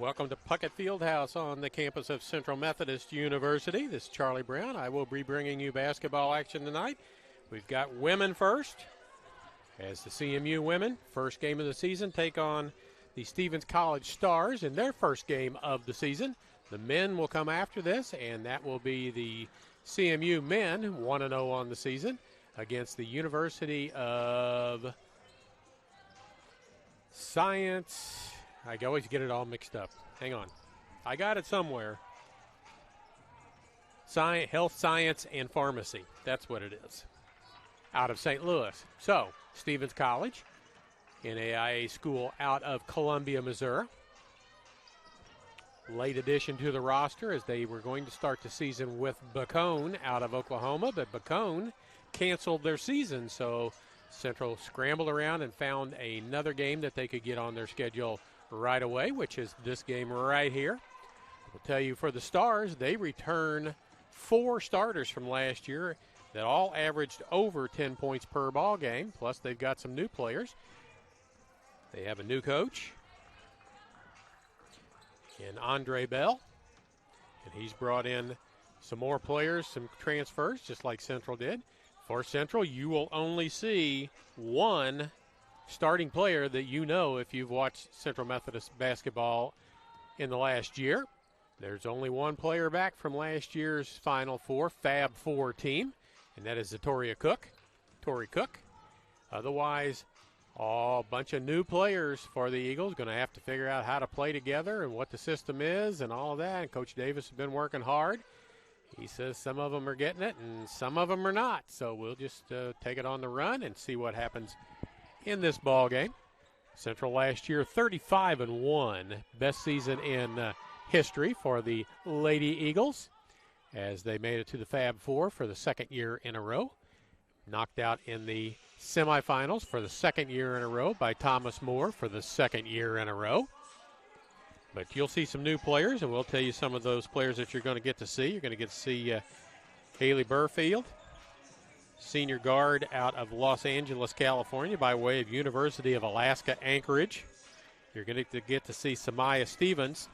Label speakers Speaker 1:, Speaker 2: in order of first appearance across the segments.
Speaker 1: Welcome to Puckett Fieldhouse on the campus of Central Methodist University. This is Charlie Brown. I will be bringing you basketball action tonight. We've got women first, as the CMU women, first game of the season, take on the Stephens College Stars in their first game of the season. The men will come after this, and that will be the CMU men, 1-0 on the season, against the University of Science. I always get it all mixed up. Hang on. I got it somewhere. Health Science and Pharmacy. That's what it is. Out of St. Louis. So, Stephens College, NAIA school out of Columbia, Missouri. Late addition to the roster as they were going to start the season with Bacone out of Oklahoma, but Bacone canceled their season, so Central scrambled around and found another game that they could get on their schedule right away, which is this game right here. I'll tell you, for the Stars, they return 4 starters from last year that all averaged over 10 points per ball game, plus they've got some new players. They have a new coach in Andre Bell, and he's brought in some more players, some transfers, just like Central did. For Central, you will only see one starting player that you know if you've watched Central Methodist basketball in the last year. There's only one player back from last year's Final Four, Fab Four team, and that is Tory Cook. Otherwise, a bunch of new players for the Eagles. Going to have to figure out how to play together and what the system is and all of that. And Coach Davis has been working hard. He says some of them are getting it and some of them are not. So we'll just take it on the run and see what happens in this ball game. Central last year 35-1, best season in history for the Lady Eagles as they made it to the Fab Four for the second year in a row. Knocked out in the semifinals for the second year in a row by Thomas More for the second year in a row. But you'll see some new players, and we'll tell you some of those players that you're going to get to see. You're going to get to see Haley Burfield, senior guard out of Los Angeles, California, by way of University of Alaska Anchorage. You're going to get to see Samaya Stevens,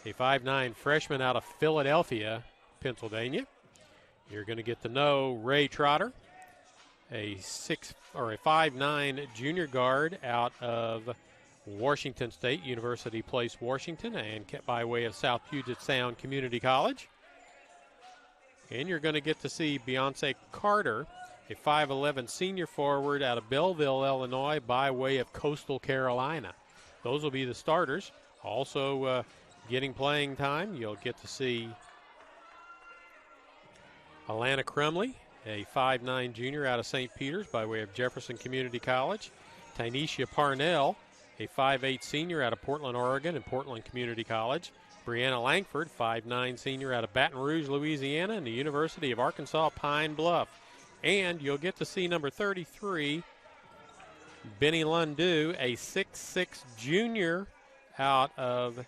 Speaker 1: a 5'9" freshman out of Philadelphia, Pennsylvania. You're going to get to know Ray Trotter, a 5'9" junior guard out of Washington State, University Place, Washington, and by way of South Puget Sound Community College. And you're going to get to see Beyonce Carter, a 5'11" senior forward out of Belleville, Illinois, by way of Coastal Carolina. Those will be the starters. Also getting playing time, you'll get to see Alana Crumley, a 5'9" junior out of St. Peter's by way of Jefferson Community College. Tynesha Parnell, a 5'8" senior out of Portland, Oregon and Portland Community College. Brianna Langford, 5'9" senior out of Baton Rouge, Louisiana and the University of Arkansas Pine Bluff. And you'll get to see number 33, Benny Lundu, a 6'6" junior out of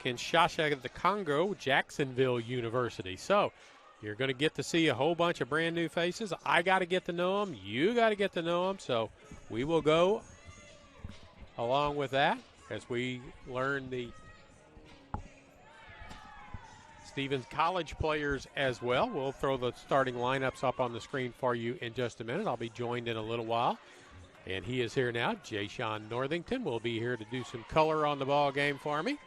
Speaker 1: Kinshasa, the Congo, Jacksonville University. So you're going to get to see a whole bunch of brand new faces. I got to get to know them. You got to get to know them. So we will go along with that as we learn the Stephens College players as well. We'll throw the starting lineups up on the screen for you in just a minute. I'll be joined in a little while. And he is here now. Jay Sean Northington will be here to do some color on the ball game for me.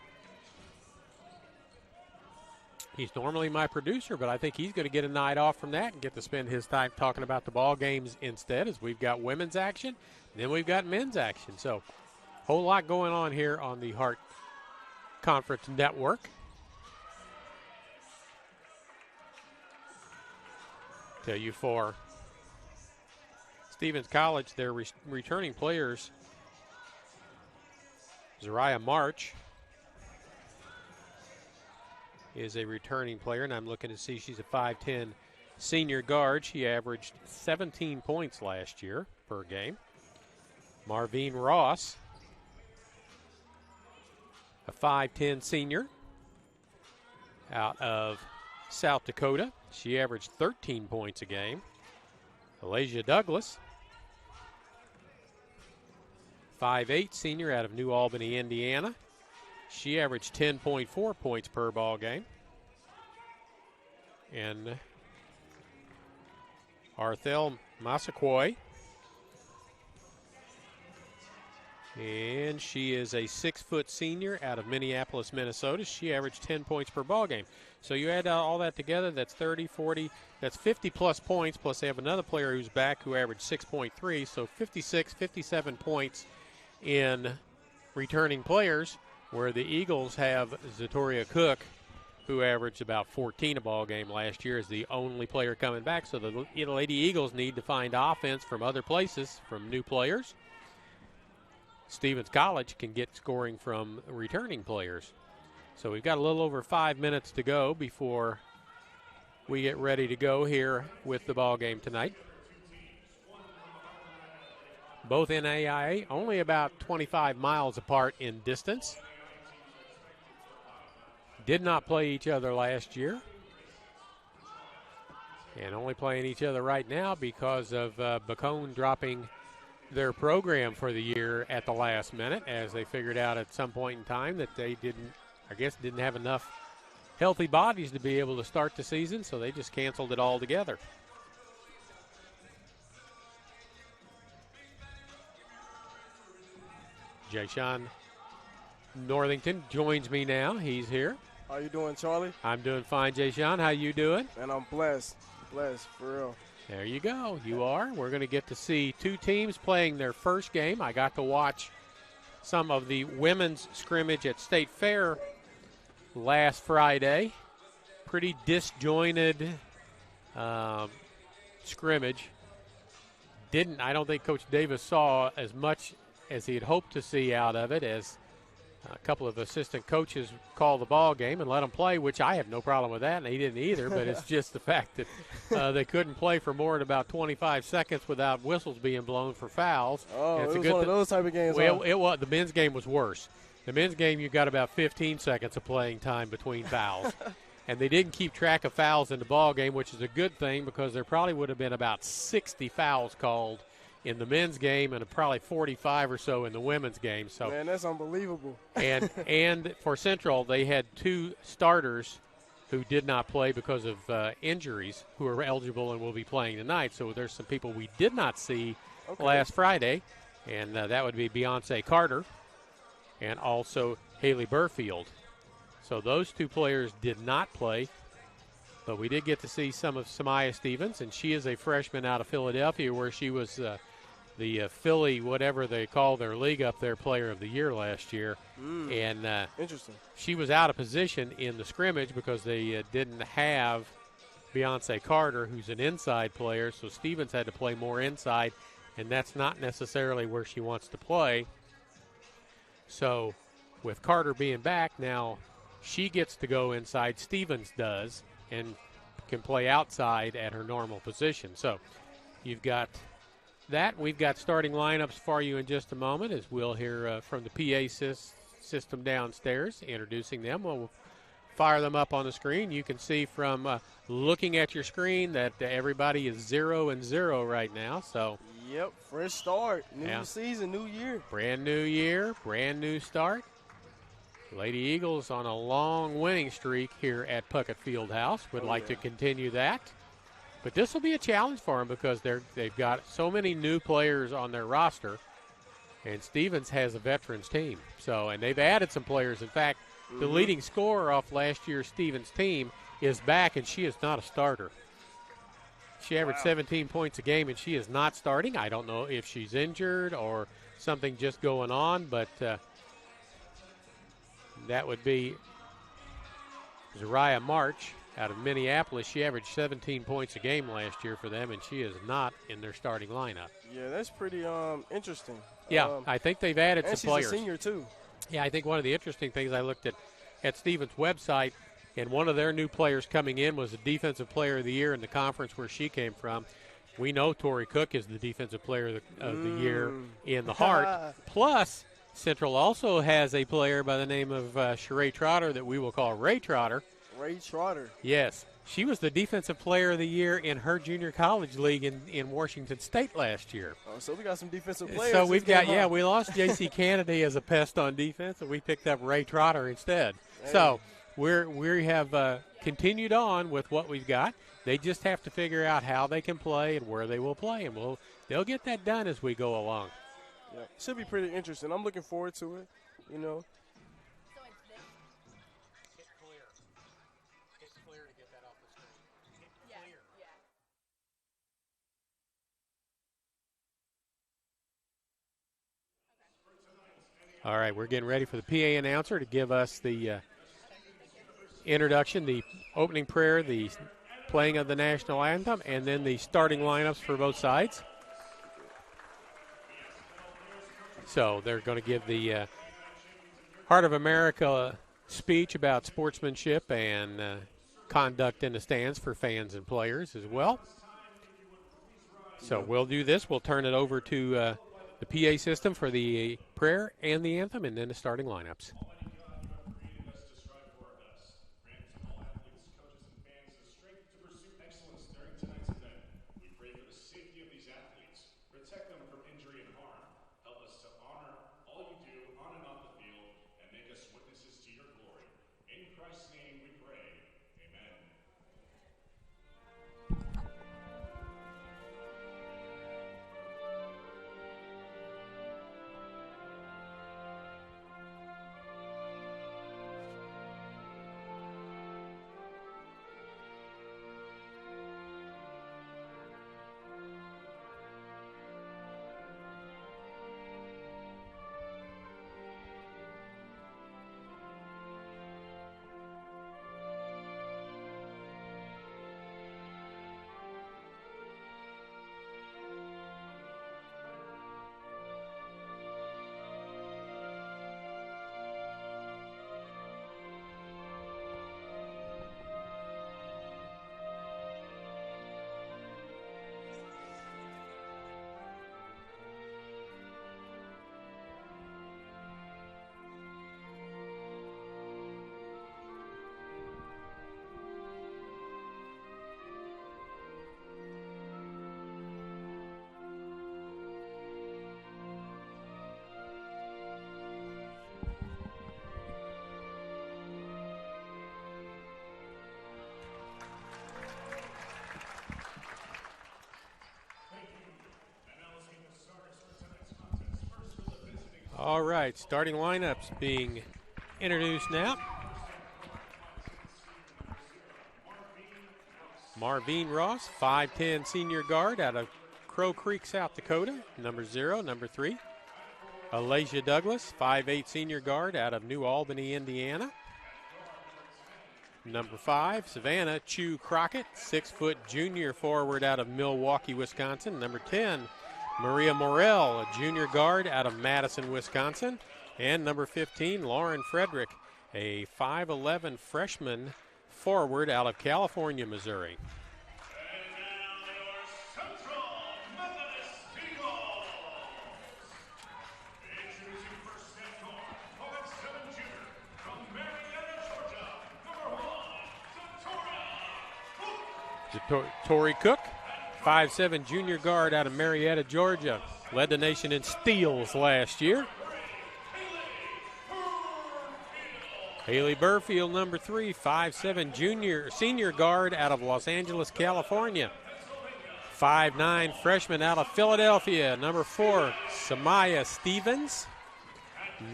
Speaker 1: He's normally my producer, but I think he's going to get a night off from that and get to spend his time talking about the ball games instead, as we've got women's action, and then we've got men's action. So a whole lot going on here on the Hart Conference Network. Tell you, for Stephens College, their returning players, Zariah March is a returning player, and I'm looking to see she's a 5'10" senior guard. She averaged 17 points last year per game. Marvine Ross, a 5'10" senior out of South Dakota. She averaged 13 points a game. Alasia Douglas, 5'8" senior out of New Albany, Indiana. She averaged 10.4 points per ball game. And Arthel Massaquoi. And she is a 6-foot senior out of Minneapolis, Minnesota. She averaged 10 points per ball game. So you add all that together, that's 30, 40, that's 50-plus points, plus they have another player who's back who averaged 6.3, so 56, 57 points in returning players, where the Eagles have Zatoria Cook, who averaged about 14 a ball game last year, as the only player coming back. So the Lady Eagles need to find offense from other places, from new players. Stevens College can get scoring from returning players. So we've got a little over 5 minutes to go before we get ready to go here with the ball game tonight. Both NAIA only about 25 miles apart in distance. Did not play each other last year. And only playing each other right now because of Bacone dropping their program for the year at the last minute, as they figured out at some point in time that they didn't have enough healthy bodies to be able to start the season, so they just canceled it all together. Jay-Sean Northington joins me now. He's here.
Speaker 2: How you doing, Charlie?
Speaker 1: I'm doing fine, Jay-Sean. How you doing?
Speaker 2: And I'm blessed, for real.
Speaker 1: There you go. You are. We're going to get to see two teams playing their first game. I got to watch some of the women's scrimmage at State Fair last Friday. Pretty disjointed scrimmage. I don't think Coach Davis saw as much as he had hoped to see out of it, as a couple of assistant coaches called the ball game and let them play, which I have no problem with that, and he didn't either, but it's just the fact that they couldn't play for more than about 25 seconds without whistles being blown for fouls.
Speaker 2: Oh, it was one of those type of games.
Speaker 1: Well, it was. The men's game was worse. The men's game, you got about 15 seconds of playing time between fouls. And they didn't keep track of fouls in the ball game, which is a good thing, because there probably would have been about 60 fouls called in the men's game and probably 45 or so in the women's game. So,
Speaker 2: man, that's unbelievable.
Speaker 1: and for Central, they had two starters who did not play because of injuries, who are eligible and will be playing tonight. So there's some people we did not see last Friday, and that would be Beyonce Carter and also Haley Burfield. So those two players did not play, but we did get to see some of Samaya Stevens, and she is a freshman out of Philadelphia, where she was the Philly, whatever they call their league up there, Player of the Year last year. And
Speaker 2: interesting.
Speaker 1: She was out of position in the scrimmage because they didn't have Beyonce Carter, who's an inside player, so Stevens had to play more inside, and that's not necessarily where she wants to play. So with Carter being back now, she gets to go inside. Stevens does, and can play outside at her normal position. So you've got that. We've got starting lineups for you in just a moment, as we'll hear from the PA system downstairs introducing them. We'll fire them up on the screen. You can see from looking at your screen that everybody is 0-0 right now. So
Speaker 2: yep, fresh start, new season, new year.
Speaker 1: Brand new year, brand new start. Lady Eagles on a long winning streak here at Puckett Fieldhouse. Would like to continue that. But this will be a challenge for them because they've got so many new players on their roster, and Stevens has a veterans team. So, and they've added some players. In fact, the leading scorer off last year's Stevens team is back, and she is not a starter. She averaged 17 points a game, and she is not starting. I don't know if she's injured or something just going on, but that would be Zariah March out of Minneapolis. She averaged 17 points a game last year for them, and she is not in their starting lineup.
Speaker 2: Yeah, that's pretty interesting.
Speaker 1: Yeah, I think they've added some players.
Speaker 2: And she's a senior, too.
Speaker 1: Yeah, I think one of the interesting things, I looked at Stevens' website, and one of their new players coming in was the Defensive Player of the Year in the conference where she came from. We know Tori Cook is the Defensive Player of the Year in the Heart. Plus, Central also has a player by the name of Sheree Trotter that we will call Ray Trotter.
Speaker 2: Ray Trotter.
Speaker 1: Yes. She was the Defensive Player of the Year in her junior college league in Washington State last year.
Speaker 2: Oh, so we got some defensive players.
Speaker 1: So we've got, we lost J.C. Kennedy as a pest on defense, and we picked up Ray Trotter instead.
Speaker 2: Hey.
Speaker 1: So we have continued on with what we've got. They just have to figure out how they can play and where they will play, and they'll get that done as we go along.
Speaker 2: Yeah, should be pretty interesting. I'm looking forward to it, you know.
Speaker 1: All right, we're getting ready for the PA announcer to give us the introduction, the opening prayer, the playing of the national anthem, and then the starting lineups for both sides. So they're going to give the Heart of America speech about sportsmanship and conduct in the stands for fans and players as well. So we'll do this. We'll turn it over to the PA system for the prayer and the anthem, and then the starting lineups. All right, starting lineups being introduced now. Marvine Ross, 5'10" senior guard out of Crow Creek, South Dakota, number 0, number 3. Alasia Douglas, 5'8" senior guard out of New Albany, Indiana. Number 5, Savannah Chu Crockett, 6-foot junior forward out of Milwaukee, Wisconsin. Number 10, Maria Morell, a junior guard out of Madison, Wisconsin. And number 15, Lauren Frederick, a 5'11" freshman forward out of California, Missouri.
Speaker 3: And now your Central Methodist Eagles. Introducing first step guard, 5'7" junior from Marietta, Georgia, number 1,
Speaker 1: Tori Cook, 5'7" junior guard out of Marietta, Georgia. Led the nation in steals last year. Haley Burfield, number 3, 5'7" senior guard out of Los Angeles, California. 5'9" freshman out of Philadelphia. Number 4, Samaya Stevens.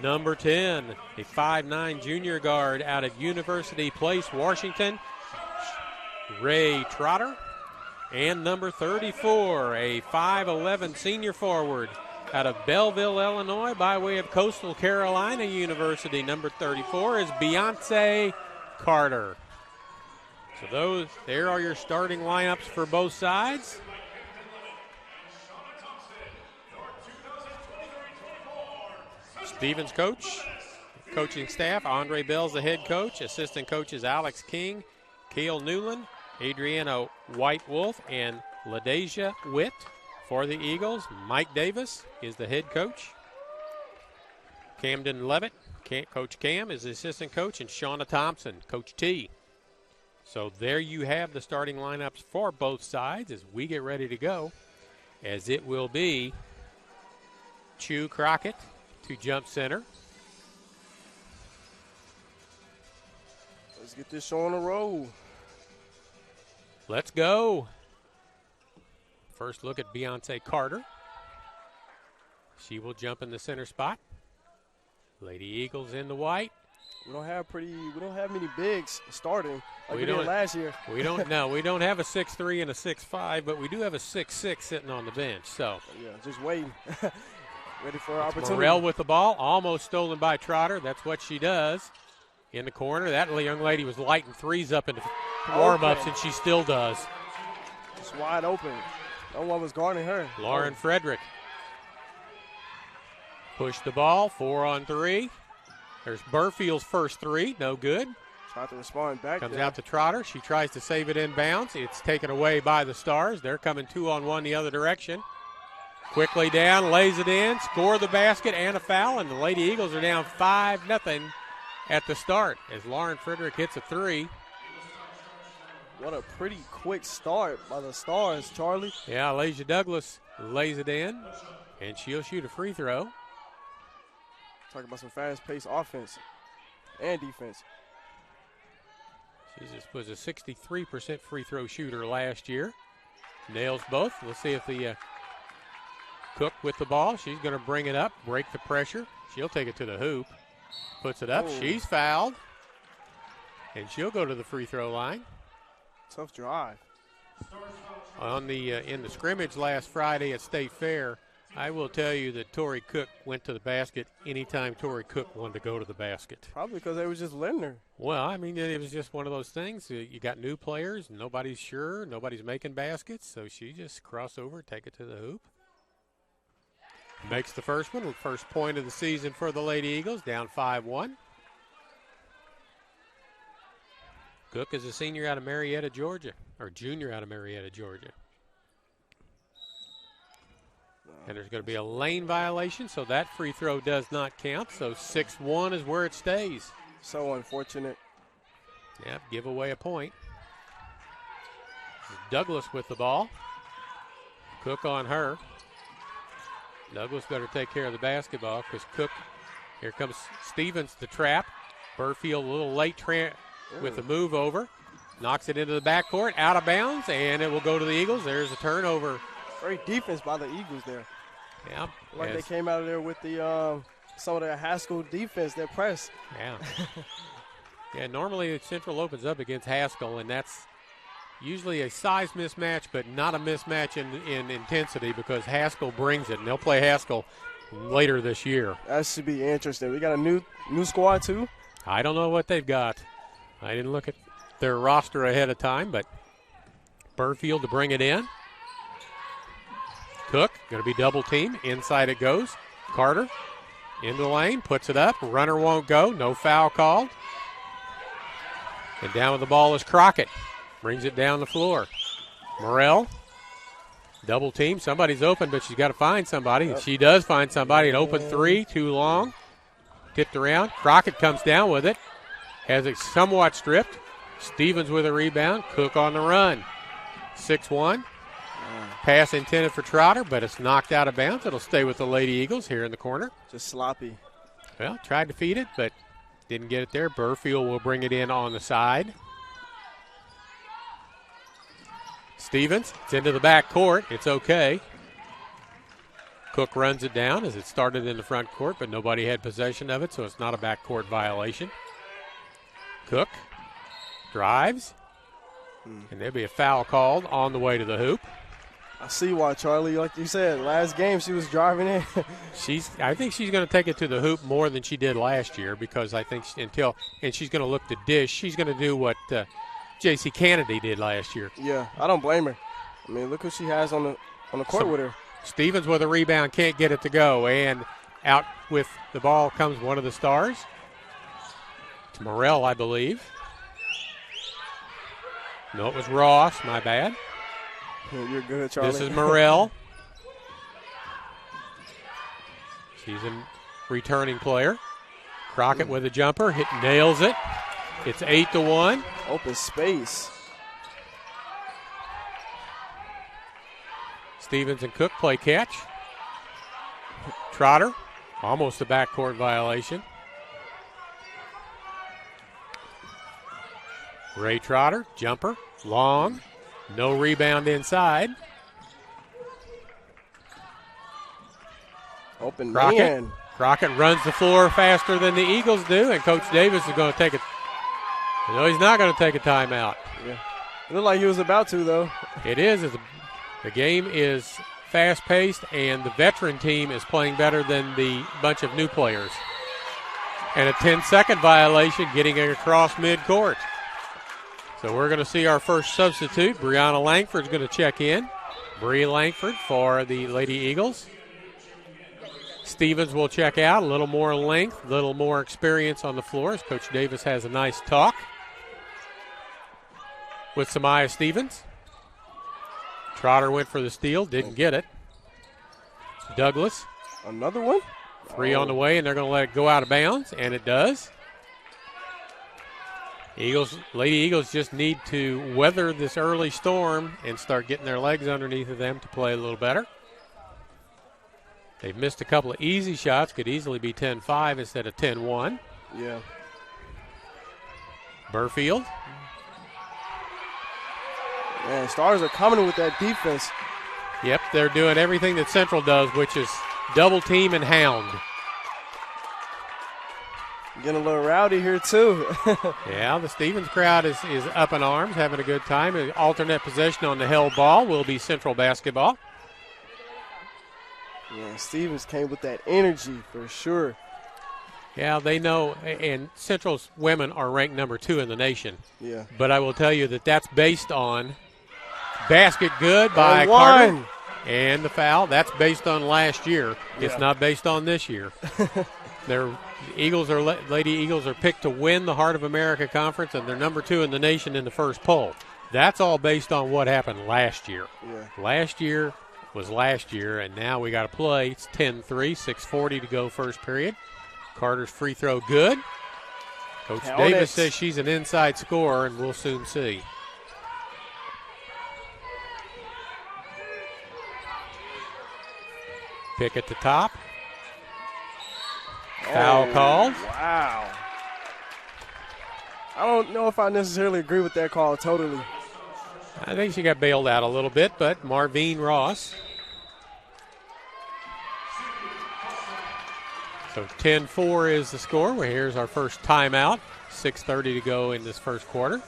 Speaker 1: Number 10, a 5'9" junior guard out of University Place, Washington, Ray Trotter. And number 34, a 5'11" senior forward out of Belleville, Illinois, by way of Coastal Carolina University. Number 34 is Beyonce Carter. So there are your starting lineups for both sides. Stevens coaching staff, Andre Bell's the head coach. Assistant coaches Alex King, Cale Newland, Adriana White-Wolf, and LaDeja Witt. For the Eagles, Mike Davis is the head coach. Camden Levitt, Coach Cam, is the assistant coach, and Shauna Thompson, Coach T. So there you have the starting lineups for both sides as we get ready to go, as it will be Chu Crockett to jump center.
Speaker 2: Let's get this show on the road.
Speaker 1: Let's go. First look at Beyonce Carter. She will jump in the center spot. Lady Eagles in the white.
Speaker 2: We don't have many bigs starting like we
Speaker 1: don't
Speaker 2: did last year.
Speaker 1: We don't have a 6'3" and a 6'5", but we do have a 6'6" sitting on the bench. So
Speaker 2: yeah, just waiting. Ready for our opportunity.
Speaker 1: Morrell with the ball, almost stolen by Trotter. That's what she does. In the corner, that young lady was lighting threes up into warm-ups, and she still does.
Speaker 2: It's wide open. No one was guarding her.
Speaker 1: Lauren Frederick. Push the ball, 4-on-3. There's Burfield's first three, no good.
Speaker 2: Tried to respond back.
Speaker 1: Comes
Speaker 2: there.
Speaker 1: out to Trotter. She tries to save it inbounds. It's taken away by the Stars. They're coming 2-on-1 the other direction. Quickly down, lays it in, score the basket and a foul, and the Lady Eagles are down 5-0 at the start as Lauren Frederick hits a three.
Speaker 2: What a pretty quick start by the Stars, Charlie.
Speaker 1: Yeah, Lasia Douglas lays it in, and she'll shoot a free throw.
Speaker 2: Talking about some fast-paced offense and defense.
Speaker 1: She just was a 63% free throw shooter last year. Nails both. Let's see if the Cook with the ball. She's going to bring it up, break the pressure. She'll take it to the hoop. Puts it up.
Speaker 2: Oh.
Speaker 1: She's fouled. And she'll go to the free throw line.
Speaker 2: Tough drive.
Speaker 1: On the in the scrimmage last Friday at State Fair, I will tell you that Tori Cook went to the basket anytime Tori Cook wanted to go to the basket.
Speaker 2: Probably because they were just letting her.
Speaker 1: Well, I mean, it was just one of those things. You got new players, nobody's sure, nobody's making baskets, so she just cross over, take it to the hoop. Makes the first one, first point of the season for the Lady Eagles, down 5-1. Cook is a senior out of Marietta, Georgia, or junior out of Marietta, Georgia. And there's going to be a lane violation, so that free throw does not count. So 6-1 is where it stays.
Speaker 2: So unfortunate.
Speaker 1: Yep, give away a point. Douglas with the ball. Cook on her. Douglas better take care of the basketball because Cook, here comes Stevens, the trap. Burfield a little late with the move over. Knocks it into the backcourt, out of bounds, and it will go to the Eagles. There's a turnover.
Speaker 2: Great defense by the Eagles there.
Speaker 1: Yeah.
Speaker 2: Like they came out of there with the some of their Haskell defense, their press.
Speaker 1: Yeah. Yeah, normally Central opens up against Haskell, and that's usually a size mismatch, but not a mismatch in intensity because Haskell brings it, and they'll play Haskell later this year.
Speaker 2: That should be interesting. We got a new squad, too?
Speaker 1: I don't know what they've got. I didn't look at their roster ahead of time, but Burfield to bring it in. Cook, going to be double teamed. Inside it goes. Carter into the lane, puts it up. Runner won't go. No foul called. And down with the ball is Crockett. Brings it down the floor. Morrell, double team. Somebody's open, but she's got to find somebody. And she does find somebody. An open three, too long. Tipped around. Crockett comes down with it. Has it somewhat stripped. Stevens with a rebound. Cook on the run. 6-1. Pass intended for Trotter, but it's knocked out of bounds. It'll stay with the Lady Eagles here in the corner.
Speaker 2: Just sloppy.
Speaker 1: Well, tried to feed it, but didn't get it there. Burfield will bring it in on the side. Stevens, it's into the back court. It's okay. Cook runs it down as it started in the front court, but nobody had possession of it, so it's not a backcourt violation. Cook drives, and there'll be a foul called on the way to the hoop.
Speaker 2: I see why, Charlie. Like you said, last game she was driving in.
Speaker 1: I think she's going to take it to the hoop more than she did last year because I think and she's going to look to dish. She's going to do what J.C. Kennedy did last year.
Speaker 2: Yeah, I don't blame her. I mean, look who she has on the court with her.
Speaker 1: Stevens with a rebound, can't get it to go, and out with the ball comes one of the Stars. It's Morrell, I believe. No, it was Ross. My bad.
Speaker 2: You're good, Charlie.
Speaker 1: This is Morrell. She's a returning player. Crockett with a jumper. Nails it. It's 8-1.
Speaker 2: Open space.
Speaker 1: Stevens and Cook play catch. Trotter, almost a backcourt violation. Ray Trotter, jumper, long, no rebound inside.
Speaker 2: Open
Speaker 1: Crockett.
Speaker 2: man.
Speaker 1: Crockett runs the floor faster than the Eagles do, and Coach Davis is going to take it. No, he's not going to take a timeout.
Speaker 2: Yeah. It looked like he was about to, though.
Speaker 1: It is. The game is fast-paced, and the veteran team is playing better than the bunch of new players. And a 10-second violation getting it across midcourt. So we're going to see our first substitute. Brianna Langford is going to check in. Bree Langford for the Lady Eagles. Stevens will check out. A little more length, a little more experience on the floor as Coach Davis has a nice talk with Samaya Stevens. Trotter went for the steal, didn't get it. Douglas.
Speaker 2: Another one?
Speaker 1: Three on the way, and they're going to let it go out of bounds, and it does. Lady Eagles just need to weather this early storm and start getting their legs underneath of them to play a little better. They've missed a couple of easy shots, could easily be 10-5 instead of 10-1.
Speaker 2: Yeah.
Speaker 1: Burfield.
Speaker 2: Man, Stars are coming with that defense.
Speaker 1: Yep, they're doing everything that Central does, which is double team and hound.
Speaker 2: Getting a little rowdy here, too.
Speaker 1: Yeah, the Stevens crowd is up in arms, having a good time. An alternate possession on the held ball will be Central basketball.
Speaker 2: Yeah, Stevens came with that energy for sure.
Speaker 1: Yeah, they know, and Central's women are ranked number 2 in the nation.
Speaker 2: Yeah.
Speaker 1: But I will tell you that that's based on basket good by Carter. And the foul, that's based on last year.
Speaker 2: Yeah.
Speaker 1: It's not based on this year. Lady Eagles are picked to win the Heart of America Conference, and they're number 2 in the nation in the first poll. That's all based on what happened last year.
Speaker 2: Yeah.
Speaker 1: Last year was last year, and now we got to play. It's 10-3, 6:40 to go first period. Carter's free throw good. Coach Davis says she's an inside scorer, and we'll soon see. Pick at the top. Foul called.
Speaker 2: Wow. I don't know if I necessarily agree with that call totally.
Speaker 1: I think she got bailed out a little bit, but Marvine Ross. So 10-4 is the score. Well, here's our first timeout. 6:30 to go in this first quarter.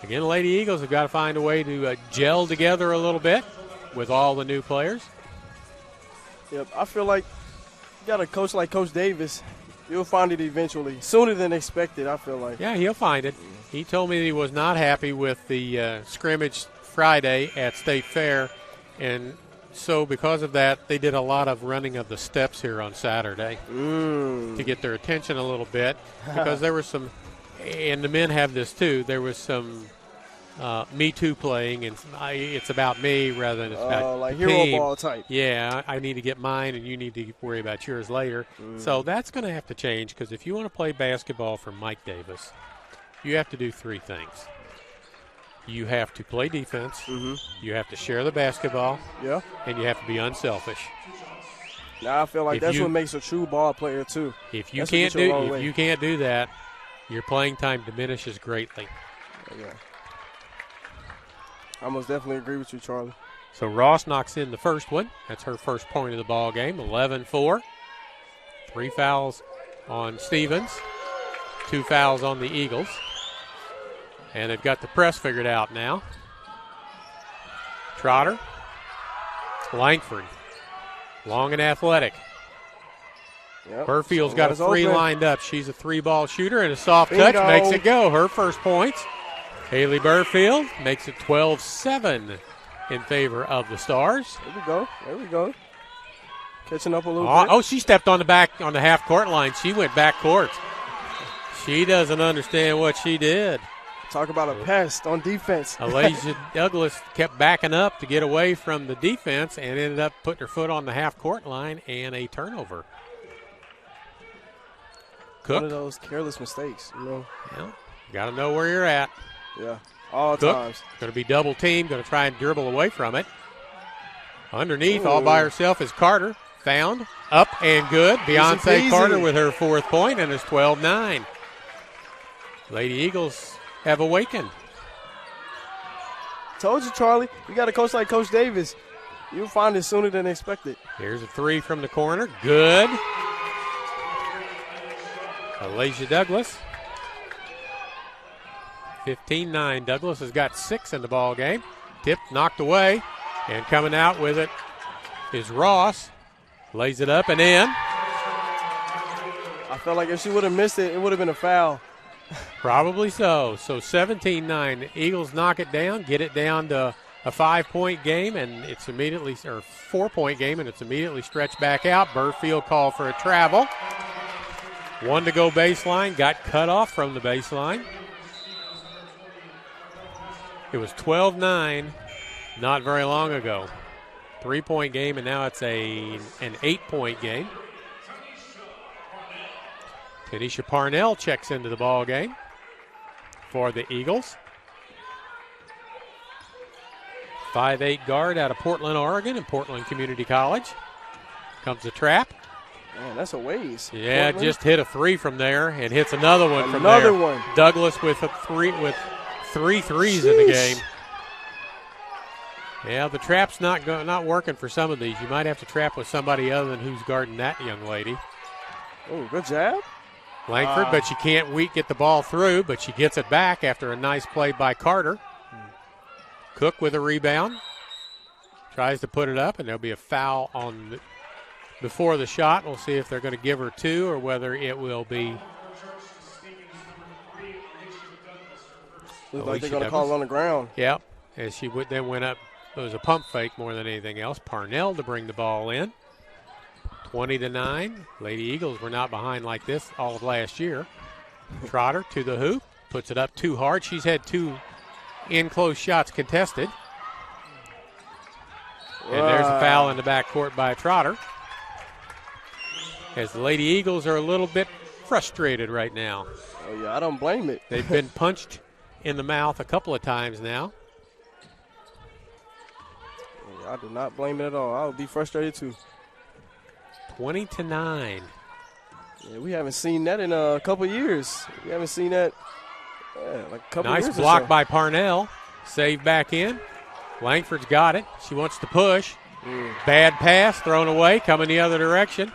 Speaker 1: Again, Lady Eagles have got to find a way to gel together a little bit with all the new players.
Speaker 2: Yep, I feel like you got a coach like Coach Davis, you'll find it eventually, sooner than expected, I feel like.
Speaker 1: Yeah, he'll find it. He told me that he was not happy with the scrimmage Friday at State Fair, and so because of that, they did a lot of running of the steps here on Saturday to get their attention a little bit, because there was some, and the men have this too, there was some Me Too playing, and it's about me rather than it's about
Speaker 2: like
Speaker 1: the
Speaker 2: hero
Speaker 1: team.
Speaker 2: ball type.
Speaker 1: Yeah, I need to get mine, and you need to worry about yours later. So that's going to have to change, because if you want to play basketball for Mike Davis, you have to do 3 things. You have to play defense, you have to share the basketball, and you have to be unselfish.
Speaker 2: Now I feel like that's what makes a true ball player too.
Speaker 1: If you can't do that, your playing time diminishes greatly.
Speaker 2: Yeah. I most definitely agree with you, Charlie.
Speaker 1: So Ross knocks in the first one. That's her first point of the ball game. 11-4. 3 fouls on Stevens. 2 fouls on the Eagles. And they've got the press figured out now. Trotter. Langford. Long and athletic.
Speaker 2: Yep.
Speaker 1: Burfield's got a 3
Speaker 2: open.
Speaker 1: lined up. She's a 3-ball shooter, and a soft touch makes it go. Her first points. Haley Burfield makes it 12-7 in favor of the Stars.
Speaker 2: There we go. Catching up a little bit.
Speaker 1: Oh, she stepped on the half-court line. She went back court. She doesn't understand what she did.
Speaker 2: Talk about a pest on defense.
Speaker 1: Elijah Douglas kept backing up to get away from the defense and ended up putting her foot on the half-court line, and a turnover. Cook.
Speaker 2: One of those careless mistakes, you know.
Speaker 1: Yeah, got to know where you're at.
Speaker 2: Yeah, all
Speaker 1: Cook,
Speaker 2: times.
Speaker 1: going to be double teamed, going to try and dribble away from it. Underneath, all by herself, is Carter. Found, up and good. Beyonce Carter with her 4th point, and it's 12-9. Lady Eagles have awakened.
Speaker 2: Told you, Charlie. You got a coach like Coach Davis. You'll find it sooner than expected.
Speaker 1: Here's a 3 from the corner. Good. Alicia Douglas. 15-9. Douglas has got 6 in the ball game. Tipped, knocked away, and coming out with it is Ross. Lays it up and in.
Speaker 2: I felt like if she would have missed it, it would have been a foul.
Speaker 1: Probably so. So 17-9. The Eagles knock it down, get it down to a 5-point game, and it's immediately, or 4-point game, and it's immediately stretched back out. Burfield called for a travel. 1 to go baseline, got cut off from the baseline. It was 12-9 not very long ago. 3-point game, and now it's an 8-point game. Tanisha Parnell checks into the ball game for the Eagles. 5'8" guard out of Portland, Oregon, and Portland Community College. Comes the trap.
Speaker 2: Man, that's a ways.
Speaker 1: Yeah,
Speaker 2: Portland.
Speaker 1: just hit a 3 from there and hits another one from
Speaker 2: Another
Speaker 1: there.
Speaker 2: one.
Speaker 1: Douglas with three threes in the game. Yeah, the trap's not working for some of these. You might have to trap with somebody other than who's guarding that young lady.
Speaker 2: Oh, good job.
Speaker 1: Langford, but she can't get the ball through, but she gets it back after a nice play by Carter. Cook with a rebound. Tries to put it up, and there'll be a foul on before the shot. We'll see if they're going to give her 2 or whether it will be.
Speaker 2: Looks like they're going to call it on the ground.
Speaker 1: Yep. As she then went up, it was a pump fake more than anything else. Parnell to bring the ball in. 20-9. Lady Eagles were not behind like this all of last year. Trotter to the hoop. Puts it up too hard. She's had 2 in-close shots contested. And there's a foul in the backcourt by Trotter. As the Lady Eagles are a little bit frustrated right now.
Speaker 2: Oh, yeah, I don't blame it.
Speaker 1: They've been punched in the mouth a couple of times now.
Speaker 2: I do not blame it at all. I would be frustrated too.
Speaker 1: 20-9.
Speaker 2: Yeah, we haven't seen that in a couple of years. We haven't seen that like a couple of years.
Speaker 1: Nice block by Parnell. Save back in. Langford's got it. She wants to push. Bad pass thrown away. Coming the other direction.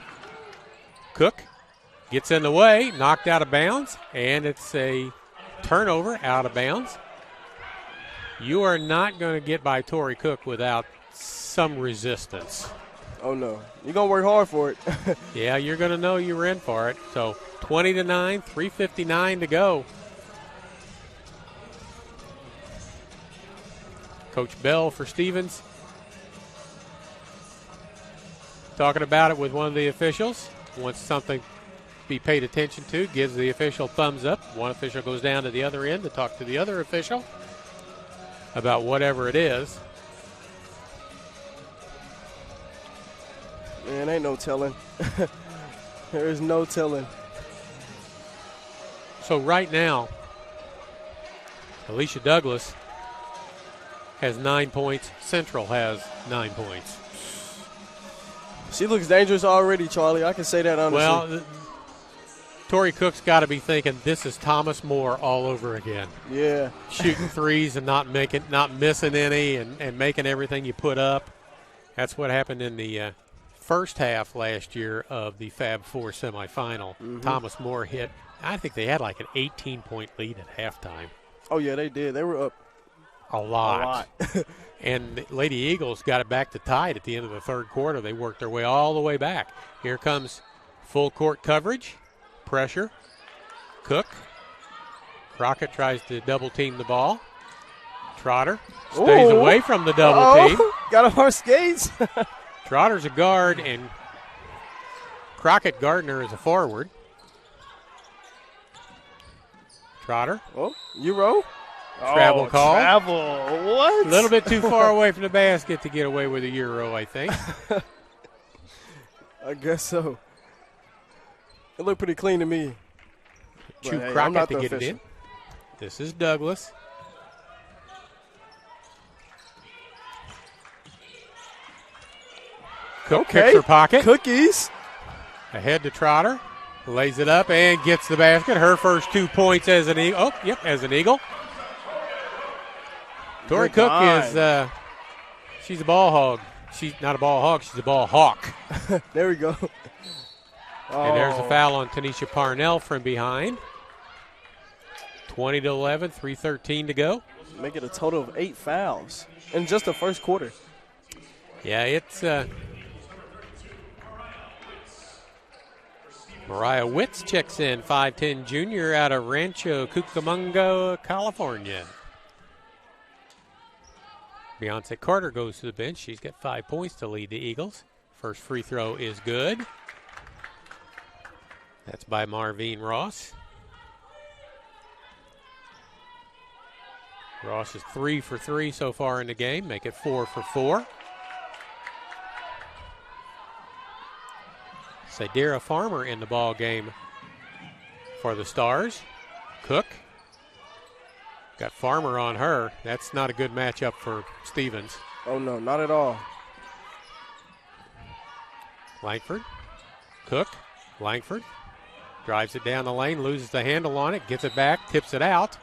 Speaker 1: Cook gets in the way. Knocked out of bounds. And it's a turnover out of bounds. You are not going to get by Tori Cook without some resistance.
Speaker 2: Oh, no. You're going to work hard for it.
Speaker 1: Yeah, you're going to know you were in for it. So 20-9, 3:59 to go. Coach Bell for Stevens talking about it with one of the officials. Wants something to be paid attention to. Gives the official thumbs up. One official goes down to the other end to talk to the other official about whatever it is.
Speaker 2: Man, ain't no telling. There is no telling.
Speaker 1: So right now, Alicia Douglas has 9 points. Central has 9 points.
Speaker 2: She looks dangerous already, Charlie. I can say that honestly.
Speaker 1: Well, Tori Cook's got to be thinking this is Thomas More all over again.
Speaker 2: Yeah.
Speaker 1: Shooting threes and not missing any and making everything you put up. That's what happened in the first half last year of the Fab Four semifinal. Thomas More hit, I think they had like an 18-point lead at halftime.
Speaker 2: Oh, yeah, they did. They were up
Speaker 1: A lot. And the Lady Eagles got it back to tied at the end of the third quarter. They worked their way all the way back. Here comes full court coverage, pressure. Cook. Crockett tries to double team the ball. Trotter stays away from the double team.
Speaker 2: Got him on skates.
Speaker 1: Trotter's a guard, and Crockett Gardner is a forward. Trotter.
Speaker 2: Oh, Euro.
Speaker 1: Travel call.
Speaker 2: Travel. What?
Speaker 1: A little bit too far away from the basket to get away with a Euro, I think.
Speaker 2: I guess so. It looked pretty clean to me.
Speaker 1: Chu
Speaker 2: But, hey, I'm
Speaker 1: Crockett
Speaker 2: not
Speaker 1: to
Speaker 2: the
Speaker 1: get
Speaker 2: official.
Speaker 1: it in. This is Douglas. Cook picks her pocket.
Speaker 2: Cookies.
Speaker 1: Ahead to Trotter. Lays it up and gets the basket. Her first 2 points as an Eagle. Oh, yep, as an Eagle. Tori Cook is, she's a ball hog. She's not a ball hog, she's a ball hawk.
Speaker 2: There we go.
Speaker 1: And there's a foul on Tanisha Parnell from behind. 20-11, 3:13 to go.
Speaker 2: Make it a total of 8 fouls in just the first quarter.
Speaker 1: Yeah, it's Mariah Witz checks in, 5'10 junior out of Rancho Cucamonga, California. Beyonce Carter goes to the bench. She's got 5 points to lead the Eagles. First free throw is good. That's by Marvine Ross. Ross is 3 for 3 so far in the game. Make it 4 for 4. Sadira Farmer in the ball game for the Stars. Cook. Got Farmer on her. That's not a good matchup for Stevens.
Speaker 2: Oh, no, not at all.
Speaker 1: Langford. Cook. Langford. Drives it down the lane, loses the handle on it, gets it back, tips it out.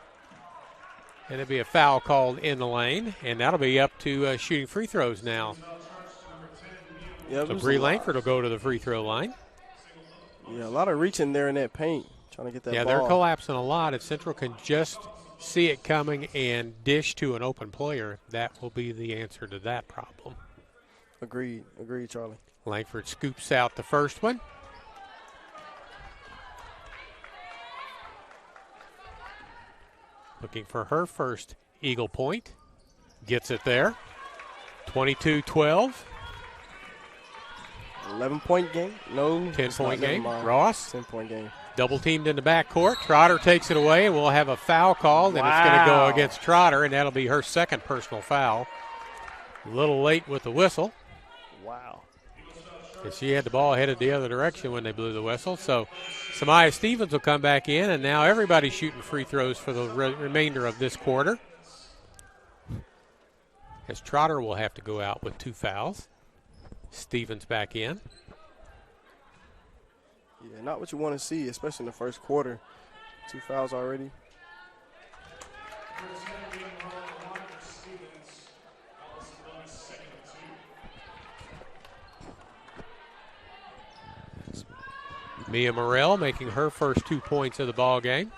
Speaker 1: And it'll be a foul called in the lane, and that'll be up to shooting free throws now.
Speaker 2: Yeah,
Speaker 1: so Bree Langford will go to the free throw line.
Speaker 2: Yeah, a lot of reaching there in that paint, trying to get that ball.
Speaker 1: Yeah, they're collapsing a lot. If Central can just see it coming and dish to an open player, that will be the answer to that problem.
Speaker 2: Agreed, Charlie.
Speaker 1: Langford scoops out the first one. Looking for her first Eagle point. Gets it there. 22-12.
Speaker 2: 11-point game? No.
Speaker 1: 10-point game. Ross.
Speaker 2: 10-point game.
Speaker 1: Double teamed in the backcourt. Trotter takes it away, and we'll have a foul called, and it's going to go against Trotter, and that'll be her second personal foul. A little late with the whistle.
Speaker 2: Wow.
Speaker 1: And she had the ball headed the other direction when they blew the whistle. So Samaya Stevens will come back in, and now everybody's shooting free throws for the remainder of this quarter. As Trotter will have to go out with 2 fouls. Stevens back in.
Speaker 2: Yeah, not what you want to see, especially in the first quarter. 2 fouls already.
Speaker 1: Mia Morrell making her first 2 points of the ball game.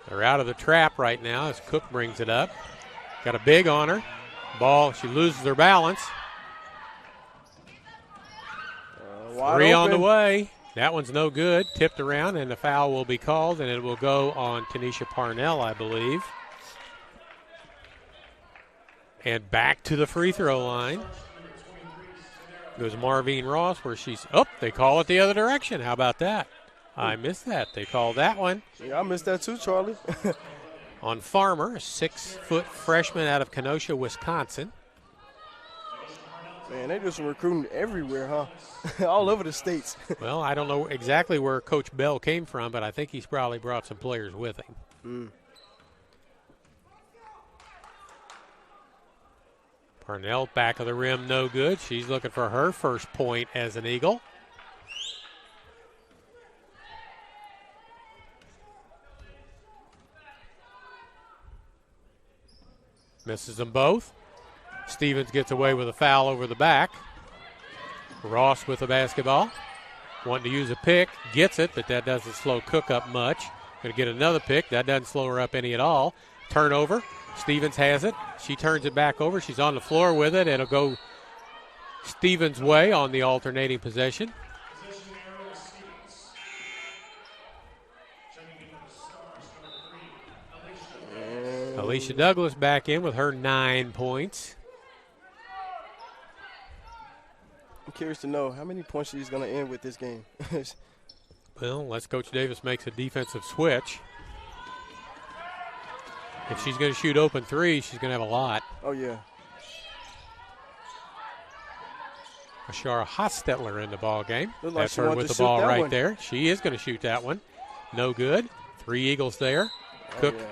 Speaker 1: They're out of the trap right now as Cook brings it up. Got a big on her. Ball, she loses her balance. 3 on the way. That one's no good. Tipped around, and the foul will be called, and it will go on Tanisha Parnell, I believe. And back to the free throw line goes Marvine Ross, where she's, they call it the other direction. How about that? I missed that. They called that one.
Speaker 2: Yeah, I missed that too, Charlie.
Speaker 1: On Farmer, a 6-foot freshman out of Kenosha, Wisconsin.
Speaker 2: Man, they do some recruiting everywhere, huh? All over the states.
Speaker 1: Well, I don't know exactly where Coach Bell came from, but I think he's probably brought some players with him. Parnell, back of the rim, no good. She's looking for her first point as an Eagle. Misses them both. Stevens gets away with a foul over the back. Ross with the basketball. Wanting to use a pick. Gets it, but that doesn't slow Cook up much. Going to get another pick. That doesn't slow her up any at all. Turnover. Stevens has it. She turns it back over. She's on the floor with it. It'll go Stevens' way on the alternating possession. Alicia Douglas back in with her 9 points.
Speaker 2: I'm curious to know how many points she's going to end with this game.
Speaker 1: Well, unless Coach Davis makes a defensive switch. If she's going to shoot open 3, she's going to have a lot.
Speaker 2: Oh, yeah.
Speaker 1: Ashara Hostetler in the ball game.
Speaker 2: Like
Speaker 1: that's her with the ball right there. She is going to shoot that one. No good. 3 Eagles there. Cook.
Speaker 2: Yeah.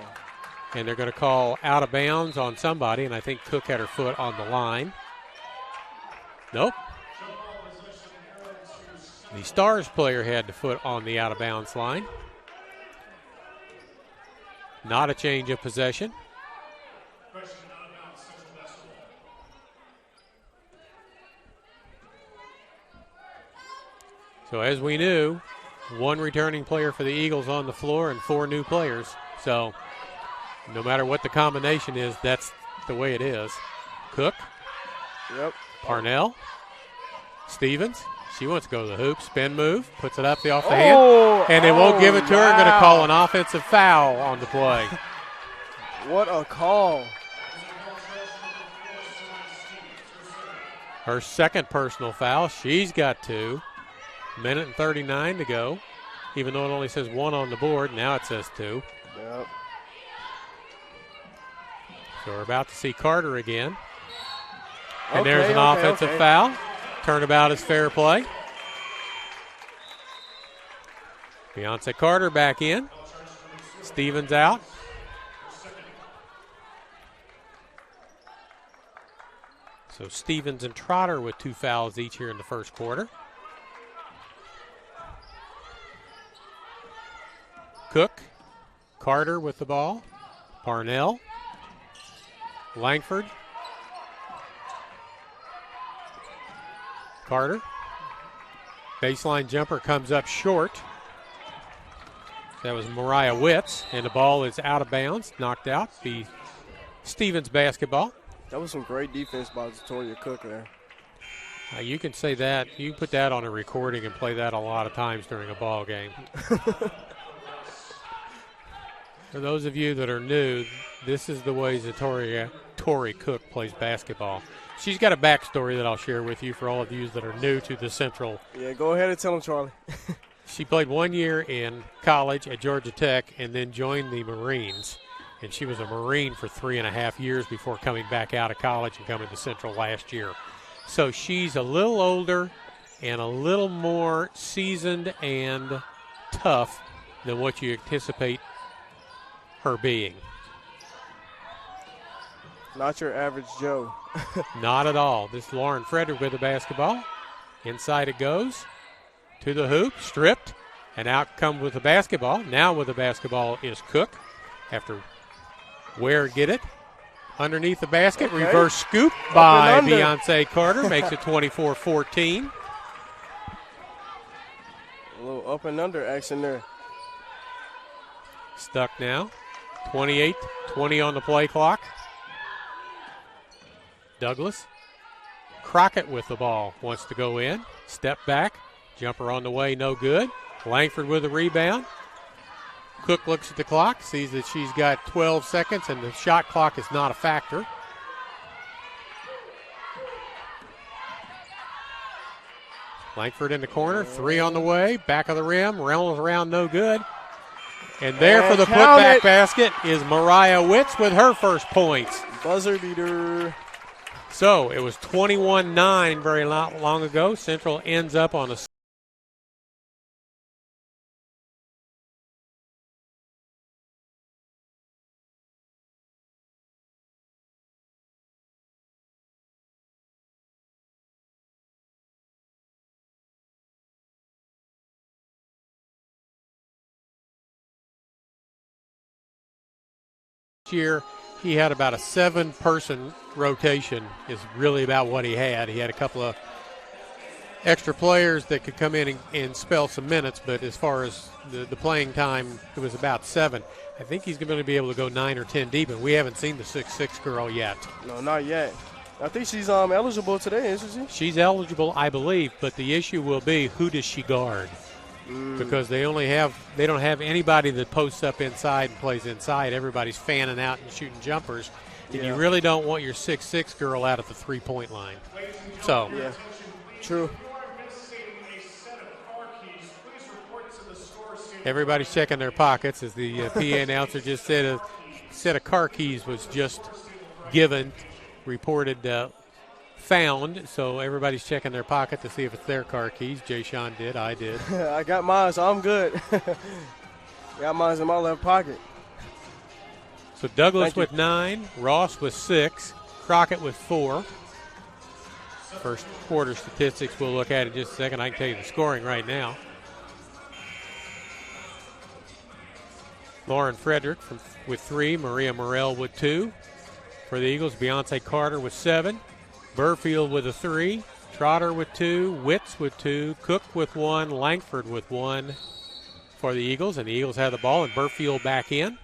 Speaker 1: And they're going to call out of bounds on somebody, and I think Cook had her foot on the line. Nope. The Stars player had the foot on the out-of-bounds line. Not a change of possession. So as we knew, one returning player for the Eagles on the floor and 4 new players. So no matter what the combination is, that's the way it is. Cook.
Speaker 2: Yep.
Speaker 1: Parnell. Stevens. She wants to go to the hoop. Spin move. Puts it up off the hand. And they won't give it to her. Going to call an offensive foul on the play.
Speaker 2: What a call.
Speaker 1: Her second personal foul. She's got 2. Minute and 39 to go. Even though it only says 1 on the board, now it says 2.
Speaker 2: Yep.
Speaker 1: So we're about to see Carter again. And there's an offensive foul. Turnabout is fair play. Beyonce Carter back in. Stevens out. So Stevens and Trotter with 2 fouls each here in the first quarter. Cook, Carter with the ball. Parnell. Langford. Carter. Baseline jumper comes up short. That was Mariah Witz, and the ball is out of bounds, knocked out. The Stevens basketball.
Speaker 2: That was some great defense by Victoria Cook there.
Speaker 1: You can say that. You can put that on a recording and play that a lot of times during a ball game. For those of you that are new, this is the way Tori Cook plays basketball. She's got a backstory that I'll share with you for all of you that are new to the Central.
Speaker 2: Yeah, go ahead and tell them, Charlie.
Speaker 1: She played 1 year in college at Georgia Tech and then joined the Marines. And she was a Marine for 3.5 years before coming back out of college and coming to Central last year. So she's a little older and a little more seasoned and tough than what you anticipate her being.
Speaker 2: Not your average Joe.
Speaker 1: Not at all. This is Lauren Frederick with the basketball. Inside it goes. To the hoop, stripped, and out comes with the basketball. Now with the basketball is Cook after Ware get it. Underneath the basket, reverse scoop by Beyonce Carter. Makes it 24-14.
Speaker 2: A little up and under action there.
Speaker 1: Stuck now. 28-20 on the play clock. Douglas. Crockett with the ball. Wants to go in. Step back. Jumper on the way, no good. Langford with a rebound. Cook looks at the clock, sees that she's got 12 seconds, and the shot clock is not a factor. Langford in the corner, 3 on the way, back of the rim, rolls around, no good. And there for the putback basket is Mariah Witz with her first points.
Speaker 2: Buzzer beater.
Speaker 1: So it was 21-9 very long ago. Central ends up on a year. He had about a 7-person rotation is really about what he had. He had a couple of extra players that could come in and spell some minutes, but as far as the playing time, it was about 7. I think he's going to be able to go 9 or 10 deep, and we haven't seen the 6'6" girl yet.
Speaker 2: No, not yet. I think she's eligible today, isn't she?
Speaker 1: She's eligible, I believe, but the issue will be who does she guard? Because they don't have anybody that posts up inside and plays inside. Everybody's fanning out and shooting jumpers. And you really don't want your 6'6" girl out at the three-point line. So,
Speaker 2: yeah, true.
Speaker 1: Everybody's checking their pockets, as the PA announcer just said. A set of car keys was just given, reported found, so everybody's checking their pocket to see if it's their car keys. Jay Sean did, I did.
Speaker 2: I got mine, so I'm good. Got mine in my left pocket.
Speaker 1: So Douglas with 9, Ross with 6, Crockett with 4. First quarter statistics we'll look at in just a second. I can tell you the scoring right now. Lauren Frederick with 3, Maria Morrell with 2. For the Eagles, Beyonce Carter with 7, Burfield with a 3, Trotter with 2, Witts with 2, Cook with 1, Langford with 1 for the Eagles. And the Eagles have the ball, and Burfield back in.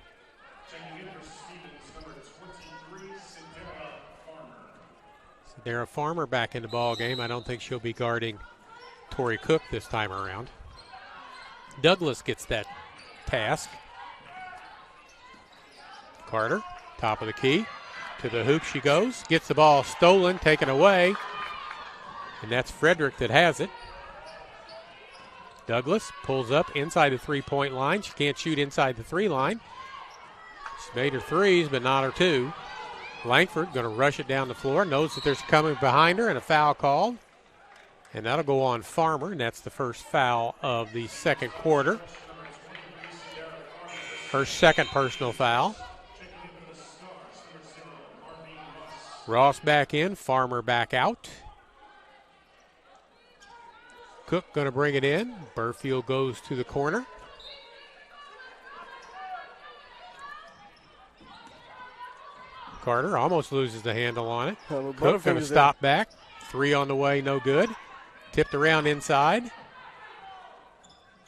Speaker 1: Sarah Farmer back in the ball game. I don't think she'll be guarding Tori Cook this time around. Douglas gets that task. Carter, top of the key. To the hoop she goes. Gets the ball stolen, taken away. And that's Frederick that has it. Douglas pulls up inside the three-point line. She can't shoot inside the 3 line. She's made her 3s, but not her 2. Langford going to rush it down the floor. Knows that there's coming behind her and a foul called. And that'll go on Farmer, and that's the first foul of the second quarter. Her second personal foul. Ross back in, Farmer back out. Cook going to bring it in. Burfield goes to the corner. Carter almost loses the handle on it. Cook going to stop back. 3 on the way, no good. Tipped around inside.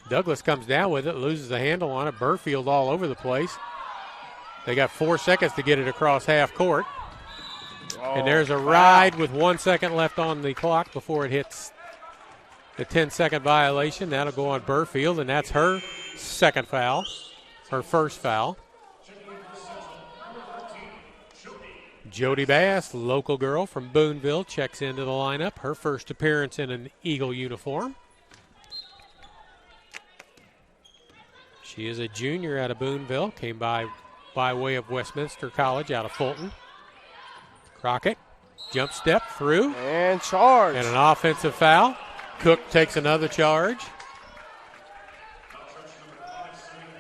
Speaker 1: Douglas comes down with it, loses the handle on it. Burfield all over the place. They got 4 seconds to get it across half court. And there's a ride with 1 second left on the clock before it hits the 10-second violation. That'll go on Burfield, and that's her second foul, her first foul. Jody Bass, local girl from Boonville, checks into the lineup. Her first appearance in an Eagle uniform. She is a junior out of Boonville, came by way of Westminster College out of Fulton. Crockett, jump step through.
Speaker 2: And charge.
Speaker 1: And an offensive foul. Cook takes another charge.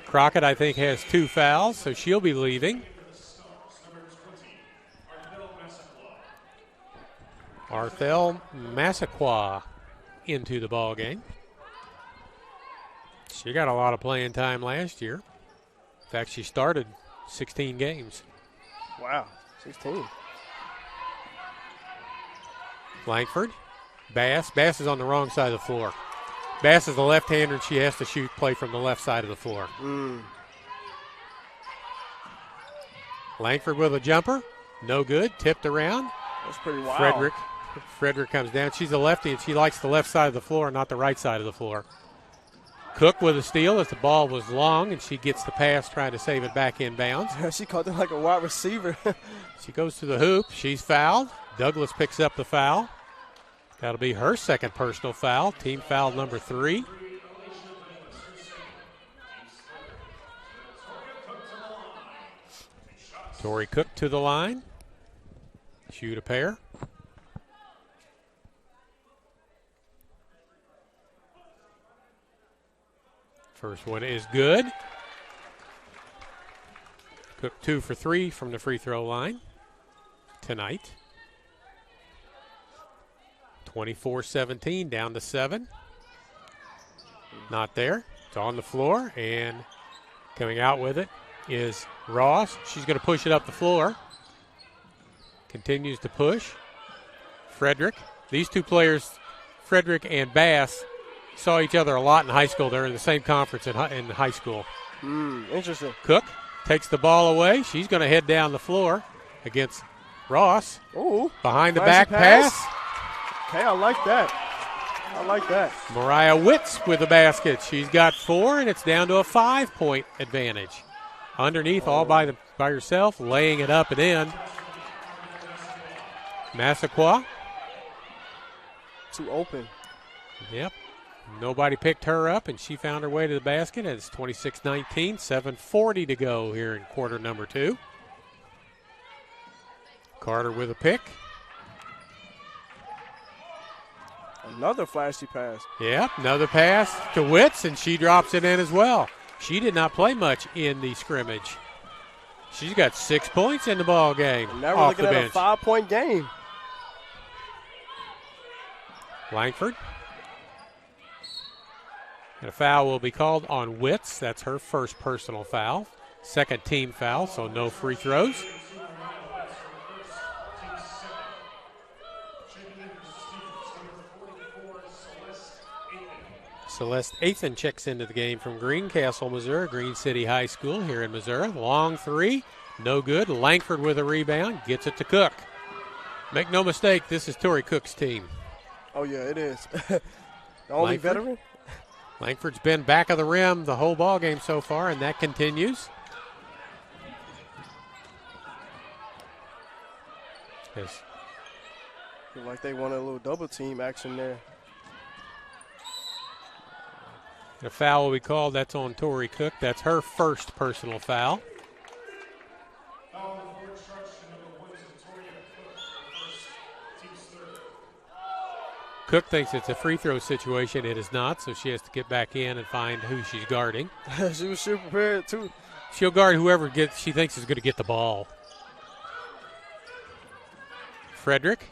Speaker 1: Crockett, I think, has 2 fouls, so she'll be leaving. Arthel Massaquoi into the ball game. She got a lot of playing time last year. In fact, she started 16 games.
Speaker 2: Wow, 16.
Speaker 1: Langford, Bass. Bass is on the wrong side of the floor. Bass is a left-hander, and she has to play from the left side of the floor. Langford with a jumper. No good. Tipped around.
Speaker 2: That's pretty wild.
Speaker 1: Frederick comes down. She's a lefty, and she likes the left side of the floor, not the right side of the floor. Cook with a steal as the ball was long, and she gets the pass trying to save it back in bounds.
Speaker 2: She caught it like a wide receiver.
Speaker 1: She goes to the hoop. She's fouled. Douglas picks up the foul. That'll be her second personal foul. Team foul number 3. Tori Cook to the line. Shoot a pair. First one is good. Cook 2 for 3 from the free throw line tonight. 24-17, down to 7. Not there. It's on the floor, and coming out with it is Ross. She's going to push it up the floor. Continues to push. Frederick. These two players, Frederick and Bass, saw each other a lot in high school. They're in the same conference in high school.
Speaker 2: Interesting.
Speaker 1: Cook takes the ball away. She's going to head down the floor against Ross.
Speaker 2: Ooh.
Speaker 1: Behind the back pass.
Speaker 2: Okay, I like that.
Speaker 1: Mariah Witts with the basket. She's got 4, and it's down to a 5-point advantage. Underneath, all by herself, laying it up and in. Massaquoi.
Speaker 2: Too open.
Speaker 1: Yep. Nobody picked her up, and she found her way to the basket. It's 26-19, 7:40 to go here in quarter number 2. Carter with a pick.
Speaker 2: Another flashy pass.
Speaker 1: Yep, another pass to Witts, and she drops it in as well. She did not play much in the scrimmage. She's got 6 points in the ball game.
Speaker 2: And now we're looking at a 5-point game.
Speaker 1: Langford. And a foul will be called on Witz. That's her first personal foul. Second team foul, so no free throws. Celeste Athan checks into the game from Greencastle, Missouri, Green City High School here in Missouri. Long three, no good. Langford with a rebound, gets it to Cook. Make no mistake, this is Tori Cook's team.
Speaker 2: Oh, yeah, it is. The only
Speaker 1: Langford.
Speaker 2: veteran?
Speaker 1: Langford's been back of the rim the whole ball game so far, and that continues. Yes.
Speaker 2: Feel like they wanted a little double team action there.
Speaker 1: A foul will be called. That's on Tori Cook. That's her first personal foul. Cook thinks it's a free throw situation. It is not, so she has to get back in and find who she's guarding.
Speaker 2: She was sure prepared, too.
Speaker 1: She'll guard whoever she thinks is going to get the ball. Frederick.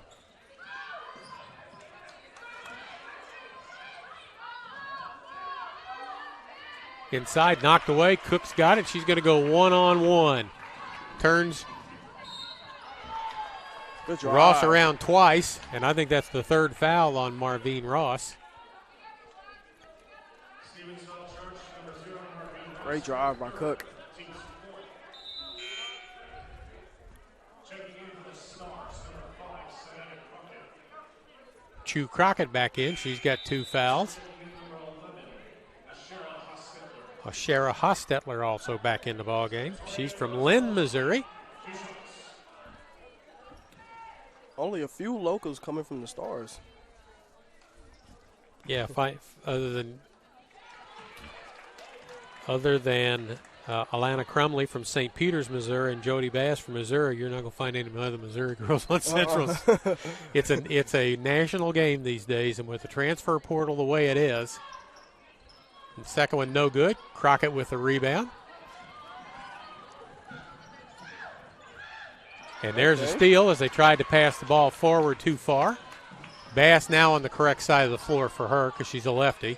Speaker 1: Inside, knocked away. Cook's got it. She's going to go one-on-one. Turns Ross around twice, and I think that's the third foul on Marvine Ross.
Speaker 2: Great drive by Cook.
Speaker 1: Chu Crockett back in. She's got 2 fouls. Shara Hostetler also back in the ball game. She's from Lynn, Missouri.
Speaker 2: Only a few locals coming from the Stars.
Speaker 1: Yeah, other than Alana Crumley from St. Peters, Missouri, and Jody Bass from Missouri, you're not going to find any other Missouri girls on Central. It's a national game these days, and with the transfer portal the way it is. And second one, no good. Crockett with the rebound. And there's a steal as they tried to pass the ball forward too far. Bass now on the correct side of the floor for her because she's a lefty.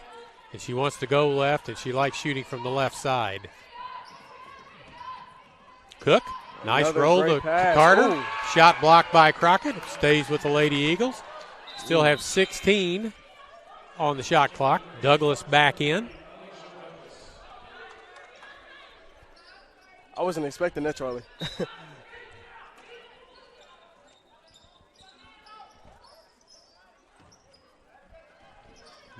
Speaker 1: And she wants to go left, and she likes shooting from the left side. Cook, nice roll to Carter.
Speaker 2: Ooh.
Speaker 1: Shot blocked by Crockett. Stays with the Lady Eagles. Still have 16 on the shot clock. Douglas back in.
Speaker 2: I wasn't expecting that, Charlie.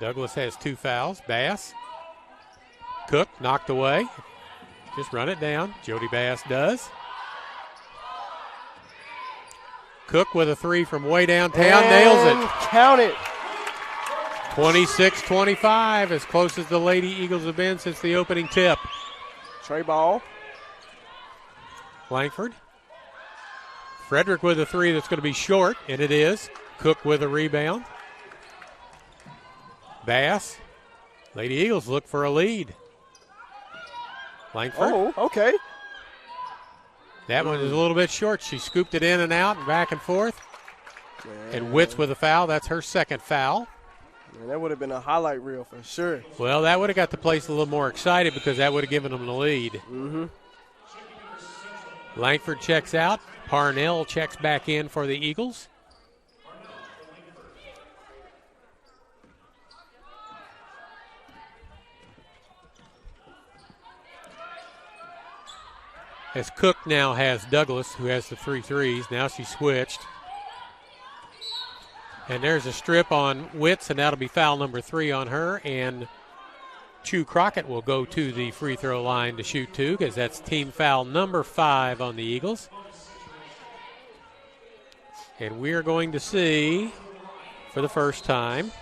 Speaker 1: Douglas has 2 fouls. Bass. Cook knocked away. Just run it down. Jody Bass does. Cook with a 3 from way downtown. Nails it.
Speaker 2: Count it.
Speaker 1: 26-25, as close as the Lady Eagles have been since the opening tip.
Speaker 2: Trey ball.
Speaker 1: Langford. Frederick with a 3 that's going to be short, and it is. Cook with a rebound. Bass. Lady Eagles look for a lead. Langford.
Speaker 2: Oh, okay.
Speaker 1: That one is a little bit short. She scooped it in and out and back and forth. And Witz with a foul. That's her second foul.
Speaker 2: Man, that would have been a highlight reel for sure.
Speaker 1: Well, that would have got the place a little more excited because that would have given them the lead.
Speaker 2: Mm-hmm.
Speaker 1: Langford checks out. Parnell checks back in for the Eagles. As Cook now has Douglas, who has the 3 threes. Now she switched. And there's a strip on Witz, and that'll be foul number 3 on her. And Chu Crockett will go to the free throw line to shoot 2 because that's team foul number 5 on the Eagles. And we are going to see, for the first time,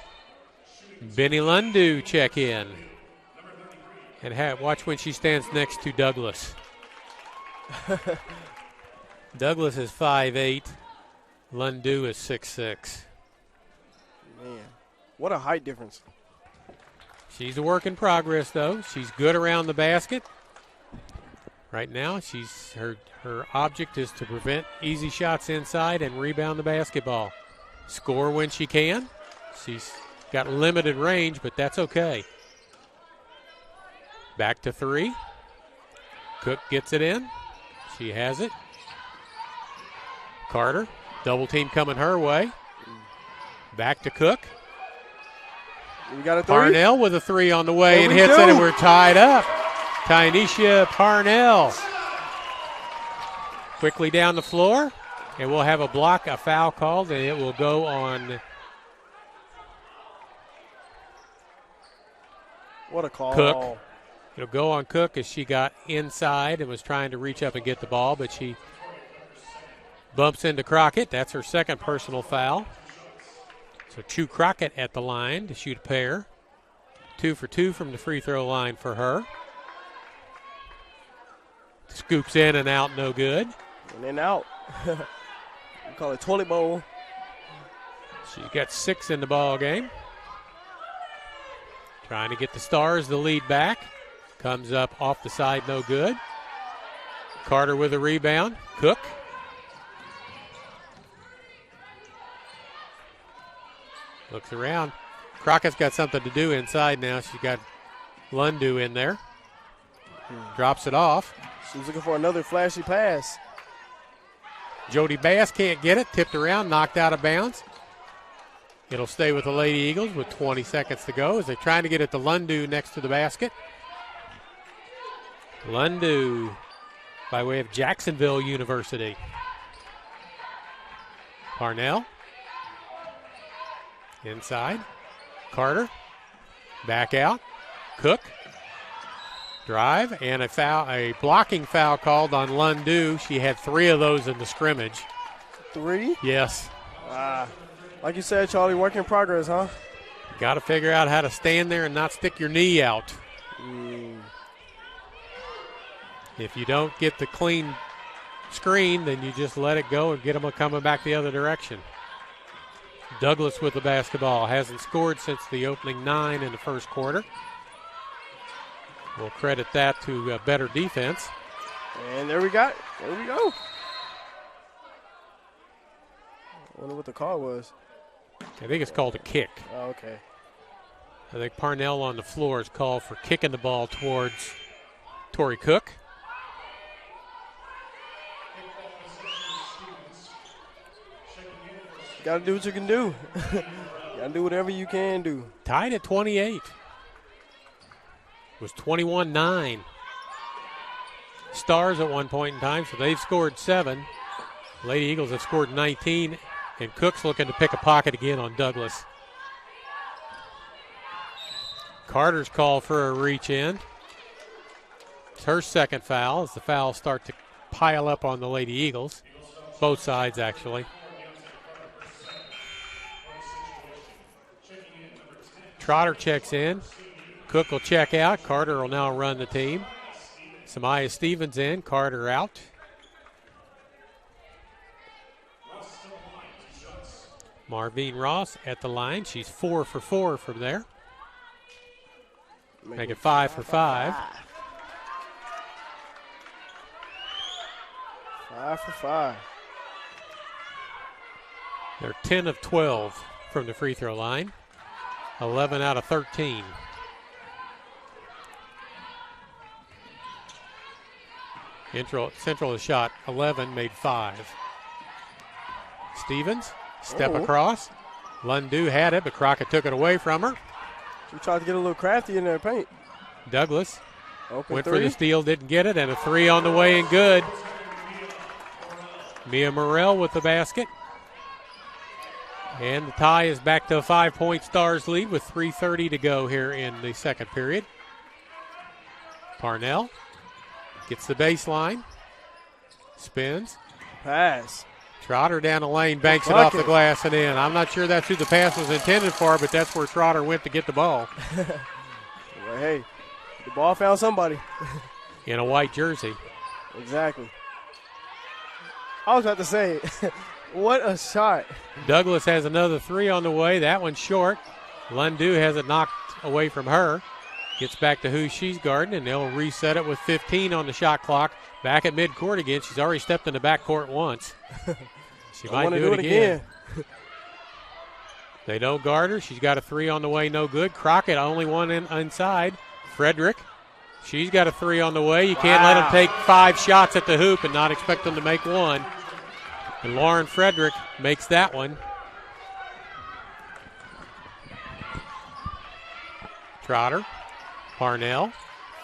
Speaker 1: Benny Lundu check in. And watch when she stands next to Douglas. Douglas is 5'8". Lundu is 6'6".
Speaker 2: Man, what a height difference.
Speaker 1: She's a work in progress, though. She's good around the basket. Right now, her object is to prevent easy shots inside and rebound the basketball. Score when she can. She's got limited range, but that's okay. Back to 3. Cook gets it in. She has it. Carter, double team coming her way. Back to Cook.
Speaker 2: We got a 3.
Speaker 1: Parnell with a 3 on the way
Speaker 2: There
Speaker 1: and
Speaker 2: we
Speaker 1: hits
Speaker 2: go.
Speaker 1: it, and we're tied up. Tynesha Parnell quickly down the floor, and we'll have a foul called, and it will go on
Speaker 2: What a call.
Speaker 1: Cook. It'll go on Cook as she got inside and was trying to reach up and get the ball, but she bumps into Crockett. That's her second personal foul. So Chu Crockett at the line to shoot a pair. 2 for 2 from the free throw line for her. Scoops in and out, no good.
Speaker 2: In and out. We call it toilet bowl.
Speaker 1: She's got 6 in the ball game. Trying to get the Stars the lead back. Comes up off the side, no good. Carter with a rebound. Cook. Looks around. Crockett's got something to do inside now. She's got Lundu in there. Drops it off.
Speaker 2: She's looking for another flashy pass.
Speaker 1: Jody Bass can't get it. Tipped around, knocked out of bounds. It'll stay with the Lady Eagles with 20 seconds to go as they're trying to get it to Lundu next to the basket. Lundu by way of Jacksonville University. Parnell. Inside. Carter. Back out. Cook. Drive and a blocking foul called on Lundu. She had 3 of those in the scrimmage.
Speaker 2: 3?
Speaker 1: Yes.
Speaker 2: Like you said, Charlie, work in progress, huh?
Speaker 1: Got to figure out how to stand there and not stick your knee out. If you don't get the clean screen, then you just let it go and get them coming back the other direction. Douglas with the basketball. Hasn't scored since the opening 9 in the first quarter. We'll credit that to better defense.
Speaker 2: And there we go. I wonder what the call was.
Speaker 1: I think it's called a kick.
Speaker 2: Oh, okay.
Speaker 1: I think Parnell on the floor is called for kicking the ball towards Tori Cook.
Speaker 2: Got to do what you can do. Got to do whatever you can do.
Speaker 1: Tied at 28. It was 21-9. Stars at one point in time, so they've scored 7. Lady Eagles have scored 19, and Cook's looking to pick a pocket again on Douglas. Carter's called for a reach in. It's her second foul as the fouls start to pile up on the Lady Eagles. Both sides, actually. Trotter checks in. Cook will check out. Carter will now run the team. Samaya Stevens in. Carter out. Marvine Ross at the line. She's 4 for 4 from there. Make it 5 for 5.
Speaker 2: 5 for 5.
Speaker 1: They're 10 of 12 from the free throw line. 11 out of 13. Central has shot 11, made 5. Stevens, step across. Lundu had it, but Crockett took it away from her.
Speaker 2: She tried to get a little crafty in their paint.
Speaker 1: Douglas
Speaker 2: Open
Speaker 1: went
Speaker 2: 3.
Speaker 1: for the steal, didn't get it, and a 3 on the way and good. Mia Morrell with the basket. And the tie is back to a 5-point Stars lead with 3:30 to go here in the second period. Parnell gets the baseline. Spins.
Speaker 2: Pass.
Speaker 1: Trotter down the lane, banks it off the glass and in. I'm not sure that's who the pass was intended for, but that's where Trotter went to get the ball.
Speaker 2: Well, hey, the ball found somebody.
Speaker 1: In a white jersey.
Speaker 2: Exactly. I was about to say, what a shot.
Speaker 1: Douglas has another 3 on the way. That one's short. Lundu has it knocked away from her. Gets back to who she's guarding, and they'll reset it with 15 on the shot clock. Back at midcourt again. She's already stepped in the backcourt once. She might do it again. They don't guard her. She's got a 3 on the way, no good. Crockett only one inside. Frederick, she's got a 3 on the way. You can't let them take 5 shots at the hoop and not expect them to make one. And Lauren Frederick makes that one. Trotter, Parnell,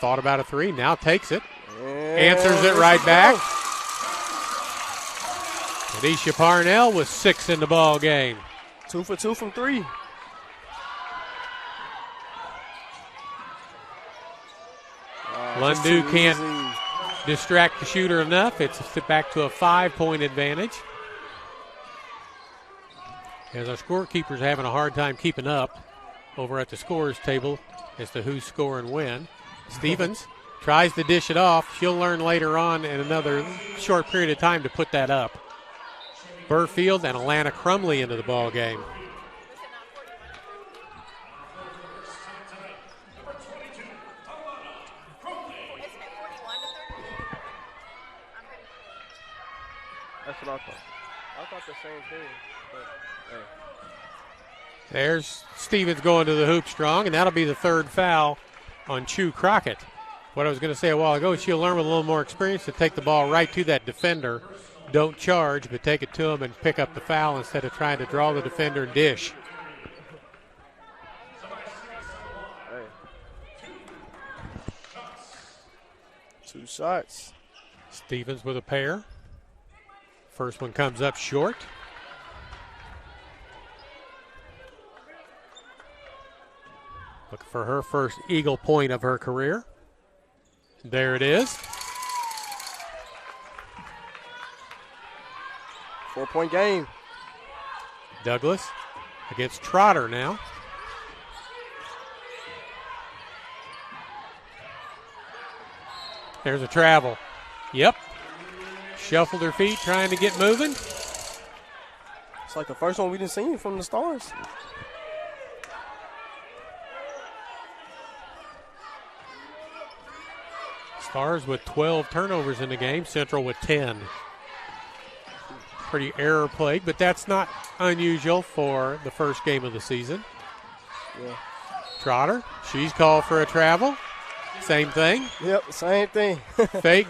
Speaker 1: thought about a 3, now takes it. Answers it right back. Alicia Parnell with 6 in the ball game.
Speaker 2: 2 for 2 from 3.
Speaker 1: Lundu can't distract the shooter enough. It's back to a 5-point advantage. As our scorekeeper's having a hard time keeping up over at the scorers table as to who's scoring when. Stevens tries to dish it off. She'll learn later on in another short period of time to put that up. Burfield and Alana Crumley into the ball game.
Speaker 2: That's what I thought. I thought the same thing. But, hey.
Speaker 1: There's Stevens going to the hoop strong, and that'll be the 3rd foul on Chu Crockett. What I was going to say a while ago, she'll learn with a little more experience to take the ball right to that defender. Don't charge, but take it to him and pick up the foul instead of trying to draw the defender and dish.
Speaker 2: Hey. 2 shots.
Speaker 1: Stevens with a pair. First one comes up short. Looking for her first Eagle point of her career. There it is.
Speaker 2: 4-point game.
Speaker 1: Douglas against Trotter now. There's a travel. Yep. Shuffled her feet, trying to get moving.
Speaker 2: It's like the first one we didn't see from the Stars.
Speaker 1: Stars with 12 turnovers in the game, Central with 10. Pretty error plagued, but that's not unusual for the first game of the season.
Speaker 2: Yeah.
Speaker 1: Trotter, she's called for a travel. Same thing.
Speaker 2: Yep, same thing.
Speaker 1: Fake,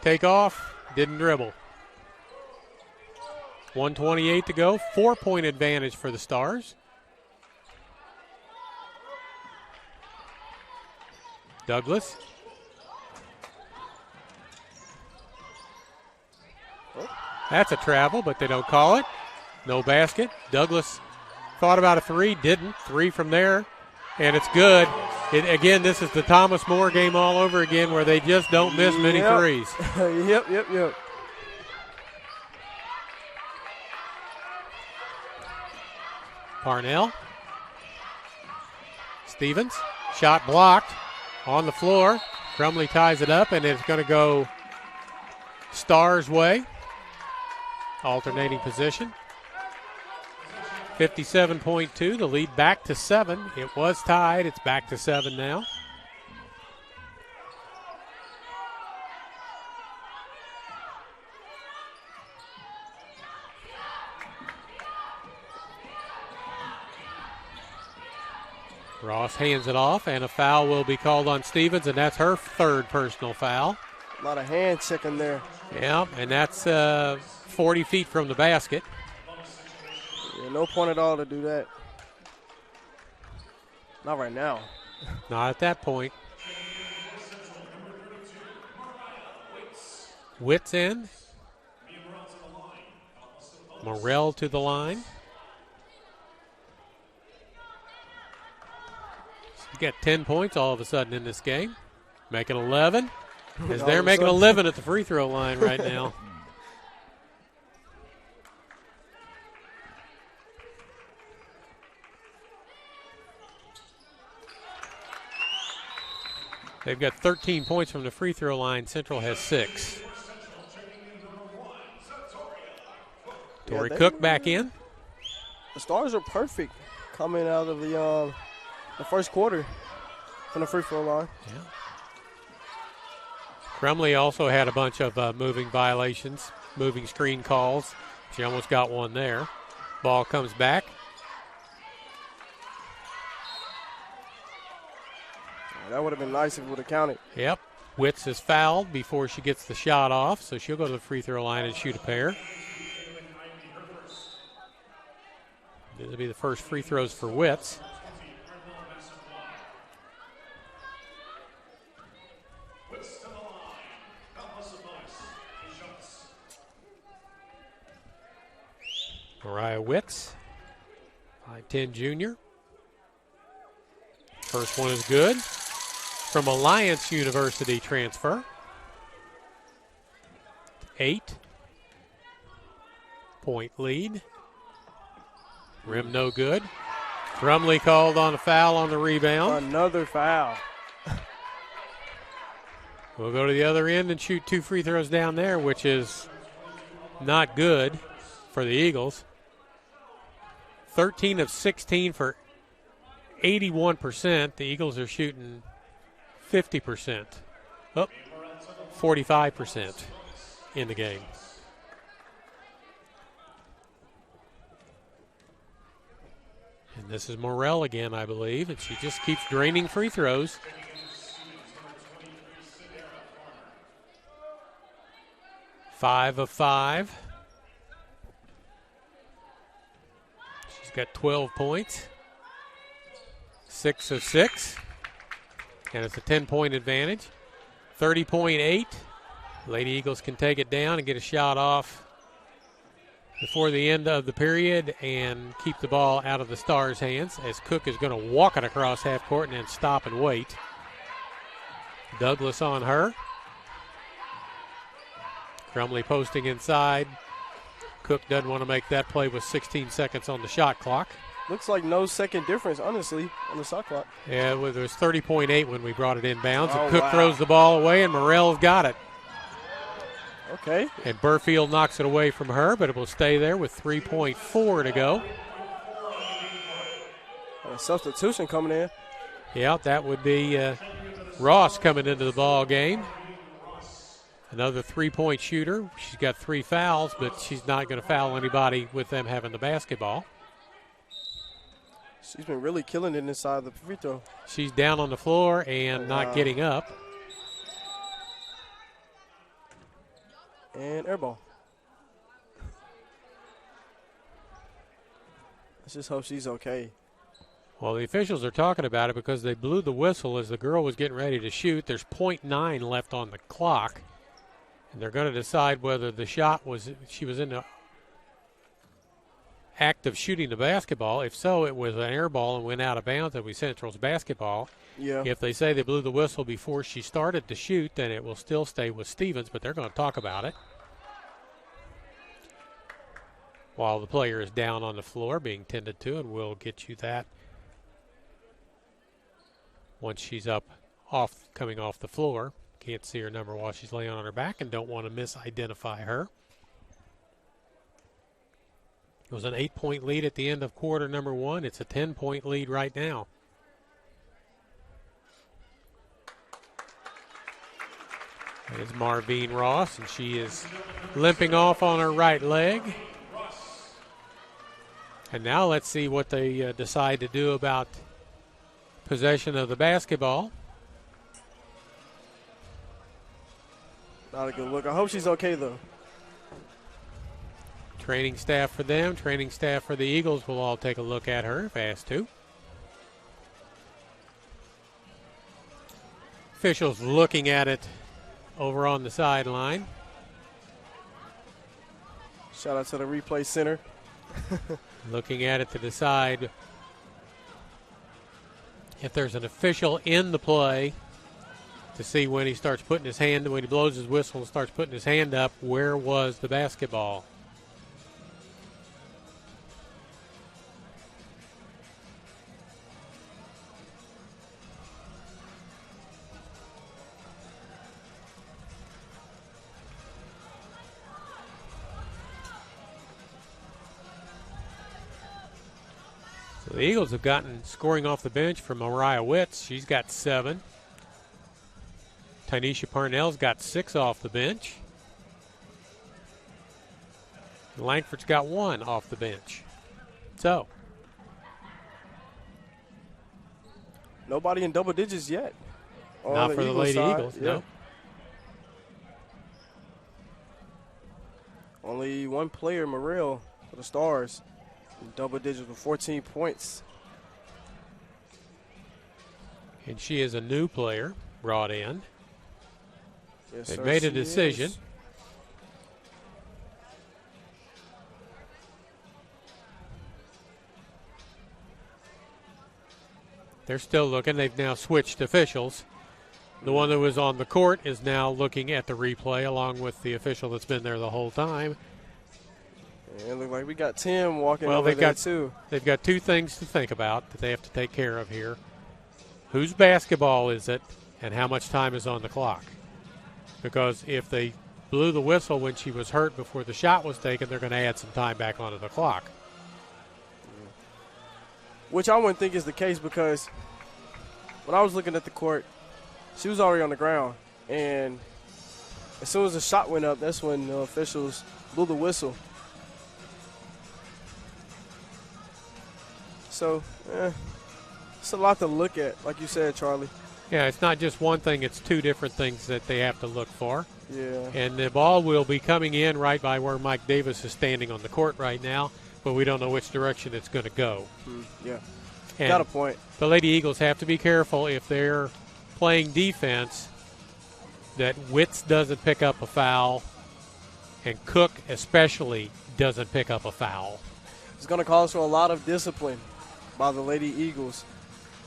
Speaker 1: take off, didn't dribble. 1:28 to go, 4-point advantage for the Stars. Douglas. That's a travel, but they don't call it. No basket. Douglas thought about a 3, didn't. 3 from there, and it's good. Again, this is the Thomas More game all over again where they just don't miss many threes.
Speaker 2: Yep.
Speaker 1: Parnell. Stevens. Shot blocked on the floor. Crumley ties it up, and it's going to go Stars' way. Alternating position. 57.2, the lead back to 7. It was tied. It's back to 7 now. Ross hands it off, and a foul will be called on Stevens, and that's her 3rd personal foul.
Speaker 2: A lot of hand checking there.
Speaker 1: Yeah, and that's 40 feet from the basket.
Speaker 2: Yeah, no point at all to do that. Not right now.
Speaker 1: Not at that point. Wits in. Morrell to the line. You got 10 points all of a sudden in this game. Making 11. As they're making 11 at the free throw line right now. They've got 13 points from the free throw line. Central has 6. Tori Cook back in.
Speaker 2: The Stars are perfect coming out of the first quarter from the free throw line.
Speaker 1: Yeah. Crumley also had a bunch of moving violations, moving screen calls. She almost got one there. Ball comes back.
Speaker 2: That would have been nice if it would have counted.
Speaker 1: Yep. Witz is fouled before she gets the shot off, so she'll go to the free throw line and shoot a pair. These will be the first free throws for Witz. Mariah Witz, 5'10" junior. First one is good. From Alliance University transfer. 8-point lead. Rim no good. Brumley called on a foul on the rebound.
Speaker 2: Another foul.
Speaker 1: We'll go to the other end and shoot 2 free throws down there, which is not good for the Eagles. 13 of 16 for 81%. The Eagles are shooting 50%. Oh, 45% in the game. And this is Morrell again, I believe, and she just keeps draining free throws. Five of 5. She's got 12 points. 6 of 6. And it's a 10-point advantage. 30.8. Lady Eagles can take it down and get a shot off before the end of the period and keep the ball out of the Stars' hands as Cook is going to walk it across half court and then stop and wait. Douglas on her. Crumley posting inside. Cook doesn't want to make that play with 16 seconds on the shot clock.
Speaker 2: Looks like no second difference, honestly, on the shot clock.
Speaker 1: Yeah, well, there was 30.8 when we brought it inbounds.
Speaker 2: Oh,
Speaker 1: and Cook
Speaker 2: wow.
Speaker 1: throws the ball away, and Morrell's got it.
Speaker 2: Okay.
Speaker 1: And Burfield knocks it away from her, but it will stay there with 3.4 to go.
Speaker 2: A substitution coming in.
Speaker 1: Yeah, that would be Ross coming into the ball game. Another 3-point shooter. She's got 3 fouls, but she's not going to foul anybody with them having the basketball.
Speaker 2: She's been really killing it inside the free throw.
Speaker 1: She's down on the floor and not getting up.
Speaker 2: And air ball. Let's just hope she's okay.
Speaker 1: Well, the officials are talking about it because they blew the whistle as the girl was getting ready to shoot. There's 0.9 left on the clock. And they're going to decide whether the shot she was in the act of shooting the basketball. If so, it was an air ball and went out of bounds. That was Central's basketball.
Speaker 2: Yeah.
Speaker 1: If they say they blew the whistle before she started to shoot, then it will still stay with Stevens, but they're going to talk about it. While the player is down on the floor being tended to, and we'll get you that once she's up coming off the floor. Can't see her number while she's laying on her back and don't want to misidentify her. It was an 8-point lead at the end of quarter number 1. It's a 10-point lead right now. There's Marvine Ross, and she is limping off on her right leg. And now let's see what they decide to do about possession of the basketball.
Speaker 2: Not a good look. I hope she's okay, though.
Speaker 1: Training staff for them, training staff for the Eagles will all take a look at her if asked to. Officials looking at it over on the sideline.
Speaker 2: Shout out to the replay center.
Speaker 1: Looking at it to decide if there's an official in the play to see when he starts putting his hand, when he blows his whistle and starts putting his hand up, where was the basketball? The Eagles have gotten scoring off the bench from Mariah Witz. She's got 7. Tynesha Parnell's got 6 off the bench. Langford's got 1 off the bench. So.
Speaker 2: Nobody in double digits yet.
Speaker 1: Not for the Lady
Speaker 2: side,
Speaker 1: Eagles,
Speaker 2: yeah.
Speaker 1: no.
Speaker 2: Only one player, Morrell, for the Stars. In double digits with 14 points.
Speaker 1: And she is a new player brought in.
Speaker 2: Yes,
Speaker 1: They
Speaker 2: sir,
Speaker 1: made a
Speaker 2: she
Speaker 1: decision.
Speaker 2: is.
Speaker 1: They're still looking. They've now switched officials. The one that was on the court is now looking at the replay along with the official that's been there the whole time.
Speaker 2: Yeah, it looked like we got Tim walking
Speaker 1: Well,
Speaker 2: over
Speaker 1: they've
Speaker 2: there
Speaker 1: got
Speaker 2: too.
Speaker 1: They've got two things to think about that they have to take care of here. Whose basketball is it, and how much time is on the clock? Because if they blew the whistle when she was hurt before the shot was taken, they're going to add some time back onto the clock.
Speaker 2: Which I wouldn't think is the case because when I was looking at the court, she was already on the ground. And as soon as the shot went up, that's when the officials blew the whistle. So, it's a lot to look at, like you said, Charlie.
Speaker 1: Yeah, it's not just one thing. It's two different things that they have to look for.
Speaker 2: Yeah.
Speaker 1: And the ball will be coming in right by where Mike Davis is standing on the court right now, but we don't know which direction it's going to go.
Speaker 2: Yeah.
Speaker 1: And
Speaker 2: got a point.
Speaker 1: The Lady Eagles have to be careful if they're playing defense that Witz doesn't pick up a foul and Cook especially doesn't pick up a foul.
Speaker 2: It's going to cause for a lot of discipline by the Lady Eagles.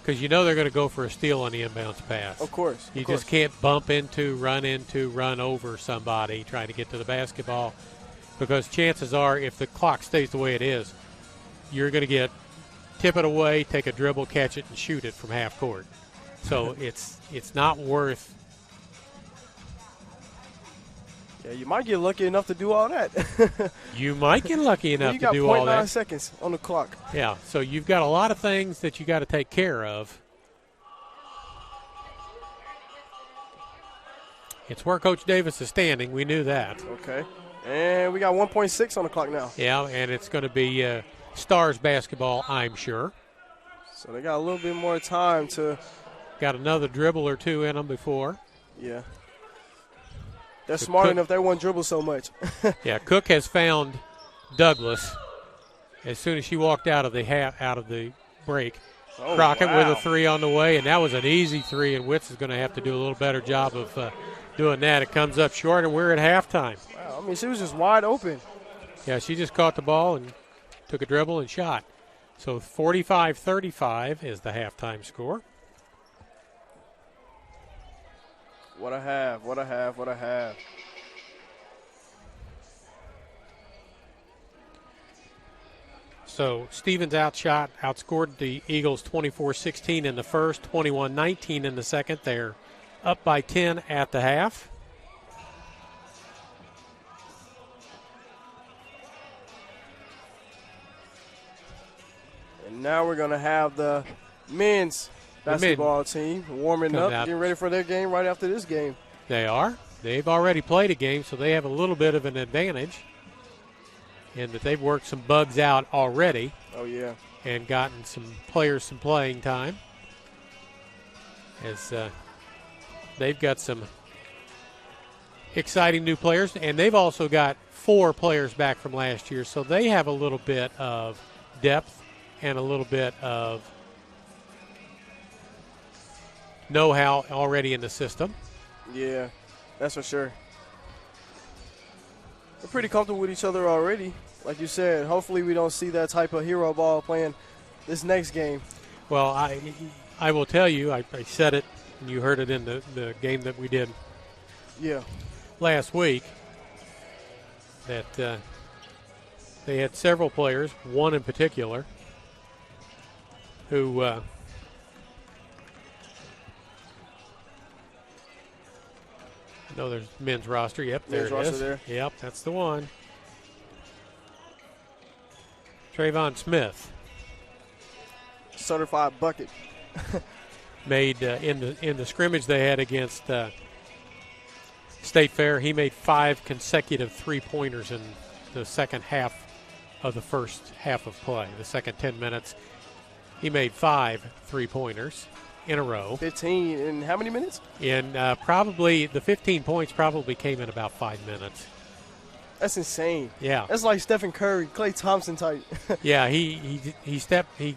Speaker 1: Because you know they're going to go for a steal on the inbounds pass.
Speaker 2: Of course.
Speaker 1: You just can't bump into, run over somebody trying to get to the basketball. Because chances are, if the clock stays the way it is, you're going to tip it away, take a dribble, catch it, and shoot it from half court. So it's not worth.
Speaker 2: Yeah, you might get lucky enough to do all that.
Speaker 1: You might get lucky enough to do all
Speaker 2: You got 0.9
Speaker 1: that.
Speaker 2: seconds on the clock.
Speaker 1: Yeah, so you've got a lot of things that you got to take care of. It's where Coach Davis is standing. We knew that.
Speaker 2: Okay. And we got 1.6 on the clock now.
Speaker 1: Yeah, and it's going to be Stars basketball, I'm sure.
Speaker 2: So they got a little bit more time to.
Speaker 1: Got another dribble or two in them before.
Speaker 2: Yeah. They're smart
Speaker 1: Cook,
Speaker 2: enough. They won't dribble so much.
Speaker 1: Yeah, Cook has found Douglas as soon as she walked out of the break.
Speaker 2: Oh,
Speaker 1: Crockett
Speaker 2: wow.
Speaker 1: with a three on the way, and that was an easy three, and Witz is going to have to do a little better job of doing that. It comes up short, and we're at halftime.
Speaker 2: Wow, I mean, she was just wide open.
Speaker 1: Yeah, she just caught the ball and took a dribble and shot. So 45-35 is the halftime score.
Speaker 2: What a have, what a have, what a have.
Speaker 1: So Stevens outscored the Eagles 24-16 in the first, 21-19 in the second. They're up by 10 at the half.
Speaker 2: And now we're going to have the men's basketball team warming up, getting ready for their game right after this game.
Speaker 1: They are. They've already played a game, so they have a little bit of an advantage in that they've worked some bugs out already.
Speaker 2: Oh, yeah.
Speaker 1: And gotten some players some playing time. As they've got some exciting new players, and they've also got 4 players back from last year, so they have a little bit of depth and a little bit of know-how already in the system.
Speaker 2: Yeah, that's for sure. We're pretty comfortable with each other already. Like you said, hopefully we don't see that type of hero ball playing this next game.
Speaker 1: Well, I will tell you, I said it, and you heard it in the game that we did last week, that they had several players, one in particular, who I know there's men's roster. Yep, there it is.
Speaker 2: There.
Speaker 1: Yep, that's the one. Trayvon Smith.
Speaker 2: Certified bucket.
Speaker 1: Made in the scrimmage they had against State Fair, he made 5 consecutive three-pointers in the second half of the first half of play. The second 10 minutes, he made 5 three-pointers. in a row.
Speaker 2: 15 in how many minutes?
Speaker 1: In probably the 15 points probably came in about 5 minutes.
Speaker 2: That's insane.
Speaker 1: Yeah.
Speaker 2: That's like Stephen Curry, Klay Thompson type.
Speaker 1: Yeah, he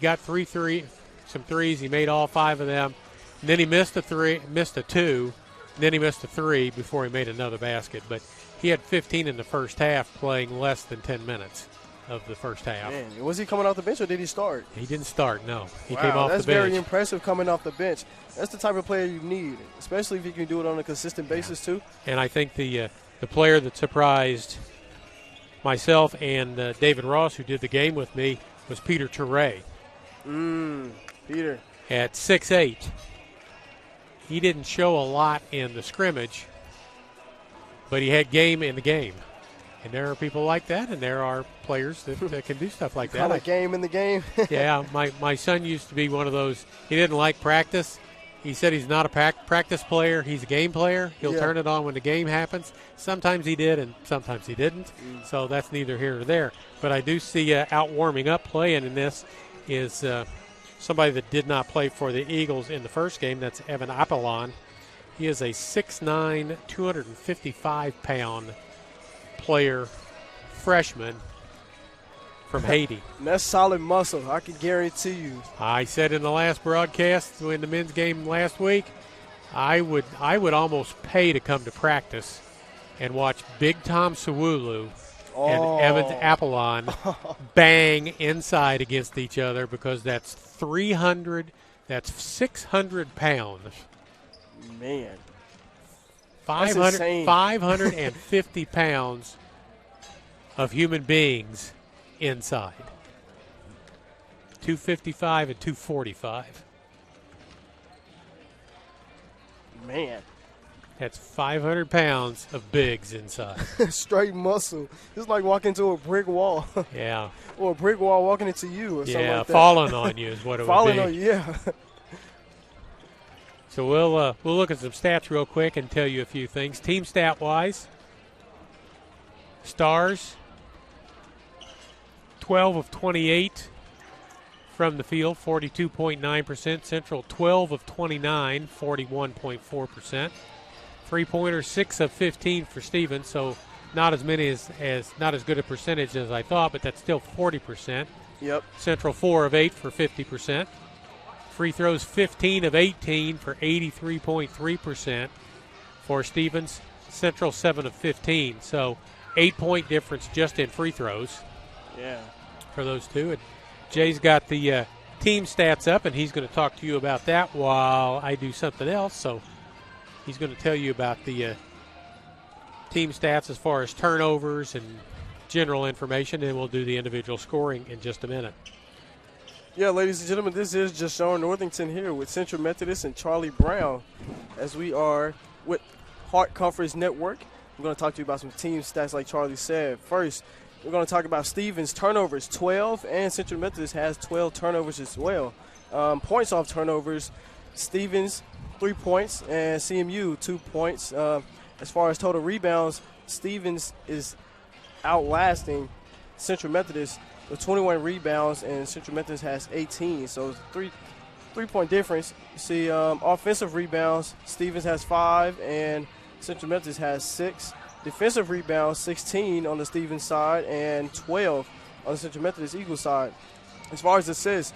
Speaker 1: got some threes. He made all 5 of them. And then he missed a 2, and then he missed a 3 before he made another basket. But he had 15 in the first half, playing less than 10 minutes of the first half.
Speaker 2: Man, was he coming off the bench or did he start?
Speaker 1: He didn't start, no. He
Speaker 2: Wow,
Speaker 1: came off the bench.
Speaker 2: That's very impressive coming off the bench. That's the type of player you need, especially if you can do it on a consistent basis too.
Speaker 1: And I think the player that surprised myself and David Ross, who did the game with me, was Peter Toure.
Speaker 2: Peter.
Speaker 1: At 6'8". He didn't show a lot in the scrimmage, but he had game in the game. And there are people like that, and there are players that can do stuff like that.
Speaker 2: Kind of game in the game.
Speaker 1: Yeah, my son used to be one of those. He didn't like practice. He said he's not a practice player. He's a game player. He'll turn it on when the game happens. Sometimes he did, and sometimes he didn't. So that's neither here nor there. But I do see out warming up playing in this is somebody that did not play for the Eagles in the first game. That's Evan Apollon. He is a 6'9", 255-pound player, freshman from Haiti.
Speaker 2: And that's solid muscle, I can guarantee you.
Speaker 1: I said in the last broadcast in the men's game last week, I would almost pay to come to practice and watch Big Tom Sawulu and Evans Apollon bang inside against each other, because that's 600 pounds.
Speaker 2: Man.
Speaker 1: 550 pounds of human beings inside. 255 and 245.
Speaker 2: Man.
Speaker 1: That's 500 pounds of bigs inside.
Speaker 2: Straight muscle. It's like walking into a brick wall.
Speaker 1: Yeah.
Speaker 2: Or a brick wall walking into you or something like that.
Speaker 1: Falling on you is what it would be.
Speaker 2: Falling on you, yeah.
Speaker 1: So we'll look at some stats real quick and tell you a few things. Team stat wise, Stars 12 of 28 from the field, 42.9%. Central 12 of 29, 41.4%. 3-pointers 6 of 15 for Stevens, so not as many as not as good a percentage as I thought, but that's still 40%.
Speaker 2: Yep.
Speaker 1: Central 4 of 8 for 50%. Free throws 15 of 18 for 83.3% for Stevens. Central 7 of 15. So 8-point difference just in free throws.
Speaker 2: Yeah.
Speaker 1: For those two. And Jay's got the team stats up, and he's going to talk to you about that while I do something else. So he's going to tell you about the team stats as far as turnovers and general information, and we'll do the individual scoring in just a minute.
Speaker 2: Yeah, ladies and gentlemen, this is Jashawn Northington here with Central Methodist and Charlie Brown, as we are with Hart Conference Network. I'm going to talk to you about some team stats like Charlie said. First, we're going to talk about Stevens' turnovers, 12, and Central Methodist has 12 turnovers as well. Points off turnovers, Stevens, 3 points, and CMU, 2 points. As far as total rebounds, Stevens is outlasting Central Methodist with 21 rebounds, and Central Methodist has 18. So 3-point difference. You see offensive rebounds, Stevens has 5 and Central Methodist has 6. Defensive rebounds, 16 on the Stevens side and 12 on the Central Methodist Eagles side. As far as assists,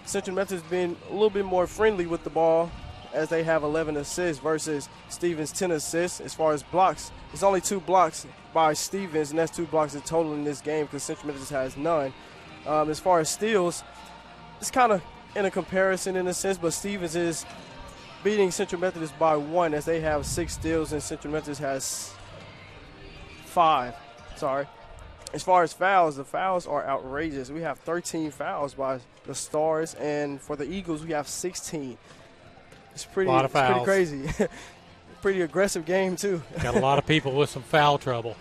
Speaker 2: Central Methodist has been a little bit more friendly with the ball, as they have 11 assists versus Stevens' 10 assists. As far as blocks, it's only 2 blocks by Stevens, and that's 2 blocks in total in this game because Central Methodist has none. As far as steals, it's kind of in a comparison in a sense, but Stevens is beating Central Methodist by 1, as they have 6 steals and Central Methodist has 5. As far as fouls, the fouls are outrageous. We have 13 fouls by the Stars, and for the Eagles, we have 16. It's pretty,
Speaker 1: a lot of fouls.
Speaker 2: Pretty crazy. Pretty aggressive game, too.
Speaker 1: Got a lot of people with some foul trouble.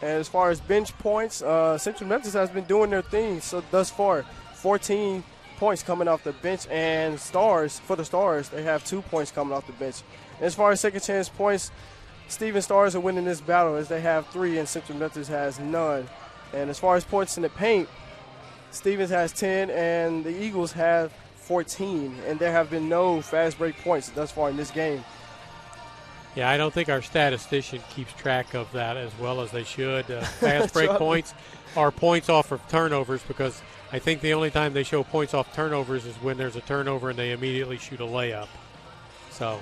Speaker 2: And as far as bench points, Central Methodist has been doing their thing. So thus far, 14 points coming off the bench, and for the Stars, they have 2 points coming off the bench. And as far as second chance points, Stevens Stars are winning this battle, as they have 3 and Central Methodist has none. And as far as points in the paint, Stevens has 10 and the Eagles have 14, and there have been no fast break points thus far in this game.
Speaker 1: Yeah, I don't think our statistician keeps track of that as well as they should. Fast break points are points off of turnovers, because I think the only time they show points off turnovers is when there's a turnover and they immediately shoot a layup. So,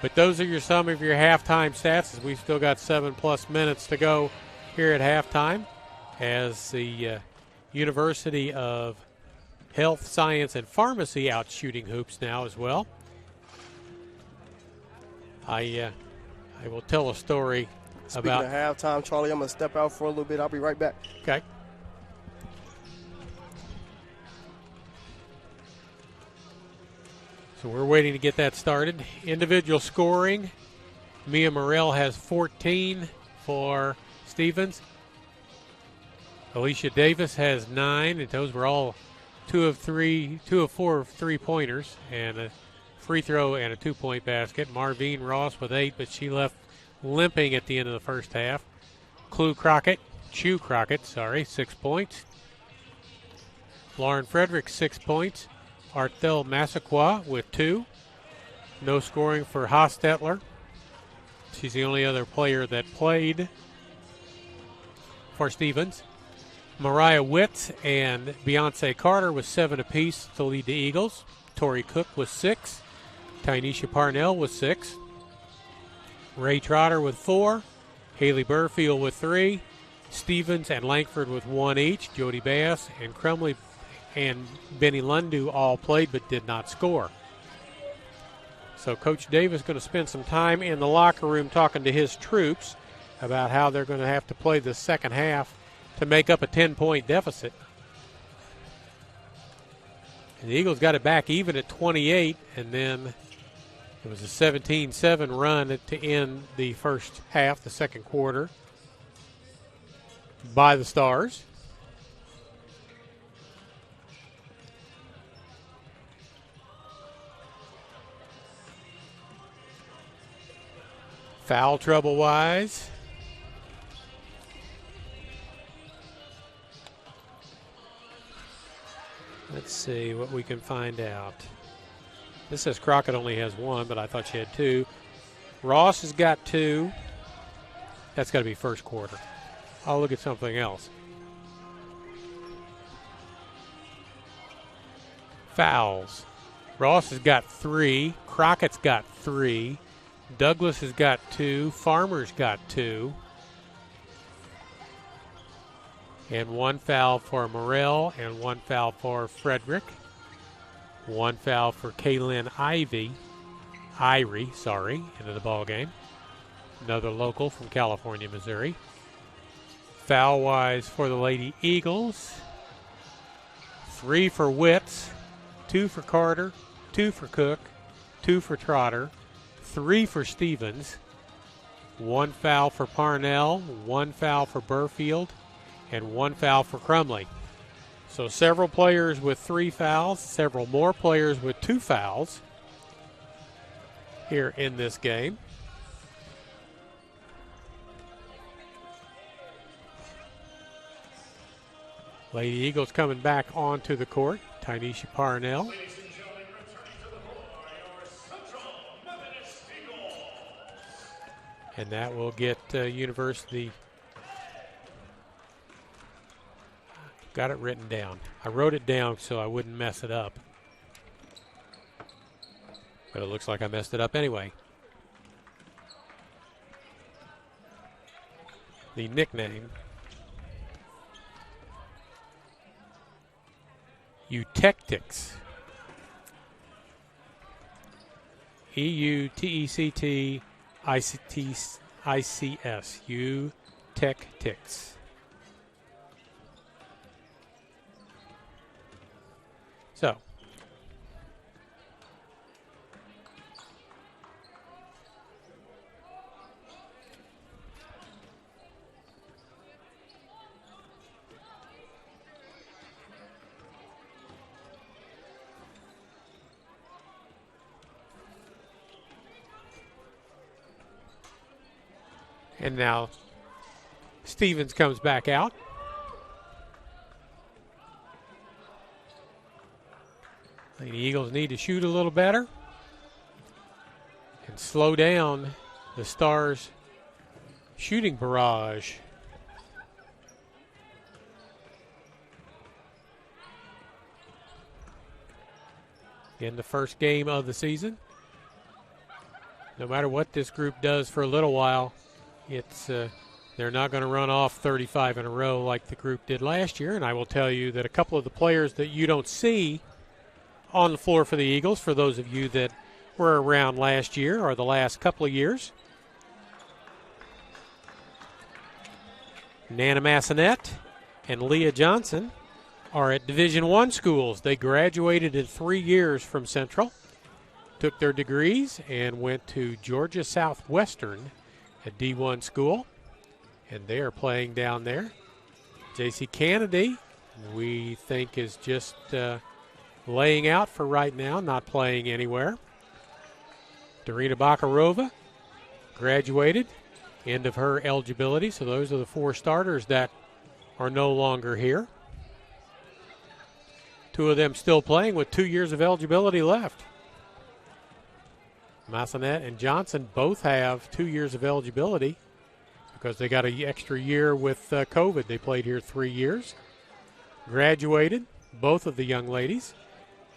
Speaker 1: but those are some of your halftime stats, as we've still got 7+ minutes to go here at halftime, as the University of Health, Science, and Pharmacy out shooting hoops now as well. I will tell a story
Speaker 2: Speaking
Speaker 1: about
Speaker 2: of halftime, Charlie, I'm going to step out for a little bit. I'll be right back.
Speaker 1: Okay. So we're waiting to get that started. Individual scoring. Mia Morrell has 14 for Stevens. Alicia Davis has 9, and those were all 2 of 4 3-pointers, and a free throw and a 2-point basket. Marvine Ross with 8, but she left limping at the end of the first half. Chew Crockett, 6 points. Lauren Frederick, 6 points. Arthel Massaquoi with 2. No scoring for Hostetler. She's the only other player that played for Stevens. Mariah Witt and Beyonce Carter with 7 apiece to lead the Eagles. Tori Cook with 6. Tynesha Parnell with 6. Ray Trotter with 4. Haley Burfield with 3. Stevens and Langford with 1 each. Jody Bass and Crumley and Benny Lundu all played but did not score. So Coach Davis is going to spend some time in the locker room talking to his troops about how they're going to have to play the second half to make up a 10-point deficit. And the Eagles got it back even at 28, and then it was a 17-7 run to end the first half, the second quarter, by the Stars. Foul trouble-wise, let's see what we can find out. This says Crockett only has 1, but I thought she had 2. Ross has got 2. That's got to be first quarter. I'll look at something else. Fouls. Ross has got 3. Crockett's got 3. Douglas has got 2. Farmer's got 2. And 1 foul for Morrell and 1 foul for Frederick. 1 foul for Kaylin Irie, into the ball game. Another local from California, Missouri. Foul-wise for the Lady Eagles, 3 for Witts, 2 for Carter, 2 for Cook, 2 for Trotter, 3 for Stevens, 1 foul for Parnell, 1 foul for Burfield, and 1 foul for Crumley. So several players with 3 fouls, several more players with 2 fouls here in this game. Lady Eagles coming back onto the court. Tynesha Parnell.
Speaker 3: Ladies and gentlemen, returning to the floor, your Central Methodist Eagles.
Speaker 1: And that will get University. Got it written down. I wrote it down so I wouldn't mess it up. But it looks like I messed it up anyway. The nickname, Eutectics. EUTECTICS. Eutectics. So, and now Stevens comes back out. The Eagles need to shoot a little better and slow down the Stars' shooting barrage. In the first game of the season, no matter what this group does for a little while, it's they're not going to run off 35 in a row like the group did last year. And I will tell you that a couple of the players that you don't see on the floor for the Eagles, for those of you that were around last year or the last couple of years, Nana Massanet and Leah Johnson are at Division I schools. They graduated in 3 years from Central, took their degrees, and went to Georgia Southwestern, a D1 school, and they are playing down there. J.C. Kennedy, we think, is just laying out for right now, not playing anywhere. Darina Bakarova graduated, end of her eligibility, so those are the 4 starters that are no longer here. 2 of them still playing with 2 years of eligibility left. Massanet and Johnson both have 2 years of eligibility because they got an extra year with COVID. They played here 3 years, graduated, both of the young ladies,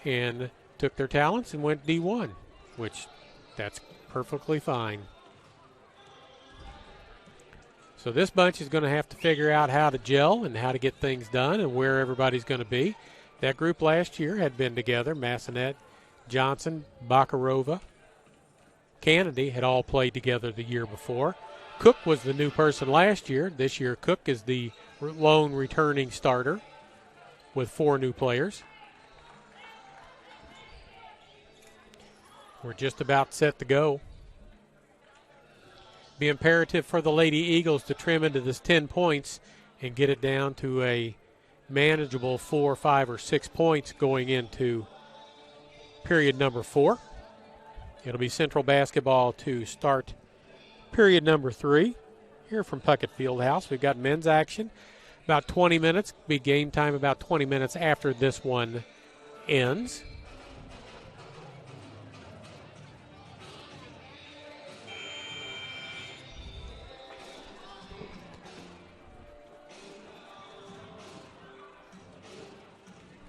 Speaker 1: and took their talents and went D1, which that's perfectly fine. So this bunch is going to have to figure out how to gel and how to get things done and where everybody's going to be. That group last year had been together. Massanet, Johnson, Bakarova, Kennedy had all played together the year before. Cook was the new person last year. This year, Cook is the lone returning starter with 4 new players. We're just about set to go. Be imperative for the Lady Eagles to trim into this 10 points and get it down to a manageable 4, 5, or 6 points going into period number 4. It'll be Central basketball to start period number 3 here from Puckett Fieldhouse. We've got men's action about 20 minutes. Be game time about 20 minutes after this one ends.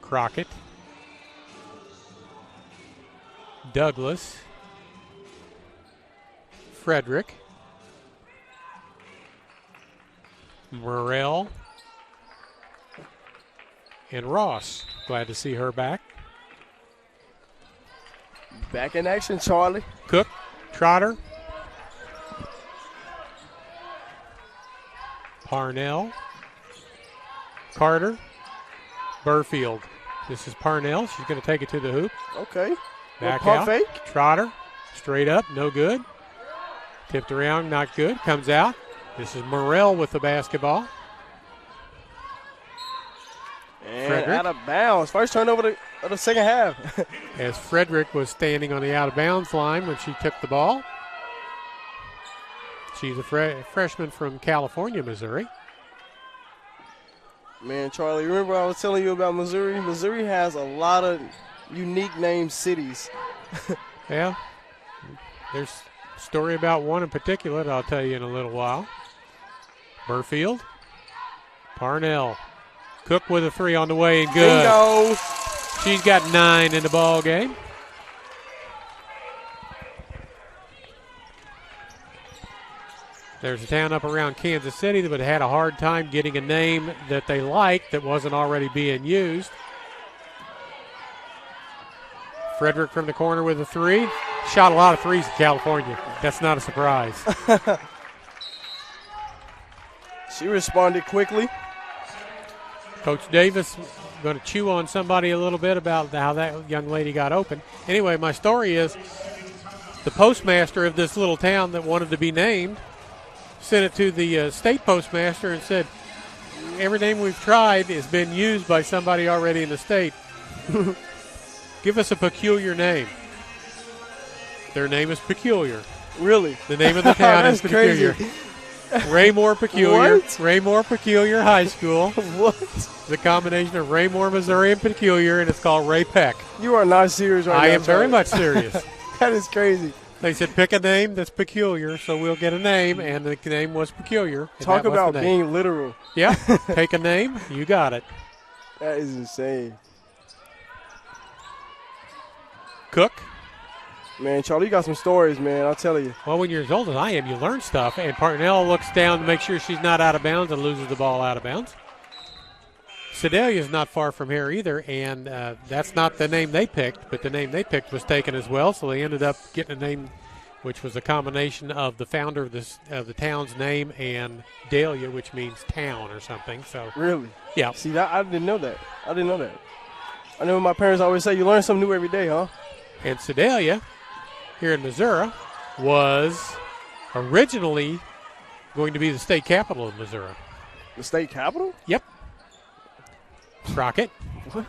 Speaker 1: Crockett, Douglas, Frederick, Morrell, and Ross. Glad to see her back.
Speaker 2: Back in action, Charlie.
Speaker 1: Cook, Trotter, Parnell, Carter, Burfield. This is Parnell. She's going to take it to the hoop.
Speaker 2: Okay.
Speaker 1: Back
Speaker 2: pump
Speaker 1: out.
Speaker 2: fake.
Speaker 1: Trotter, straight up, no good. Tipped around, not good. Comes out. This is Morrell with the basketball.
Speaker 2: And
Speaker 1: Frederick.
Speaker 2: out of bounds. First turnover of the second half.
Speaker 1: As Frederick was standing on the out-of-bounds line when she took the ball. She's a freshman from California, Missouri.
Speaker 2: Man, Charlie, remember I was telling you about Missouri? Missouri has a lot of unique named cities.
Speaker 1: Yeah. There's a story about one in particular that I'll tell you in a little while. Burfield, Parnell. Cook with a 3 on the way and good.
Speaker 2: Bingo.
Speaker 1: She's got 9 in the ball game. There's a town up around Kansas City that had a hard time getting a name that they liked that wasn't already being used. Frederick from the corner with a 3. Shot a lot of threes in California. That's not a surprise.
Speaker 2: She responded quickly.
Speaker 1: Coach Davis going to chew on somebody a little bit about how that young lady got open. Anyway, my story is the postmaster of this little town that wanted to be named sent it to the state postmaster and said, every name we've tried has been used by somebody already in the state. Give us a peculiar name. Their name is Peculiar.
Speaker 2: Really?
Speaker 1: The name of the town is
Speaker 2: That's crazy.
Speaker 1: Peculiar. Raymore Peculiar.
Speaker 2: What?
Speaker 1: Raymore Peculiar High School.
Speaker 2: What?
Speaker 1: The combination of Raymore, Missouri, and Peculiar, and it's called Ray Peck.
Speaker 2: You are not serious right now.
Speaker 1: I am very
Speaker 2: Charlie.
Speaker 1: much serious.
Speaker 2: That is crazy.
Speaker 1: They said pick a name that's peculiar, so we'll get a name, and the name was Peculiar. and
Speaker 2: Talk
Speaker 1: that was
Speaker 2: about
Speaker 1: the name.
Speaker 2: being literal.
Speaker 1: Yeah, take a name, you got it.
Speaker 2: That is insane.
Speaker 1: Cook.
Speaker 2: Man, Charlie, you got some stories, man. I'll tell you.
Speaker 1: Well, when you're as old as I am, you learn stuff. And Parnell looks down to make sure she's not out of bounds and loses the ball out of bounds. Sedalia's not far from here either, and that's not the name they picked, but the name they picked was taken as well, so they ended up getting a name which was a combination of the founder of the town's name and Dahlia, which means town or something. So
Speaker 2: Really?
Speaker 1: yeah.
Speaker 2: See, that I didn't know that. I know my parents always say you learn something new every day, huh?
Speaker 1: And Sedalia, here in Missouri, was originally going to be the state capital of Missouri.
Speaker 2: The state capital?
Speaker 1: Yep. Crockett.
Speaker 2: What?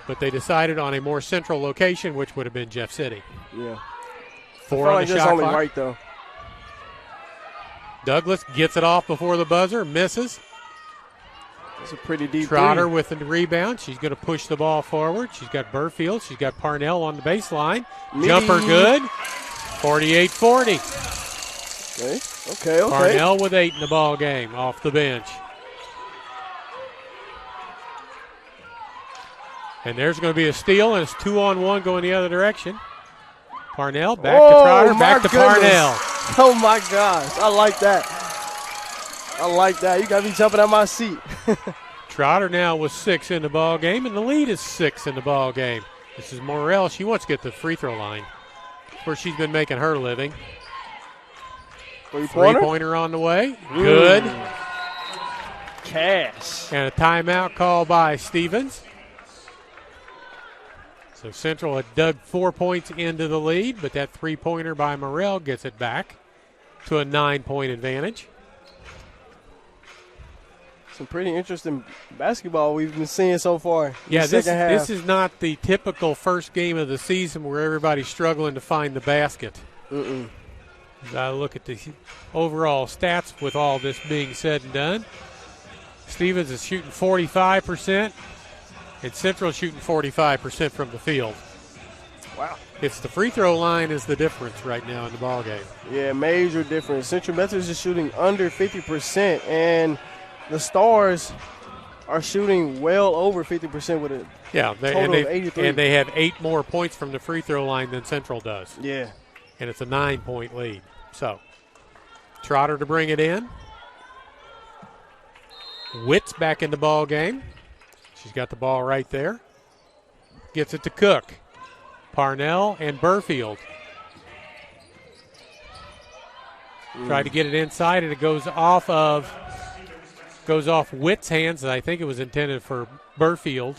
Speaker 1: But they decided on a more central location, which would have been Jeff City.
Speaker 2: Yeah.
Speaker 1: Four on the
Speaker 2: that's
Speaker 1: shot
Speaker 2: only
Speaker 1: clock.
Speaker 2: right, though.
Speaker 1: Douglas gets it off before the buzzer, misses.
Speaker 2: It's a pretty deep
Speaker 1: Trotter
Speaker 2: three.
Speaker 1: with the rebound. She's going to push the ball forward. She's got Burfield. She's got Parnell on the baseline.
Speaker 2: Me.
Speaker 1: Jumper good. 48-40.
Speaker 2: Okay.
Speaker 1: Parnell with 8 in the ball game off the bench. And there's going to be a steal, and it's 2-on-1 going the other direction. Parnell back to Trotter, back to Parnell.
Speaker 2: Oh, my gosh. I like that. You got me jumping out my seat.
Speaker 1: Trotter now with 6 in the ball game, and the lead is 6 in the ball game. This is Morrell. She wants to get to the free throw line, where she's been making her living. Three-pointer on the way. Good.
Speaker 2: Cash.
Speaker 1: And a timeout call by Stevens. So Central had dug 4 points into the lead, but that three-pointer by Morrell gets it back to a 9-point advantage.
Speaker 2: Some pretty interesting basketball we've been seeing so far.
Speaker 1: Yeah,
Speaker 2: this
Speaker 1: is not the typical first game of the season where everybody's struggling to find the basket. As I look at the overall stats with all this being said and done, Stevens is shooting 45%, and Central shooting 45% from the field.
Speaker 2: Wow.
Speaker 1: It's the free throw line is the difference right now in the ball game.
Speaker 2: Yeah, major difference. Central Methodist is shooting under 50%, and the Stars are shooting well over 50% with a total of 83.
Speaker 1: And they have 8 more points from the free throw line than Central does.
Speaker 2: Yeah.
Speaker 1: And it's a 9-point lead. So, Trotter to bring it in. Witt's back in the ball game. She's got the ball right there. Gets it to Cook. Parnell and Burfield. Tried to get it inside, and it goes off Witt's hands. And I think it was intended for Burfield,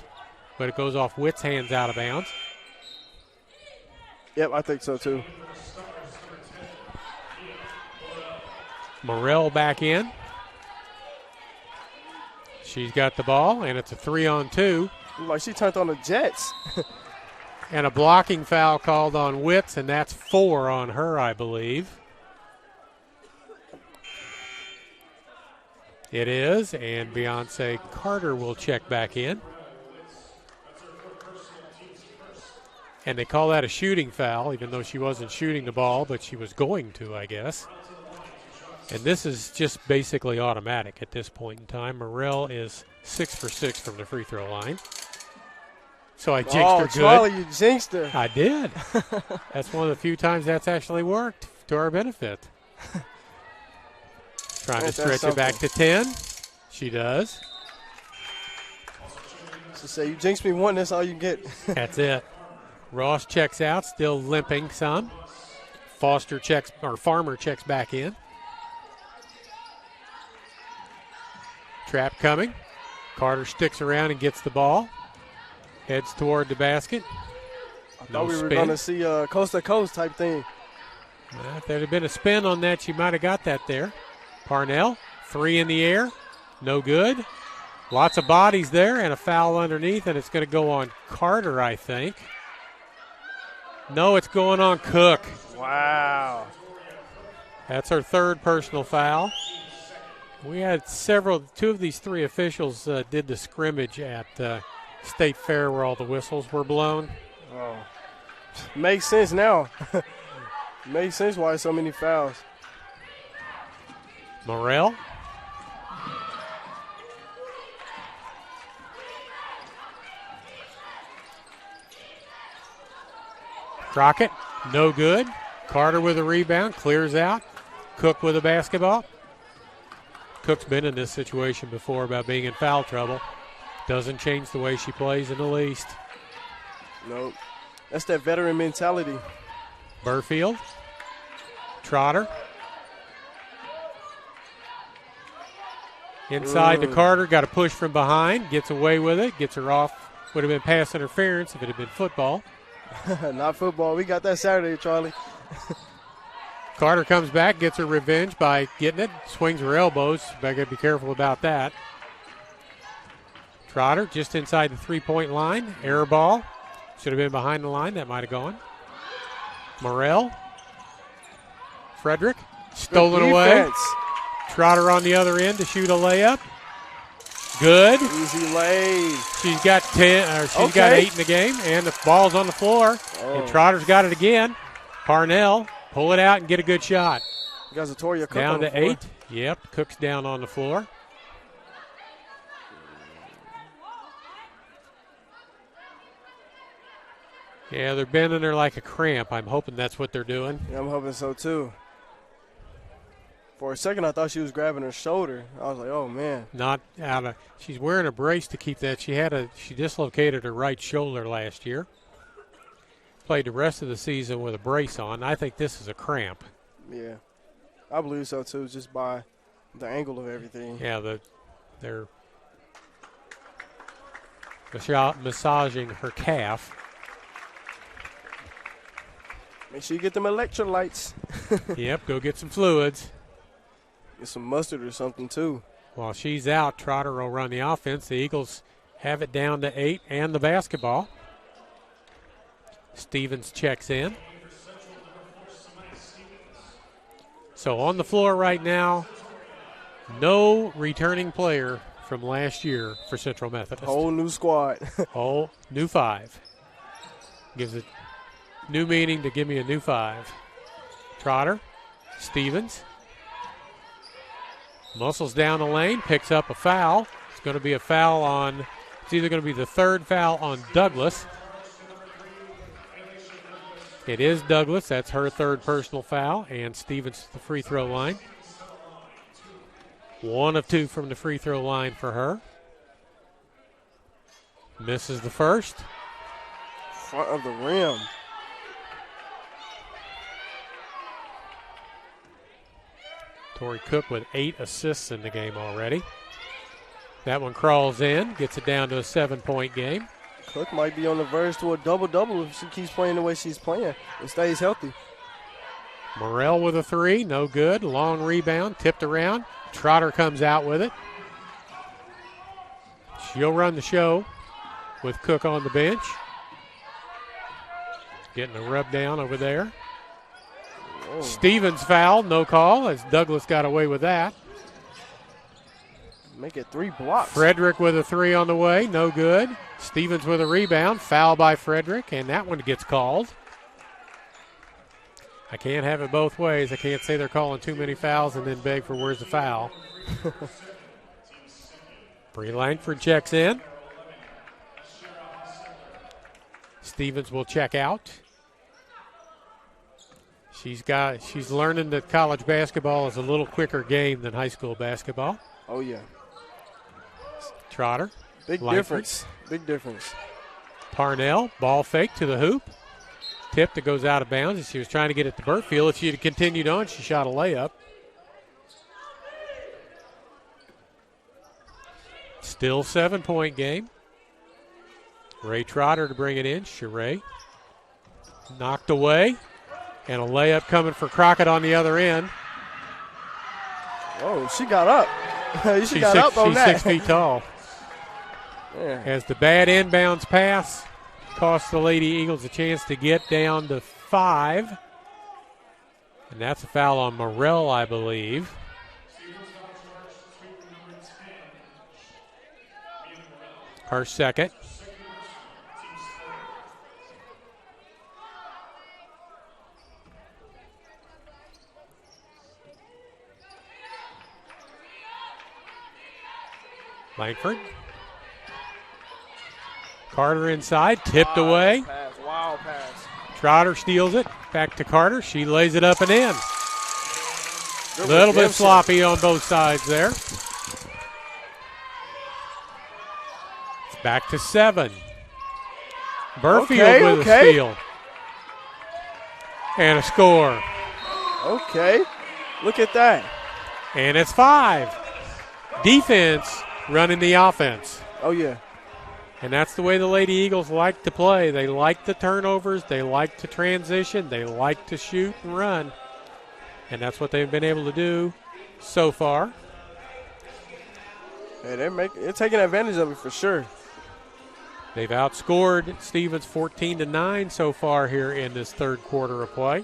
Speaker 1: but it goes off Witt's hands out of bounds.
Speaker 2: Yep, I think so too.
Speaker 1: Morrell back in. She's got the ball, and it's a 3-on-2.
Speaker 2: Like she turned on the Jets.
Speaker 1: And a blocking foul called on Witts, and that's 4 on her, I believe. It is, and Beyonce Carter will check back in. And they call that a shooting foul, even though she wasn't shooting the ball, but she was going to, I guess. And this is just basically automatic at this point in time. Morrell is 6 for 6 from the free throw line. So I jinxed her good.
Speaker 2: Charlie, you jinxed her.
Speaker 1: I did. That's one of the few times that's actually worked to our benefit. Trying to stretch it back to 10. She does.
Speaker 2: So say you jinxed me one, that's all you get.
Speaker 1: That's it. Ross checks out, still limping some. Farmer checks back in. Trap coming. Carter sticks around and gets the ball. Heads toward the basket.
Speaker 2: I thought we were going to see a coast-to-coast type thing.
Speaker 1: Well, if there had been a spin on that, she might have got that there. Parnell, 3 in the air. No good. Lots of bodies there and a foul underneath, and it's going to go on Carter, I think. No, it's going on Cook.
Speaker 2: Wow.
Speaker 1: That's her third personal foul. We had two of these three officials did the scrimmage at State Fair where all the whistles were blown.
Speaker 2: Oh, makes sense now. Makes sense why so many fouls.
Speaker 1: Morrell. Crockett, no good. Carter with a rebound, clears out. Cook with a basketball. Cook's been in this situation before about being in foul trouble. Doesn't change the way she plays in the least.
Speaker 2: Nope. That's that veteran mentality.
Speaker 1: Burfield. Trotter. Inside to Carter, got a push from behind, gets away with it, gets her off. Would have been pass interference if it had been football.
Speaker 2: Not football. We got that Saturday, Charlie.
Speaker 1: Carter comes back, gets her revenge by getting it, swings her elbows. Better be careful about that. Trotter just inside the three-point line. Error ball. Should have been behind the line. That might have gone. Morrell. Frederick. Stolen away. Trotter on the other end to shoot a layup. Good.
Speaker 2: Easy lay.
Speaker 1: She's got 10. She's got 8 in the game, and the ball's on the floor. And Trotter's got it again. Parnell, pull it out and get a good shot.
Speaker 2: You guys are Toria Cook
Speaker 1: down
Speaker 2: on the
Speaker 1: to
Speaker 2: floor.
Speaker 1: 8. Yep, Cook's down on the floor. Yeah, they're bending her like a cramp. I'm hoping that's what they're doing.
Speaker 2: Yeah, I'm hoping so too. For a second, I thought she was grabbing her shoulder. I was like, "Oh man!"
Speaker 1: Not out of. She's wearing a brace to keep that. She dislocated her right shoulder last year. Played the rest of the season with a brace on. I think this is a cramp.
Speaker 2: Yeah, I believe so too, just by the angle of everything.
Speaker 1: Yeah, they're massaging her calf.
Speaker 2: Make sure you get them electrolytes.
Speaker 1: Yep, go get some fluids.
Speaker 2: Get some mustard or something too.
Speaker 1: While she's out, Trotter will run the offense. The Eagles have it down to 8 and the basketball. Stevens checks in. So on the floor right now, no returning player from last year for Central Methodist.
Speaker 2: Whole new squad.
Speaker 1: Whole new 5. Gives it new meaning to give me a new 5. Trotter, Stevens. Muscles down the lane, picks up a foul. It's going to be a foul on, it's either going to be the third foul on Douglas. It is Douglas. That's her third personal foul. And Stevens to the free throw line. 1 of 2 from the free throw line for her. Misses the first.
Speaker 2: Front of the rim.
Speaker 1: Tori Cook with 8 assists in the game already. That one crawls in, gets it down to a 7-point game.
Speaker 2: Cook might be on the verge to a double-double if she keeps playing the way she's playing and stays healthy.
Speaker 1: Morrell with a 3, no good. Long rebound, tipped around. Trotter comes out with it. She'll run the show with Cook on the bench. Getting a rub down over there.
Speaker 2: Whoa.
Speaker 1: Stevens foul, no call, as Douglas got away with that.
Speaker 2: Make it 3 blocks.
Speaker 1: Frederick with a 3 on the way, no good. Stevens with a rebound, foul by Frederick, and that one gets called. I can't have it both ways. I can't say they're calling too many fouls and then beg for where's the foul. Bree Langford checks in. Stevens will check out. She's learning that college basketball is a little quicker game than high school basketball.
Speaker 2: Oh, yeah.
Speaker 1: Trotter.
Speaker 2: Big
Speaker 1: Langford.
Speaker 2: difference. Big difference.
Speaker 1: Parnell, ball fake to the hoop. Tip that goes out of bounds, and she was trying to get it to Burfield. If she had continued on, she shot a layup. Still 7-point game. Ray Trotter to bring it in. Sheree knocked away. And a layup coming for Crockett on the other end.
Speaker 2: Oh, she got up. She got up on that.
Speaker 1: She's 6 feet tall.
Speaker 2: Yeah.
Speaker 1: As the bad inbounds pass cost the Lady Eagles a chance to get down to 5. And that's a foul on Morrell, I believe. Her second. Langford. Carter inside, tipped away.
Speaker 2: Pass. Wow pass.
Speaker 1: Trotter steals it. Back to Carter. She lays it up and in. A
Speaker 2: Good
Speaker 1: little bit
Speaker 2: redemption.
Speaker 1: sloppy on both sides there. It's back to 7. Burfield with a steal. And a score.
Speaker 2: Okay. Look at that.
Speaker 1: And it's 5. Defense running the offense.
Speaker 2: Oh, yeah.
Speaker 1: And that's the way the Lady Eagles like to play. They like the turnovers. They like to transition. They like to shoot and run. And that's what they've been able to do so far.
Speaker 2: Hey, they're taking advantage of it for sure.
Speaker 1: They've outscored Stevens 14-9 so far here in this third quarter of play.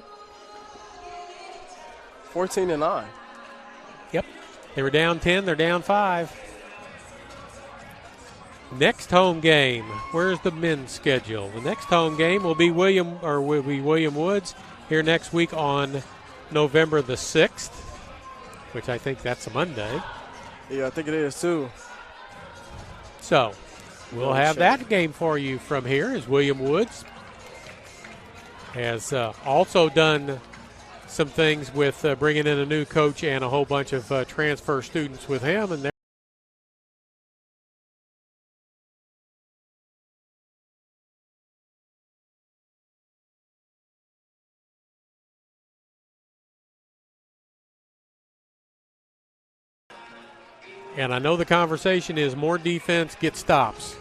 Speaker 2: 14-9.
Speaker 1: Yep. They were down 10. They're down 5. Next home game. Where's the men's schedule? The next home game will be William Woods here next week on November the 6th, which I think that's a Monday.
Speaker 2: Yeah, I think it is too.
Speaker 1: So we'll have that game for you from here as William Woods has also done some things with bringing in a new coach and a whole bunch of transfer students with him. And I know the conversation is more defense, get stops.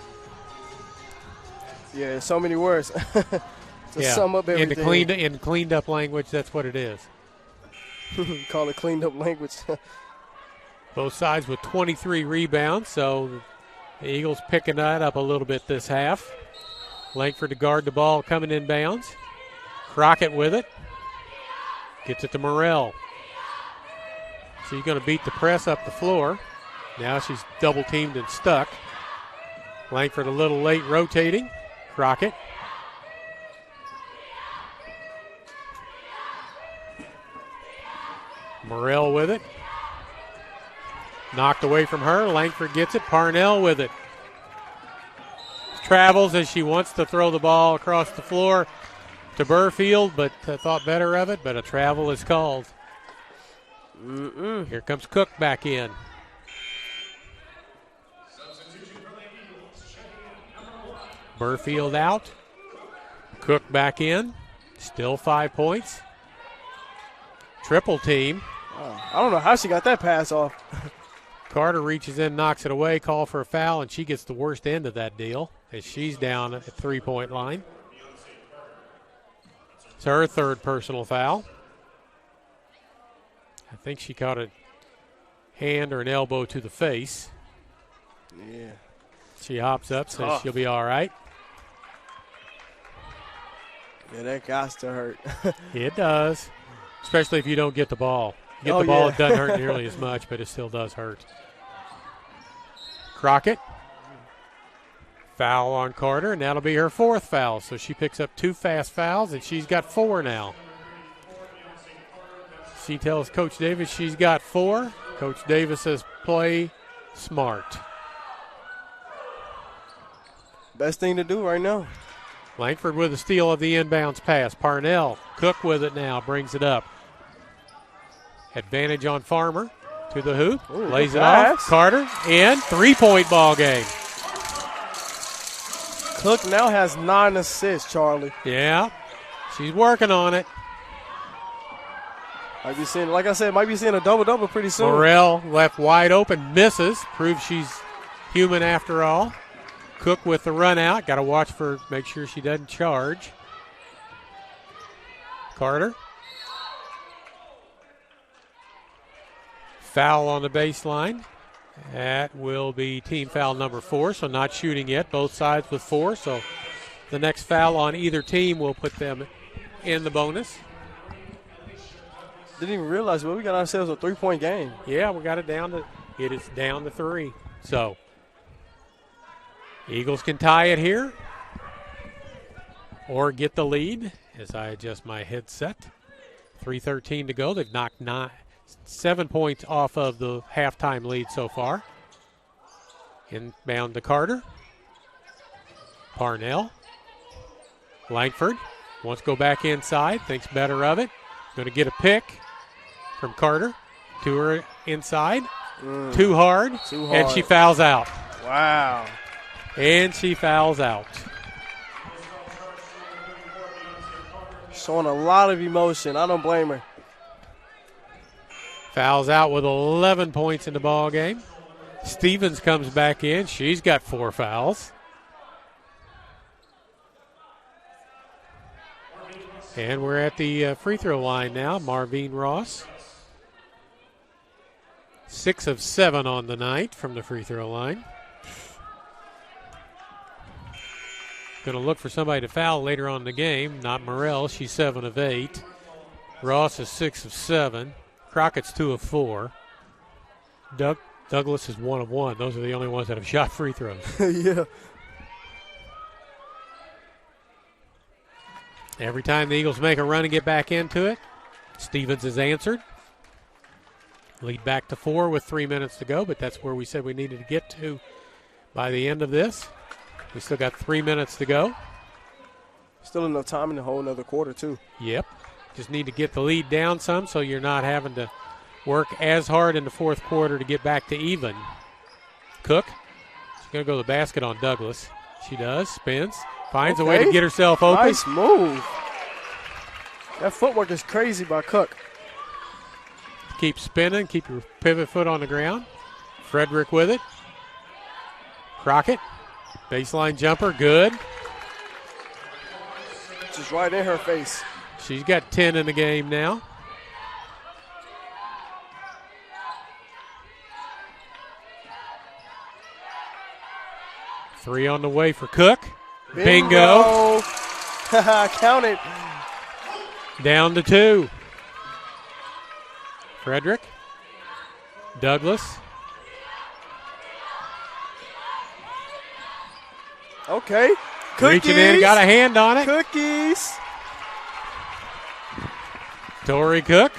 Speaker 2: Yeah, so many words to sum up everything.
Speaker 1: In cleaned up language, that's what it is.
Speaker 2: Call it cleaned up language.
Speaker 1: Both sides with 23 rebounds, so the Eagles picking that up a little bit this half. Langford to guard the ball coming inbounds. Crockett with it. Gets it to Morrell. She's going to beat the press up the floor. Now she's double teamed and stuck. Langford a little late rotating. Crockett. Morrell with it. Knocked away from her. Langford gets it. Parnell with it. Travels as she wants to throw the ball across the floor to Burfield, but thought better of it, but a travel is called. Here comes Cook back in. Burfield out. Cook back in. Still 5 points. Triple team.
Speaker 2: I don't know how she got that pass off.
Speaker 1: Carter reaches in, knocks it away, call for a foul, and she gets the worst end of that deal as she's down at the 3-point line. It's her third personal foul. I think she caught a hand or an elbow to the face.
Speaker 2: Yeah.
Speaker 1: She hops up, says she'll be all right.
Speaker 2: Yeah, that got to hurt.
Speaker 1: It does, especially if you don't get the ball. You get the ball, it doesn't hurt nearly as much, but it still does hurt. Crockett. Foul on Carter, and that'll be her 4th foul. So she picks up 2 fast fouls, and she's got 4 now. She tells Coach Davis she's got 4. Coach Davis says play smart.
Speaker 2: Best thing to do right now.
Speaker 1: Langford with a steal of the inbounds pass. Parnell, Cook with it now, brings it up. Advantage on Farmer to the hoop.
Speaker 2: Ooh,
Speaker 1: lays it off. Carter in. 3-point ball game.
Speaker 2: Cook now has 9 assists, Charlie.
Speaker 1: Yeah, she's working on it.
Speaker 2: Might be seeing, like I said, might be seeing a double-double pretty soon.
Speaker 1: Morrell left wide open, misses. Proves she's human after all. Cook with the run out. Got to watch for, make sure she doesn't charge. Carter. Foul on the baseline. That will be team foul number 4, so not shooting yet. Both sides with 4, so the next foul on either team will put them in the bonus.
Speaker 2: Didn't even realize, but we got ourselves a 3-point game.
Speaker 1: Yeah, we got it down to – it is down to 3. So, Eagles can tie it here or get the lead as I adjust my headset. 3:13 to go. They've knocked 7 points off of the halftime lead so far. Inbound to Carter. Parnell. Langford wants to go back inside, thinks better of it. Going to get a pick from Carter to her inside. Too hard, and she fouls out.
Speaker 2: Wow.
Speaker 1: And she fouls out.
Speaker 2: Showing a lot of emotion. I don't blame her.
Speaker 1: Fouls out with 11 points in the ball game. Stevens comes back in. She's got 4 fouls. And we're at the free throw line now. Marvine Ross. 6 of 7 on the night from the free throw line. Going to look for somebody to foul later on in the game. Not Morrell. She's 7 of 8. Ross is 6 of 7. Crockett's 2 of 4. Douglas is 1 of 1. Those are the only ones that have shot free throws.
Speaker 2: Yeah.
Speaker 1: Every time the Eagles make a run and get back into it, Stevens is answered. Lead back to 4 with 3 minutes to go, but that's where we said we needed to get to by the end of this. We still got 3 minutes to go.
Speaker 2: Still enough time in the whole another quarter, too.
Speaker 1: Yep. Just need to get the lead down some so you're not having to work as hard in the fourth quarter to get back to even. Cook, she's going to go to the basket on Douglas. She does, spins, finds a way to get herself open.
Speaker 2: Nice move. That footwork is crazy by Cook.
Speaker 1: Keep spinning, keep your pivot foot on the ground. Frederick with it. Crockett, baseline jumper, good.
Speaker 2: Just right in her face.
Speaker 1: She's got 10 in the game now. Three on the way for Cook. Bingo.
Speaker 2: Count it.
Speaker 1: Down to 2. Frederick. Douglas.
Speaker 2: Okay. Cookies.
Speaker 1: Reaching in, got a hand on it.
Speaker 2: Cookies.
Speaker 1: Tori Cook.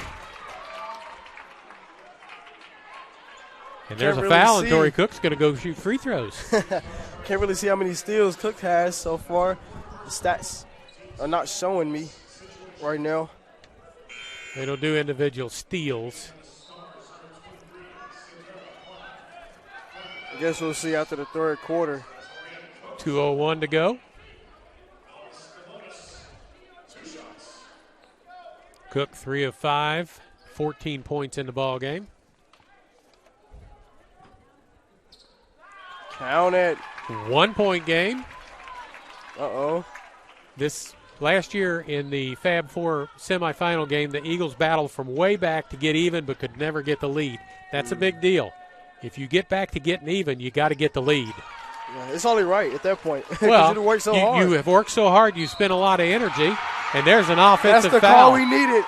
Speaker 1: And there's a foul, and Tori Cook's going to go shoot free throws.
Speaker 2: Can't really see how many steals Cook has so far. The stats are not showing me right now.
Speaker 1: They don't do individual steals.
Speaker 2: I guess we'll see after the third quarter.
Speaker 1: 2:01 to go. Cook 3 of 5, 14 points in the ball game.
Speaker 2: Count it.
Speaker 1: 1 point game.
Speaker 2: Uh-oh.
Speaker 1: This last year in the Fab 4 semifinal game, the Eagles battled from way back to get even but could never get the lead. That's a big deal. If you get back to getting even, you got to get the lead.
Speaker 2: Yeah, it's only right at that point.
Speaker 1: Well,
Speaker 2: you worked so hard.
Speaker 1: You have worked so hard, you spent a lot of energy, and there's an offensive foul.
Speaker 2: That's the call we needed.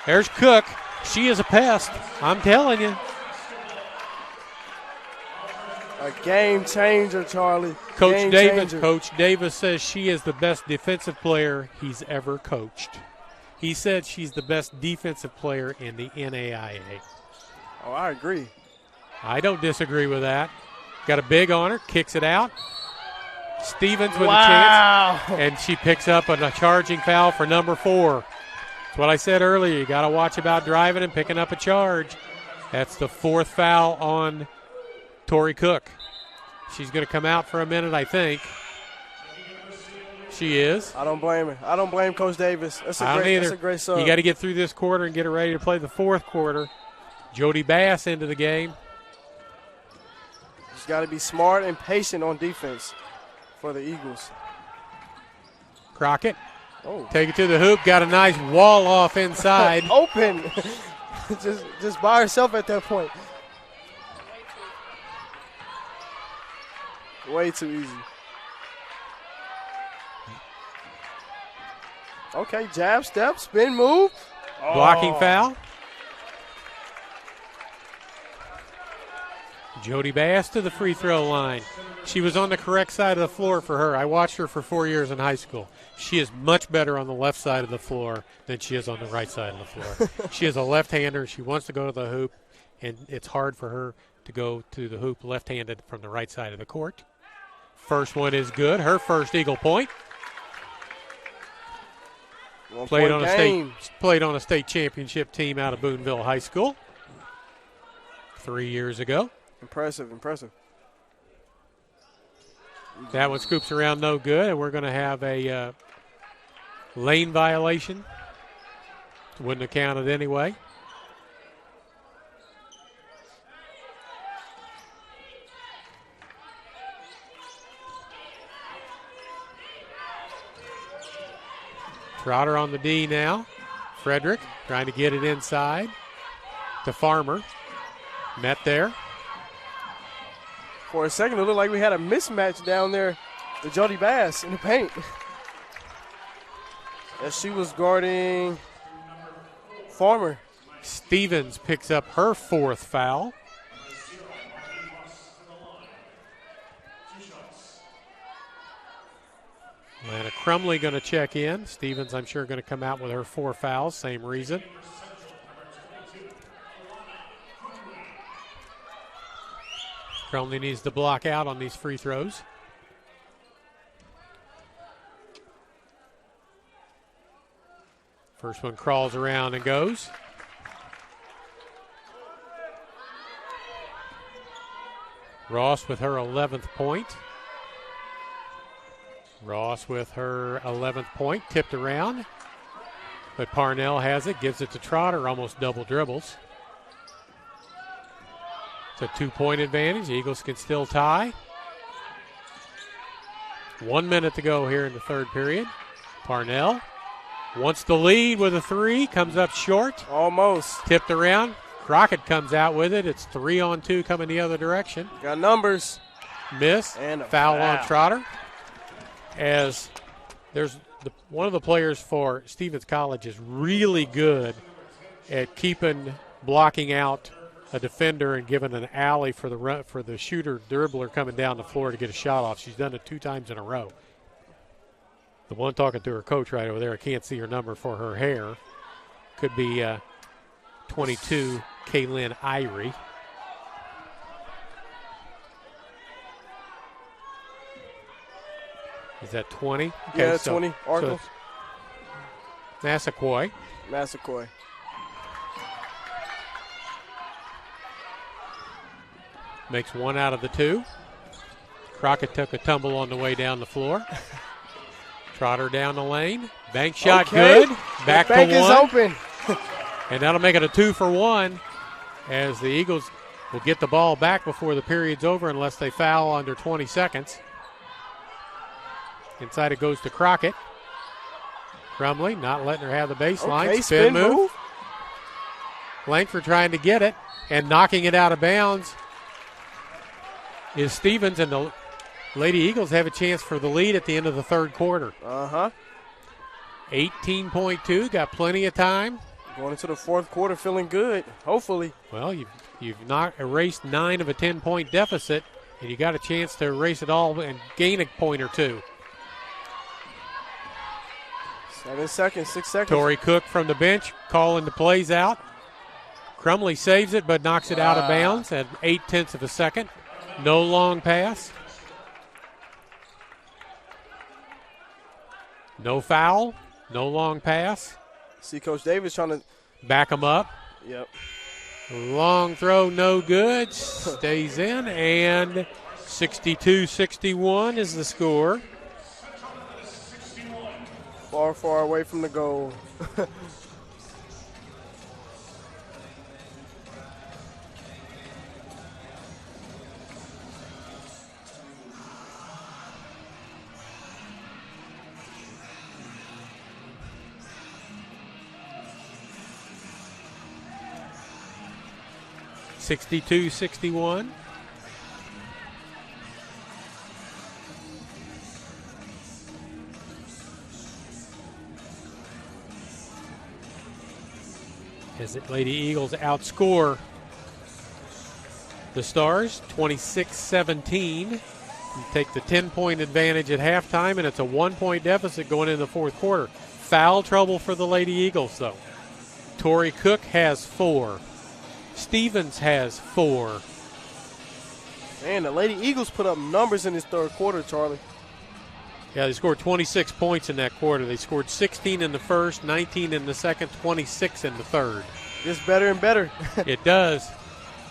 Speaker 1: There's Cook. She is a pest. I'm telling you.
Speaker 2: A game changer, Charlie.
Speaker 1: Coach Davis says she is the best defensive player he's ever coached. He said she's the best defensive player in the NAIA.
Speaker 2: Oh, I agree.
Speaker 1: I don't disagree with that. Got a big on her, kicks it out. Stevens with a chance, and she picks up a charging foul for number 4. That's what I said earlier. You got to watch about driving and picking up a charge. That's the 4th foul on Tori Cook. She's going to come out for a minute, I think. She is.
Speaker 2: I don't blame her. I don't blame Coach Davis. That's a great sub.
Speaker 1: You got to get through this quarter and get her ready to play the 4th quarter. Jody Bass into the game.
Speaker 2: She's got to be smart and patient on defense for the Eagles.
Speaker 1: Crockett. Take it to the hoop. Got a nice wall off inside.
Speaker 2: Open. just by herself at that point. Way too easy. Okay, jab, step, spin, move.
Speaker 1: Blocking foul. Jody Bass to the free throw line. She was on the correct side of the floor for her. I watched her for 4 years in high school. She is much better on the left side of the floor than she is on the right side of the floor. She is a left-hander. She wants to go to the hoop, and it's hard for her to go to the hoop left-handed from the right side of the court. First one is good. Her first Eagle point. Played on a state championship team out of Boonville High School 3 years ago.
Speaker 2: Impressive.
Speaker 1: That one scoops around no good, and we're going to have a lane violation. Wouldn't have counted anyway. Trotter on the D now. Frederick trying to get it inside to Farmer. Met there.
Speaker 2: For a second, it looked like we had a mismatch down there with Jody Bass in the paint. As she was guarding Farmer.
Speaker 1: Stevens picks up her fourth foul. And Crumley going to check in. Stevens, I'm sure, going to come out with her 4 fouls. Same reason. Crumley needs to block out on these free throws. First one crawls around and goes. Ross with her 11th point. Ross with her 11th point, tipped around. But Parnell has it, gives it to Trotter, almost double dribbles. It's a 2-point advantage. Eagles can still tie. 1 minute to go here in the third period. Parnell wants the lead with a 3, comes up short.
Speaker 2: Almost.
Speaker 1: Tipped around. Crockett comes out with it. It's 3-on-2 coming the other direction.
Speaker 2: Got numbers.
Speaker 1: Miss.
Speaker 2: And a
Speaker 1: foul
Speaker 2: foul
Speaker 1: on Trotter. As there's one of the players for Stevens College is really good at blocking out a defender and giving an alley for the shooter dribbler coming down the floor to get a shot off. She's done it 2 times in a row. The one talking to her coach right over there, I can't see her number for her hair. Could be 22, Kaylin Irie. Is that 20? Okay,
Speaker 2: yeah, 20. Arco.
Speaker 1: Massaquoi. Makes 1 out of the 2. Crockett took a tumble on the way down the floor. Trotter down the lane. Bank shot good. Back to 1.
Speaker 2: Bank is open.
Speaker 1: And that'll make it a 2-for-1 as the Eagles will get the ball back before the period's over unless they foul under 20 seconds. Inside it goes to Crockett. Crumley not letting her have the baseline.
Speaker 2: Okay, spin move.
Speaker 1: Langford trying to get it and knocking it out of bounds is Stevens, and the Lady Eagles have a chance for the lead at the end of the third quarter. 18.2, got plenty of time.
Speaker 2: Going into the fourth quarter feeling good, hopefully.
Speaker 1: Well, you've not erased 9 of a 10-point deficit, and you got a chance to erase it all and gain a point or 2.
Speaker 2: 7 seconds, 6 seconds.
Speaker 1: Tori Cook from the bench calling the plays out. Crumley saves it but knocks it out of bounds at 0.8 of a second. No long pass. No foul. No long pass.
Speaker 2: See Coach Davis trying to
Speaker 1: back him up.
Speaker 2: Yep.
Speaker 1: Long throw, no good. Stays in, and 62-61 is the score.
Speaker 2: Far away from the goal.
Speaker 1: (62-61). As the Lady Eagles outscore the Stars, 26-17. You take the 10-point advantage at halftime, and it's a 1-point deficit going into the fourth quarter. Foul trouble for the Lady Eagles, though. Tori Cook has 4. Stevens has 4.
Speaker 2: Man, the Lady Eagles put up numbers in this third quarter, Charlie.
Speaker 1: Yeah, they scored 26 points in that quarter. They scored 16 in the first, 19 in the second, 26 in the third.
Speaker 2: It's better and better.
Speaker 1: It does.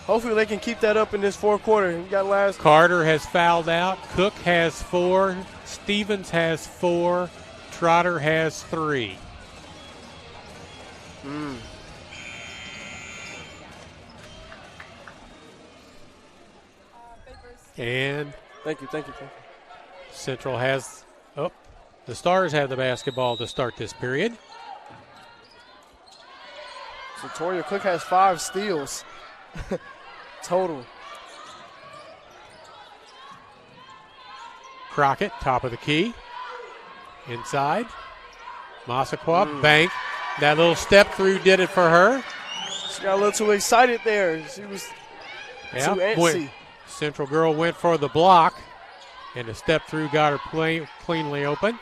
Speaker 2: Hopefully they can keep that up in this fourth quarter. We got last.
Speaker 1: Carter has fouled out. Cook has 4. Stevens has 4. Trotter has 3. And
Speaker 2: Thank you.
Speaker 1: Central has, the Stars have the basketball to start this period.
Speaker 2: So Toria Cook has 5 steals total.
Speaker 1: Crockett, top of the key. Inside. Massaquoi, bank. That little step through did it for her.
Speaker 2: She got a little too excited there. She was too antsy.
Speaker 1: Central girl went for the block, and the step through got her cleanly open.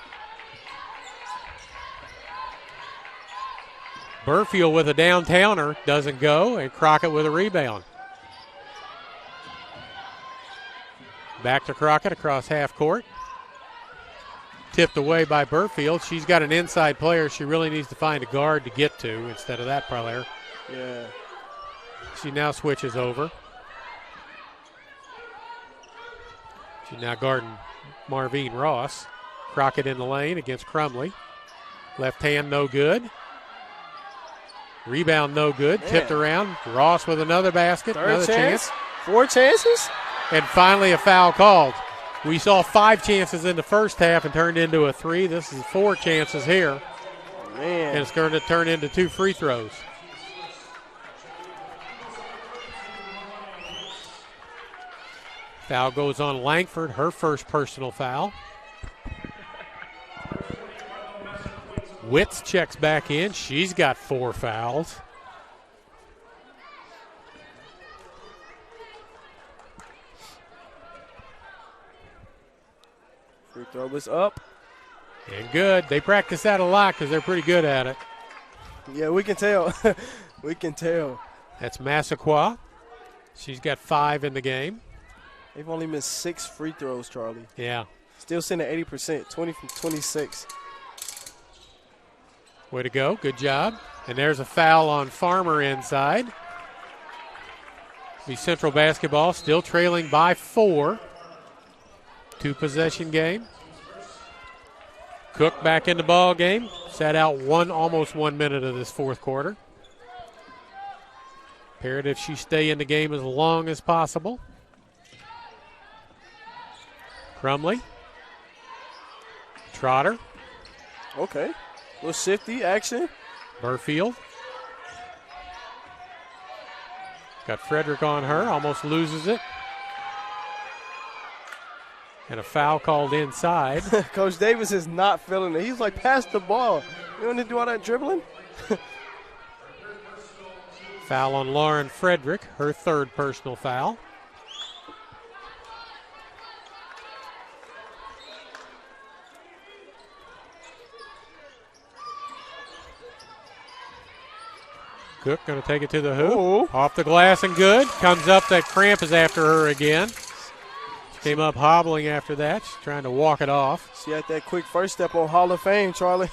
Speaker 1: Burfield with a downtowner, doesn't go, and Crockett with a rebound. Back to Crockett across half court. Tipped away by Burfield. She's got an inside player she really needs to find a guard to get to instead of that player.
Speaker 2: Yeah.
Speaker 1: She now switches over. She's now guarding Marvine Ross. Crockett in the lane against Crumley. Left hand no good. Rebound no good.
Speaker 2: Man.
Speaker 1: Tipped around. Ross with another basket.
Speaker 2: Third
Speaker 1: another
Speaker 2: chance. 4 chances?
Speaker 1: And finally a foul called. We saw 5 chances in the first half and turned into a 3. This is 4 chances here.
Speaker 2: Man.
Speaker 1: And it's going to turn into 2 free throws. Foul goes on Langford, her first personal foul. Witz checks back in. She's got 4 fouls.
Speaker 2: Free throw was up.
Speaker 1: And good. They practice that a lot because they're pretty good at it.
Speaker 2: Yeah, we can tell. We can tell.
Speaker 1: That's Massaquoi. She's got 5 in the game.
Speaker 2: They've only missed 6 free throws, Charlie.
Speaker 1: Yeah.
Speaker 2: Still sitting at 80%, 20 from 26.
Speaker 1: Way to go. Good job. And there's a foul on Farmer inside. Be Central basketball still trailing by 4. 2-possession game. Cook back in the ball game. Sat out almost 1 minute of this fourth quarter. Imperative she stay in the game as long as possible. Crumley. Trotter.
Speaker 2: Okay. A little shifty action.
Speaker 1: Burfield. Got Frederick on her. Almost loses it. And a foul called inside.
Speaker 2: Coach Davis is not feeling it. He's like, pass the ball. You want to do all that dribbling?
Speaker 1: Foul on Lauren Frederick, her 3rd personal foul. Cook going to take it to the hoop.
Speaker 2: Ooh.
Speaker 1: Off the glass and good. Comes up. That cramp is after her again. She came up hobbling after that. She's trying to walk it off.
Speaker 2: She had that quick first step on Hall of Fame, Charlie.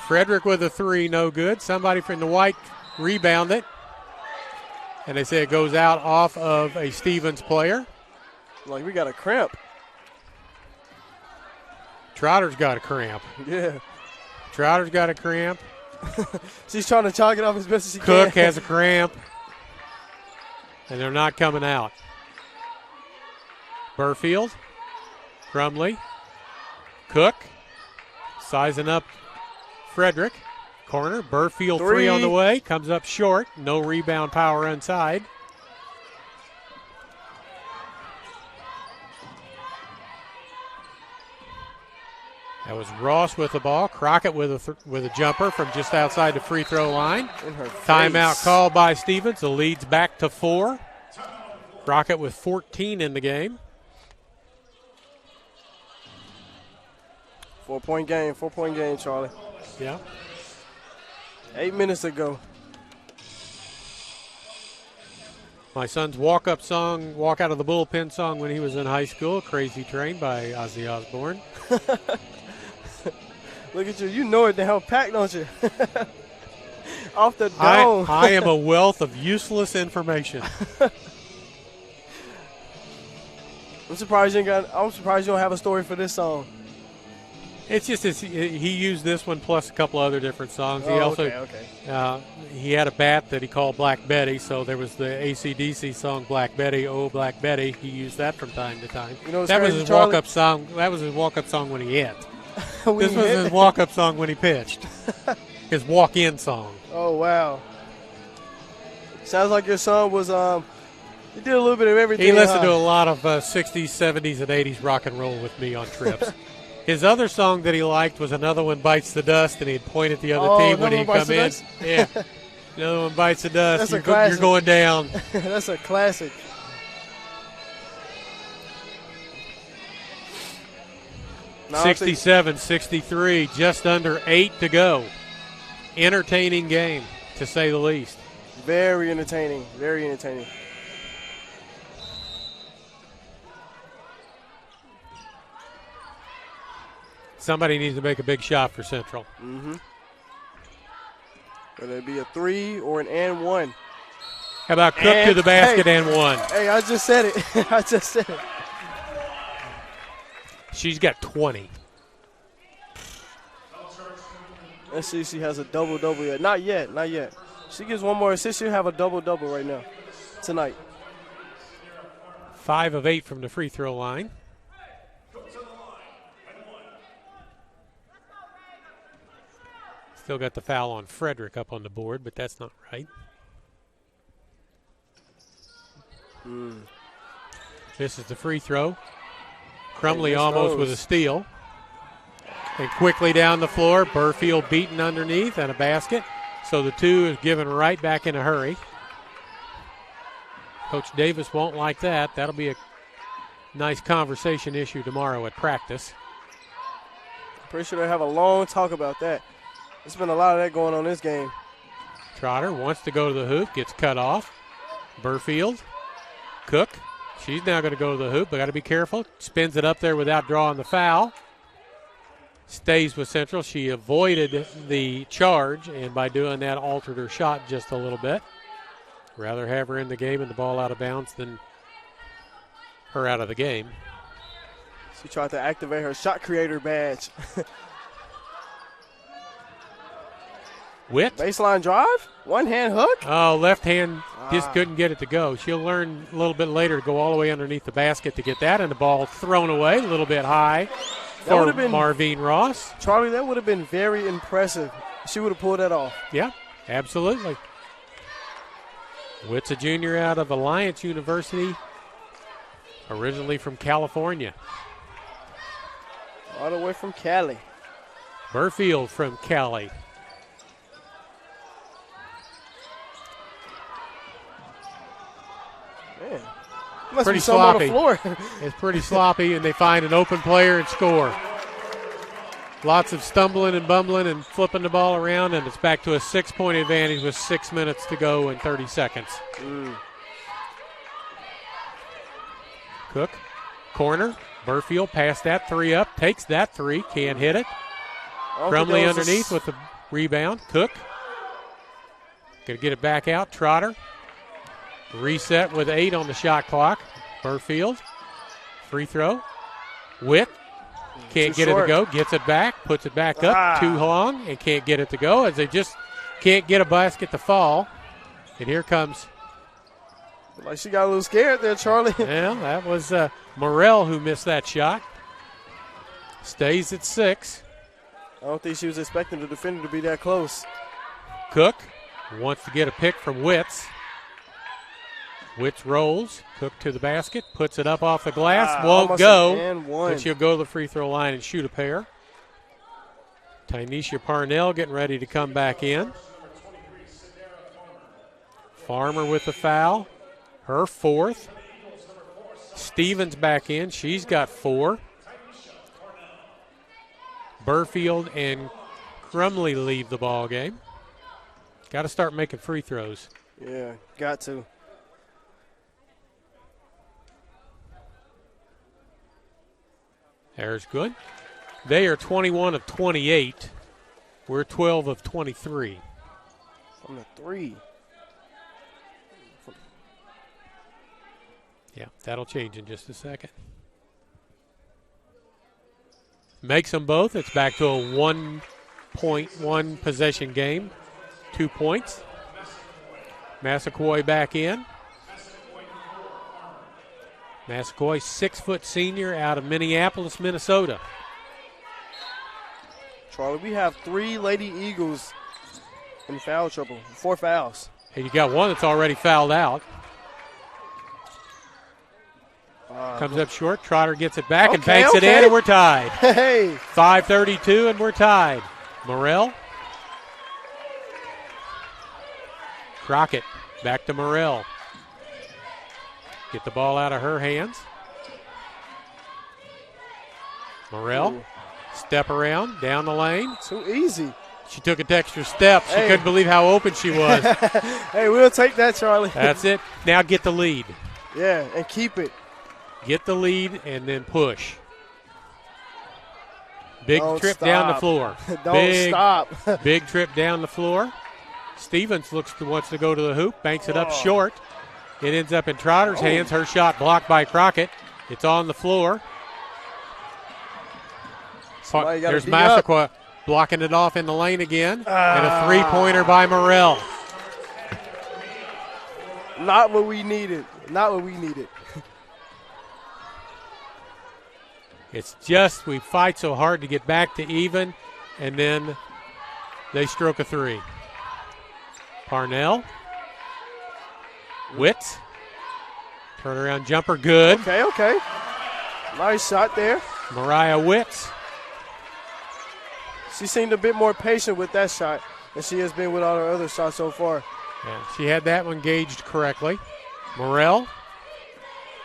Speaker 1: Frederick with a 3, no good. Somebody from the white rebound it. And they say it goes out off of a Stevens player.
Speaker 2: Like, we got a cramp.
Speaker 1: Trotter's got a cramp.
Speaker 2: Yeah.
Speaker 1: Trotter's got a cramp.
Speaker 2: She's trying to chalk it off as best as she
Speaker 1: Cook
Speaker 2: can.
Speaker 1: has a cramp. And they're not coming out. Burfield. Crumley. Cook. Sizing up Frederick. Corner. Burfield 3 on the way. Comes up short. No rebound power inside. That was Ross with the ball. Crockett with a jumper from just outside the free throw line.
Speaker 2: In her
Speaker 1: Timeout
Speaker 2: face.
Speaker 1: called by Stevens. The lead's back to 4. Rocket with 14 in the game.
Speaker 2: 4-point game, Charlie.
Speaker 1: Yeah.
Speaker 2: 8 minutes ago.
Speaker 1: My son's walk-up song, walk out of the bullpen song when he was in high school, Crazy Train by Ozzy Osbourne.
Speaker 2: Look at you. You know it down packed, don't you? Off the dome.
Speaker 1: I am a wealth of useless information.
Speaker 2: I'm surprised you don't have a story for this song.
Speaker 1: It's just he used this one plus a couple other different songs. He
Speaker 2: Oh,
Speaker 1: also
Speaker 2: okay.
Speaker 1: he had a bat that he called Black Betty, so there was the AC/DC song Black Betty, Oh Black Betty. He used that from time to time.
Speaker 2: You know what's
Speaker 1: that was
Speaker 2: crazy,
Speaker 1: his
Speaker 2: Charlie?
Speaker 1: walk-up song. That was his walk-up song when he hit.
Speaker 2: When
Speaker 1: This
Speaker 2: he
Speaker 1: was
Speaker 2: hit?
Speaker 1: his walk-up song when he pitched. His walk-in song.
Speaker 2: Oh, wow. Sounds like your son was, he did a little bit of everything.
Speaker 1: He listened
Speaker 2: huh?
Speaker 1: to a lot of 60s, 70s, and 80s rock and roll with me on trips. His other song that he liked was Another One Bites the Dust, and he'd point at the other team when
Speaker 2: Another
Speaker 1: he'd
Speaker 2: One Bites
Speaker 1: come
Speaker 2: the
Speaker 1: in.
Speaker 2: Dust?
Speaker 1: Yeah. Another One Bites the Dust.
Speaker 2: That's a
Speaker 1: You're
Speaker 2: classic.
Speaker 1: going down.
Speaker 2: That's a classic. No, I don't think-
Speaker 1: 67-63, just under 8 to go. Entertaining game, to say the least.
Speaker 2: Very entertaining. Very entertaining.
Speaker 1: Somebody needs to make a big shot for Central.
Speaker 2: Mm-hmm. Whether it be a 3 or an and 1.
Speaker 1: How about Cook to the basket and one?
Speaker 2: Hey, I just said it. I just said it.
Speaker 1: She's got 20.
Speaker 2: Let's see if she has a double-double yet. Not yet. Not yet. She gets one more assist, she'll have a double-double right now. Tonight.
Speaker 1: 5 of 8 from the free throw line. Still got the foul on Frederick up on the board, but that's not right. This is the free throw. Crumley
Speaker 2: Hey,
Speaker 1: almost
Speaker 2: throws.
Speaker 1: with a steal. And quickly down the floor, Burfield beaten underneath and a basket. So the two is given right back in a hurry. Coach Davis won't like that. That'll be a nice conversation issue tomorrow at practice.
Speaker 2: Pretty sure they'll have a long talk about that. There's been a lot of that going on this game.
Speaker 1: Trotter wants to go to the hoop, gets cut off. Burfield, Cook, she's now going to go to the hoop, but got to be careful. Spins it up there without drawing the foul. Stays with Central. She avoided the charge, and by doing that, altered her shot just a little bit. Rather have her in the game and the ball out of bounds than her out of the game.
Speaker 2: She tried to activate her shot creator badge.
Speaker 1: Witt.
Speaker 2: Baseline drive? One hand hook?
Speaker 1: Oh, left hand just couldn't get it to go. She'll learn a little bit later to go all the way underneath the basket to get that, and the ball thrown away a little bit high for
Speaker 2: would've been-
Speaker 1: Marvine Ross.
Speaker 2: Charlie, that would have been very impressive. She would have pulled that off.
Speaker 1: Yeah, absolutely. Witt's a junior out of Alliance University, originally from California.
Speaker 2: All the way from Cali.
Speaker 1: Burfield from Cali.
Speaker 2: Man. Must
Speaker 1: Pretty
Speaker 2: be something on the
Speaker 1: sloppy.
Speaker 2: floor.
Speaker 1: It's pretty sloppy, and they find an open player and score. Lots of stumbling and bumbling and flipping the ball around, and it's back to a 6-point advantage with 6 minutes to go and 30 seconds. Cook, corner, Burfield past that, 3 up, takes that 3, can't hit it. Crumley underneath with the rebound. Cook, gonna get it back out. Trotter, reset with 8 on the shot clock. Burfield, free throw. Witt, can't get it to go, gets it back, puts it back up, too long, and can't get it to go as they just can't get a basket to fall. And here comes,
Speaker 2: Like she got a little scared there, Charlie.
Speaker 1: well, that was Morrell who missed that shot. Stays at 6.
Speaker 2: I don't think she was expecting the defender to be that close.
Speaker 1: Cook wants to get a pick from Witz. Witz rolls. Cook to the basket, puts it up off the glass, won't
Speaker 2: Almost
Speaker 1: go.
Speaker 2: an and one.
Speaker 1: And she'll go to the free throw line and shoot a pair. Tynesha Parnell getting ready to come back in. Farmer with the foul. Her 4th. Stevens back in. She's got 4. Burfield and Crumley leave the ball game. Got to start making free throws.
Speaker 2: Yeah, got to.
Speaker 1: There's good. They are 21 of 28. We're 12 of 23.
Speaker 2: From the 3.
Speaker 1: Yeah, that'll change in just a second. Makes them both. It's back to a 1.1 possession game. 2 points. Massaquoi back in. Massaquoi, 6-foot senior out of Minneapolis, Minnesota.
Speaker 2: Charlie, we have 3 Lady Eagles in foul trouble. 4 fouls.
Speaker 1: Hey, you got one that's already fouled out. Comes up short. Trotter gets it back and banks it in, and we're tied.
Speaker 2: Hey.
Speaker 1: 5:32, and we're tied. Morrell. Crockett back to Morrell. Get the ball out of her hands. Morrell, step around, down the lane.
Speaker 2: Too easy.
Speaker 1: She took an extra step. She couldn't believe how open she was.
Speaker 2: Hey, we'll take that, Charlie.
Speaker 1: That's it. Now get the lead.
Speaker 2: Yeah, and keep it.
Speaker 1: Get the lead and then push. Big
Speaker 2: Don't
Speaker 1: trip
Speaker 2: stop.
Speaker 1: down the floor.
Speaker 2: Don't stop.
Speaker 1: Big trip down the floor. Stevens wants to go to the hoop, banks it up short. It ends up in Trotter's hands. Her shot blocked by Crockett. It's on the floor. There's Massaquoi blocking it off in the lane again. And a three-pointer by Morrell.
Speaker 2: Not what we needed. Not what we needed.
Speaker 1: It's just we fight so hard to get back to even, and then they stroke a 3. Parnell. Witz. Turnaround jumper, good.
Speaker 2: Okay. Nice shot there.
Speaker 1: Mariah Witz.
Speaker 2: She seemed a bit more patient with that shot than she has been with all her other shots so far.
Speaker 1: Yeah, she had that one gauged correctly. Morrell.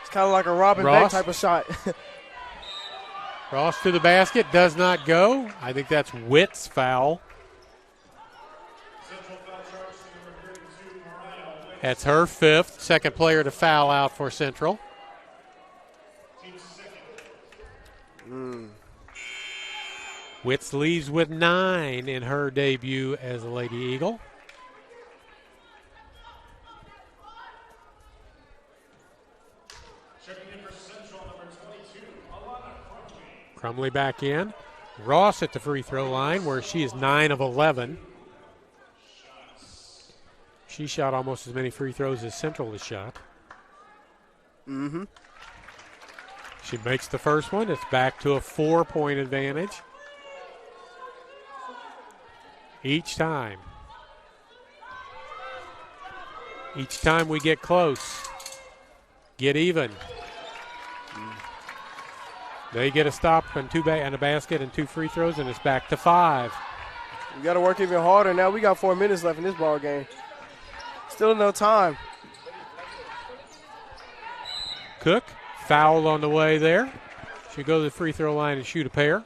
Speaker 2: It's kind of like a Robin
Speaker 1: Ross.
Speaker 2: Beck type of shot.
Speaker 1: Ross to the basket, does not go. I think that's Witt's foul. That's her 5th, second player to foul out for Central. Witz leaves with 9 in her debut as a Lady Eagle. Crumley back in. Ross at the free throw line where she is 9 of 11. She shot almost as many free throws as Central has shot. She makes the first one. It's back to a 4-point advantage. Each time we get close, get even. They get a stop and and a basket and 2 free throws, and it's back to 5.
Speaker 2: We got to work even harder. Now we got 4 minutes left in this ball game. Still no time.
Speaker 1: Cook fouled on the way there. She'll go to the free throw line and shoot a pair.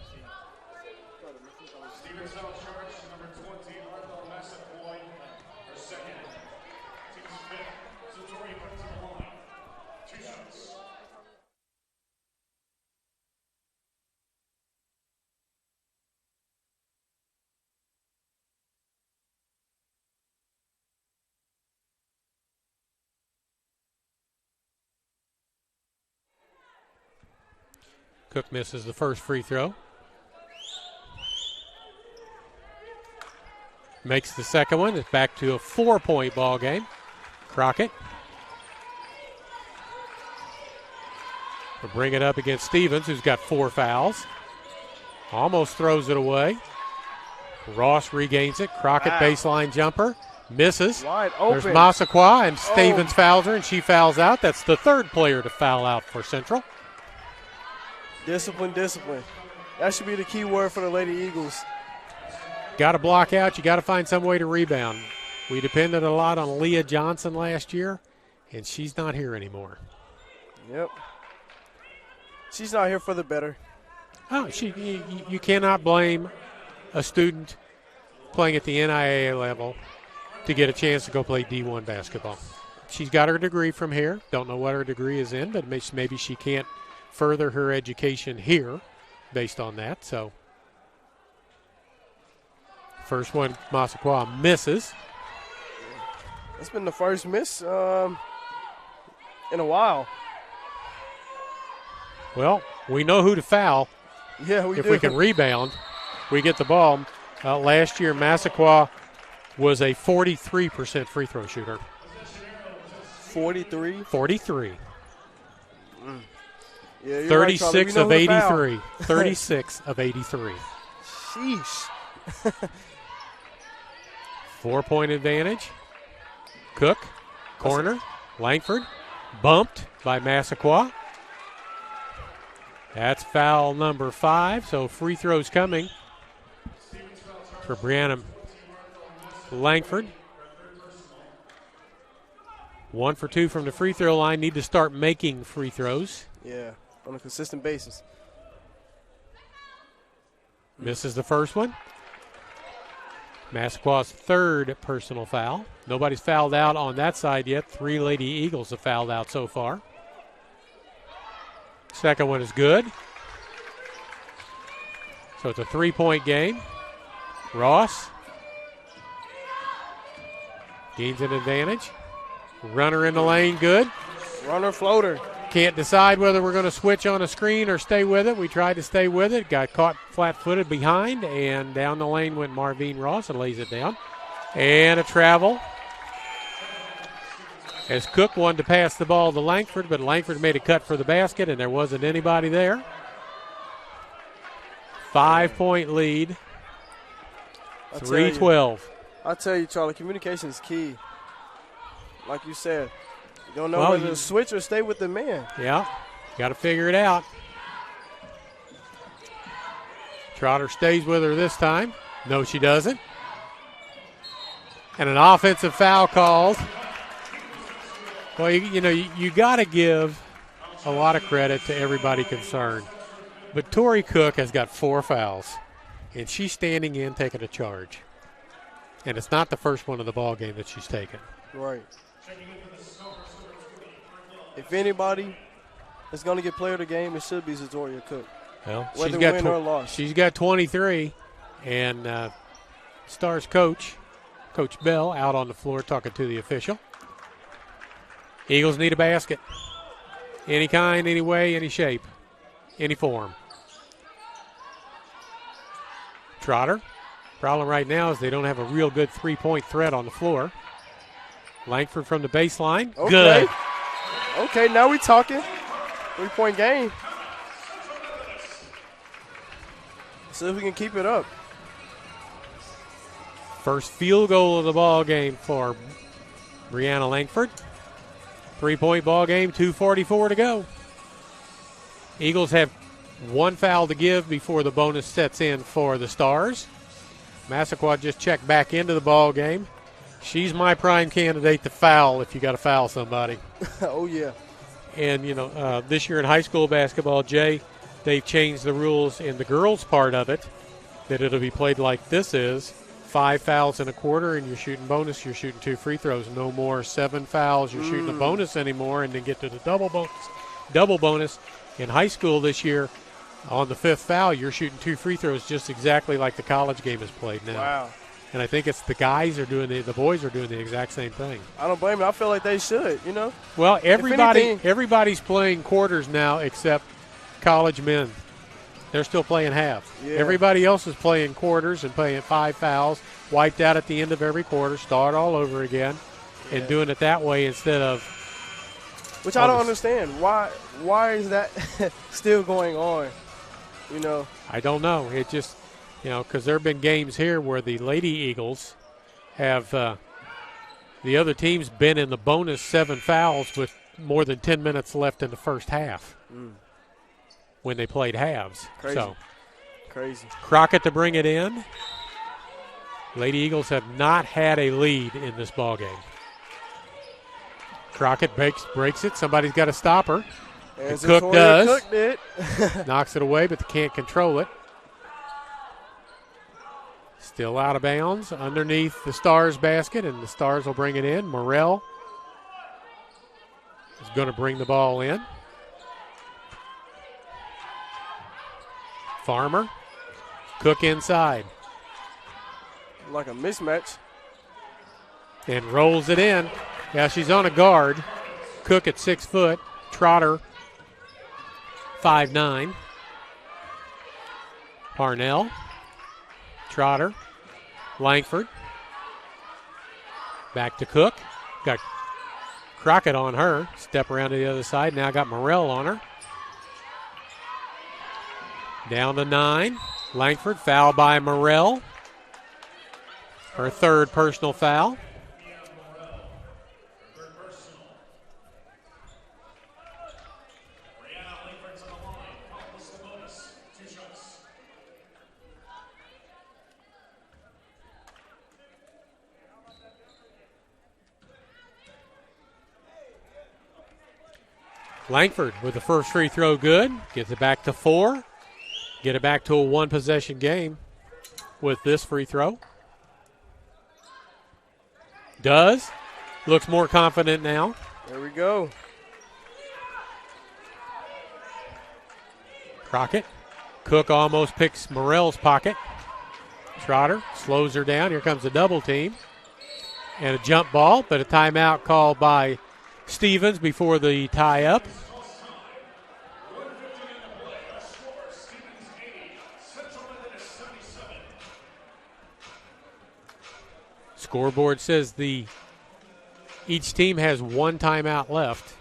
Speaker 1: Cook misses the first free throw. Makes the second one. It's back to a 4-point ball game. Crockett will bring it up against Stevens, who's got 4 fouls. Almost throws it away. Ross regains it. Crockett baseline jumper. Misses.
Speaker 2: Wide open.
Speaker 1: There's Massaquoi, and Stevens fouls her, and she fouls out. That's the 3rd player to foul out for Central.
Speaker 2: Discipline. That should be the key word for the Lady Eagles.
Speaker 1: Got to block out. You got to find some way to rebound. We depended a lot on Leah Johnson last year, and she's not here anymore.
Speaker 2: Yep. She's not here for the better.
Speaker 1: Oh, you cannot blame a student playing at the NIAA level to get a chance to go play D1 basketball. She's got her degree from here. Don't know what her degree is in, but maybe she can't further her education here based on that. So first one, Massaquoi misses.
Speaker 2: That's been the first miss in a while.
Speaker 1: Well, we know who to foul.
Speaker 2: Yeah, we do.
Speaker 1: If we can rebound, we get the ball. Last year, Massaquoi was a 43% free throw shooter.
Speaker 2: 43?
Speaker 1: 43.
Speaker 2: Yeah, you're
Speaker 1: 36
Speaker 2: right,
Speaker 1: of 83. 36 of 83.
Speaker 2: Sheesh.
Speaker 1: 4-point advantage. Cook, corner, Langford, bumped by Massaquoi. That's foul number 5, so free throws coming for Brianna Langford. 1 for 2 from the free throw line. Need to start making free throws.
Speaker 2: Yeah, on a consistent basis.
Speaker 1: Misses the first one. Massaquoi's third personal foul. Nobody's fouled out on that side yet. 3 Lady Eagles have fouled out so far. Second one is good. So it's a 3-point game. Ross gains an advantage. Runner in the lane, good.
Speaker 2: Runner floater.
Speaker 1: Can't decide whether we're going to switch on a screen or stay with it. We tried to stay with it. Got caught flat-footed behind, and down the lane went Marvine Ross and lays it down. And a travel. As Cook wanted to pass the ball to Langford, but Langford made a cut for the basket, and there wasn't anybody there. 5-point lead. 3-12.
Speaker 2: I tell you, Charlie, communication is key. Like you said, you don't know whether to switch or stay with the man.
Speaker 1: Yeah, got to figure it out. Trotter stays with her this time. No, she doesn't. And an offensive foul called. Well, you got to give a lot of credit to everybody concerned. But Tori Cook has got 4 fouls, and she's standing in taking a charge. And it's not the first one of the ball game that she's taken.
Speaker 2: Right. If anybody is going to get player of the game, it should be Zatoria Cook.
Speaker 1: Well,
Speaker 2: whether win or loss.
Speaker 1: She's got 23, and Stars coach, Coach Bell, out on the floor talking to the official. Eagles need a basket. Any kind, any way, any shape, any form. Trotter. Problem right now is they don't have a real good 3-point threat on the floor. Langford from the baseline.
Speaker 2: Okay.
Speaker 1: Good.
Speaker 2: Okay, now we're talking. 3-point game. See if we can keep it up.
Speaker 1: First field goal of the ball game for Brianna Langford. 3-point ball game, 2:44 to go. Eagles have 1 foul to give before the bonus sets in for the Stars. Massaquoi just checked back into the ball game. She's my prime candidate to foul if you got to foul somebody.
Speaker 2: Oh, yeah.
Speaker 1: And, this year in high school basketball, Jay, they've changed the rules in the girls' part of it, that it'll be played like this is. 5 fouls in a quarter, and you're shooting bonus. You're shooting 2 free throws. No more 7 fouls. You're shooting a bonus anymore, and then get to the double bonus. Double bonus in high school this year. On the 5th foul, you're shooting 2 free throws, just exactly like the college game is played now.
Speaker 2: Wow.
Speaker 1: And I think it's the guys are doing the boys are doing the exact same thing.
Speaker 2: I don't blame them. I feel like they should,
Speaker 1: Well, everybody's playing quarters now except college men. They're still playing half.
Speaker 2: Yeah.
Speaker 1: Everybody else is playing quarters and playing 5 fouls, wiped out at the end of every quarter, start all over again, and doing it that way instead of.
Speaker 2: Which I don't understand. Why is that still going on?
Speaker 1: I don't know. It just, because there have been games here where the Lady Eagles have the other team's been in the bonus 7 fouls with more than 10 minutes left in the first half. When they played halves.
Speaker 2: Crazy.
Speaker 1: Crockett to bring it in. Lady Eagles have not had a lead in this ballgame. Crockett breaks it. Somebody's got to stop her.
Speaker 2: And
Speaker 1: Cook does.
Speaker 2: Cook did.
Speaker 1: Knocks it away, but they can't control it. Still out of bounds underneath the Stars basket, and the Stars will bring it in. Morrell is going to bring the ball in. Farmer. Cook inside.
Speaker 2: Like a mismatch.
Speaker 1: And rolls it in. Yeah, she's on a guard. Cook at 6 foot. Trotter, 5'9". Parnell. Trotter. Langford. Back to Cook. Got Crockett on her. Step around to the other side. Now got Morrell on her. Down to 9. Langford, foul by Morrell. Her third personal foul. Langford with the first free throw good. Gets it back to 4. Get it back to a one-possession game with this free throw. Does. Looks more confident now.
Speaker 2: There we go.
Speaker 1: Crockett. Cook almost picks Morrell's pocket. Trotter slows her down. Here comes a double team. And a jump ball, but a timeout called by Stevens before the tie-up. Scoreboard says each team has one timeout left.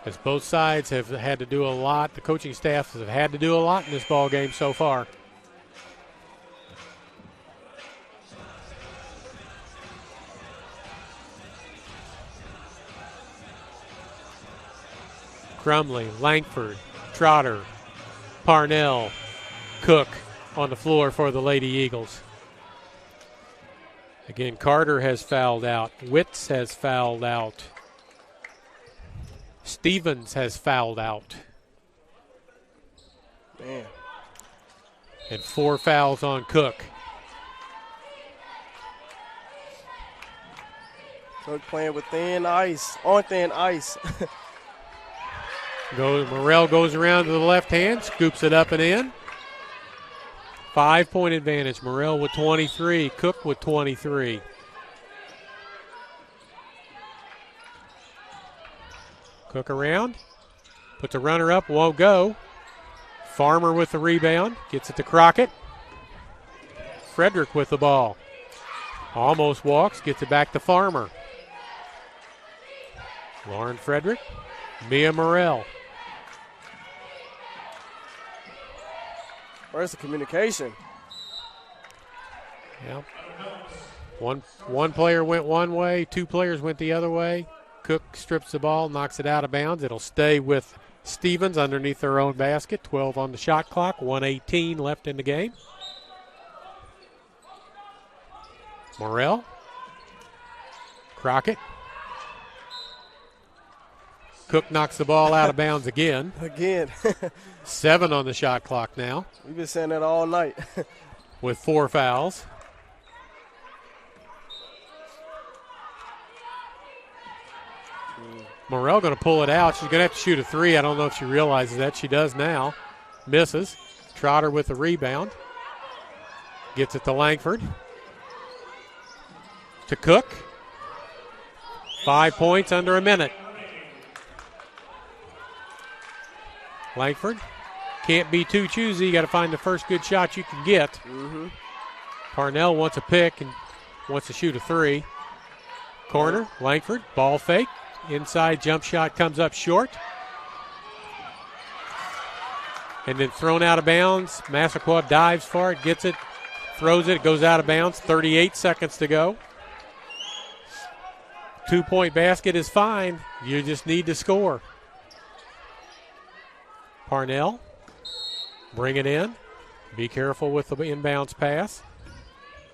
Speaker 1: As both sides have had to do a lot, the coaching staffs have had to do a lot in this ball game so far. Crumley, Langford, Trotter, Parnell, Cook on the floor for the Lady Eagles. Again, Carter has fouled out. Witts has fouled out. Stevens has fouled out.
Speaker 2: Man.
Speaker 1: And 4 fouls on Cook.
Speaker 2: Cook playing with thin ice, on thin ice.
Speaker 1: Morrell goes around to the left hand, scoops it up and in. 5-point advantage. Morrell with 23. Cook with 23. Cook around. Puts a runner up. Won't go. Farmer with the rebound. Gets it to Crockett. Frederick with the ball. Almost walks. Gets it back to Farmer. Lauren Frederick. Mia Morrell.
Speaker 2: Where's the communication?
Speaker 1: Yeah. One player went one way, 2 players went the other way. Cook strips the ball, knocks it out of bounds. It'll stay with Stevens underneath their own basket. 12 on the shot clock, 1:18 left in the game. Morrell. Crockett. Cook knocks the ball out of bounds again.
Speaker 2: Again.
Speaker 1: 7 on the shot clock now.
Speaker 2: We've been saying that all night.
Speaker 1: With 4 fouls. Morrell going to pull it out. She's going to have to shoot a 3. I don't know if she realizes that. She does now. Misses. Trotter with the rebound. Gets it to Langford. To Cook. 5 points under a minute. Langford can't be too choosy. You got to find the first good shot you can get.
Speaker 2: Mm-hmm.
Speaker 1: Parnell wants a pick and wants to shoot a 3. Corner, Langford, ball fake. Inside jump shot comes up short. And then thrown out of bounds. Massaquoi dives for it, gets it, throws it, goes out of bounds. 38 seconds to go. 2-point basket is fine. You just need to score. Parnell, bring it in. Be careful with the inbounds pass.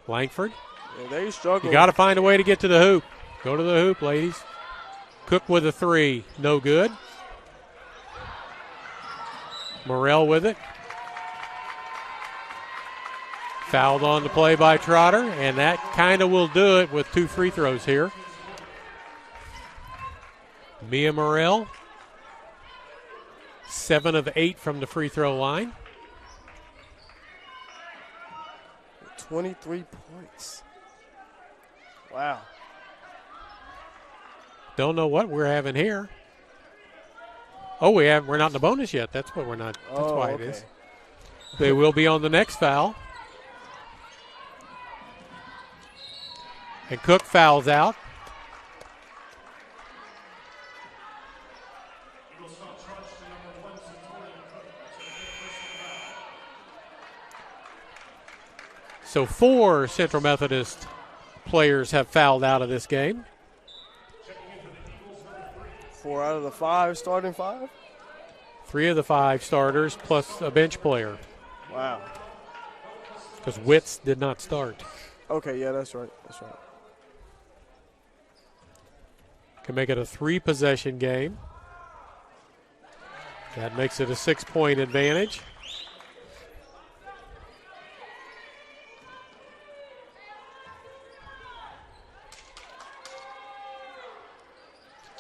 Speaker 1: Langford.
Speaker 2: Yeah, they struggle.
Speaker 1: You got to find a way to get to the hoop. Go to the hoop, ladies. Cook with a 3. No good. Morrell with it. Fouled on the play by Trotter, and that kind of will do it with 2 free throws here. Mia Morrell, 7 of 8 from the free throw line.
Speaker 2: 23 points. Wow.
Speaker 1: Don't know what we're having here. Oh, we're not in the bonus yet. That's what we're not. That's why it is. They will be on the next foul. And Cook fouls out. So 4 Central Methodist players have fouled out of this game.
Speaker 2: 4 out of the 5 starting 5?
Speaker 1: 3 of the 5 starters plus a bench player.
Speaker 2: Wow.
Speaker 1: Because Witts did not start.
Speaker 2: Okay, yeah, that's right. That's right.
Speaker 1: Can make it a 3-possession game. That makes it a 6-point advantage.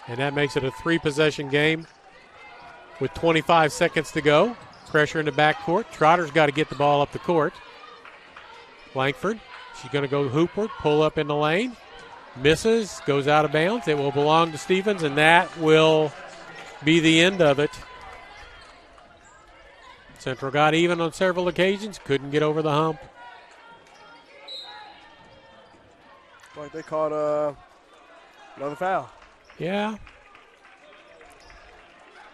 Speaker 1: And that makes it a 3-possession game with 25 seconds to go. Pressure in the backcourt. Trotter's got to get the ball up the court. Langford, she's going to go hoopward, pull up in the lane. Misses, goes out of bounds. It will belong to Stevens, and that will be the end of it. Central got even on several occasions, couldn't get over the hump.
Speaker 2: Like they called another foul.
Speaker 1: Yeah.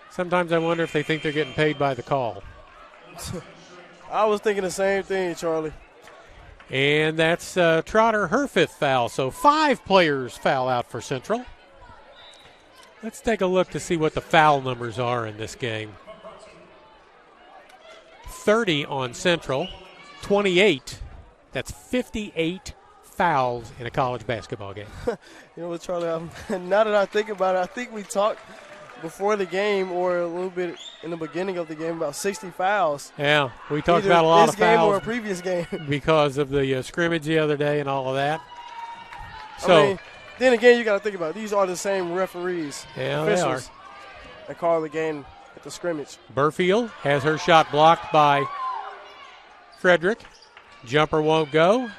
Speaker 1: Sometimes I wonder if they think they're getting paid by the call.
Speaker 2: I was thinking the same thing, Charlie.
Speaker 1: And that's Trotter, her 5th foul. So 5 players foul out for Central. Let's take a look to see what the foul numbers are in this game. 30 on Central, 28. That's 58 fouls in a college basketball game.
Speaker 2: You know what, Charlie, now that I think about it, I think we talked before the game or a little bit in the beginning of the game about 60 fouls.
Speaker 1: Yeah, we talked about a lot of fouls.
Speaker 2: This game or a previous game.
Speaker 1: Because of the scrimmage the other day and all of that. So,
Speaker 2: I mean, then again, you got to think about it. These are the same referees,
Speaker 1: yeah,
Speaker 2: officials
Speaker 1: they are.
Speaker 2: that call the game at the scrimmage.
Speaker 1: Burfield has her shot blocked by Frederick. Jumper won't go.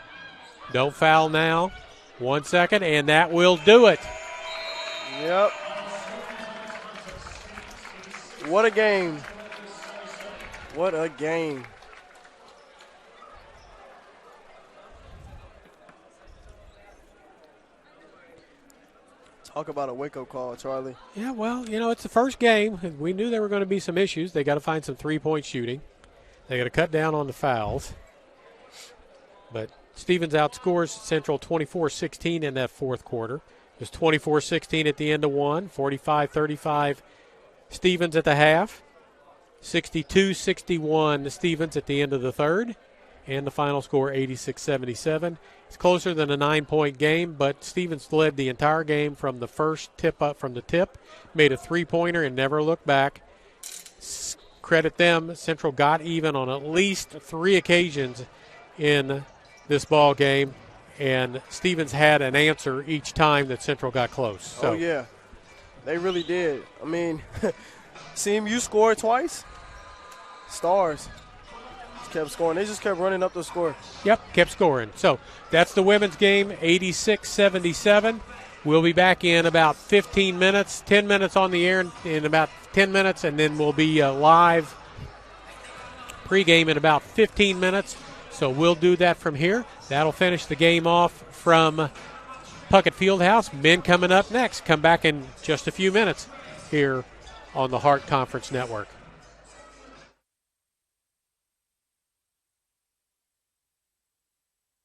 Speaker 1: Don't foul now. 1 second, and that will do it.
Speaker 2: Yep. What a game. What a game. Talk about a wake-up call, Charlie.
Speaker 1: Yeah, well, you know, it's the first game. We knew there were going to be some issues. They got to find some three-point shooting. They got to cut down on the fouls. But Stevens outscores Central 24-16 in that 4th quarter. It was 24-16 at the end of 1, 45-35 Stevens at the half, 62-61 Stevens at the end of the 3rd, and the final score 86-77. It's closer than a 9-point game, but Stevens led the entire game from the first tip up from the tip, made a 3-pointer and never looked back. Credit them. Central got even on at least 3 occasions in this ball game, and Stevens had an answer each time that Central got close. So.
Speaker 2: Oh, yeah. They really did. I mean, CMU scored twice. Stars just kept scoring. They just kept running up the score.
Speaker 1: Yep, kept scoring. So that's the women's game, 86-77. We'll be back in about 15 minutes, 10 minutes on the air in about 10 minutes, and then we'll be live pregame in about 15 minutes. So we'll do that from here. That'll finish the game off from Puckett Fieldhouse. Men coming up next. Come back in just a few minutes here on the Hart Conference Network.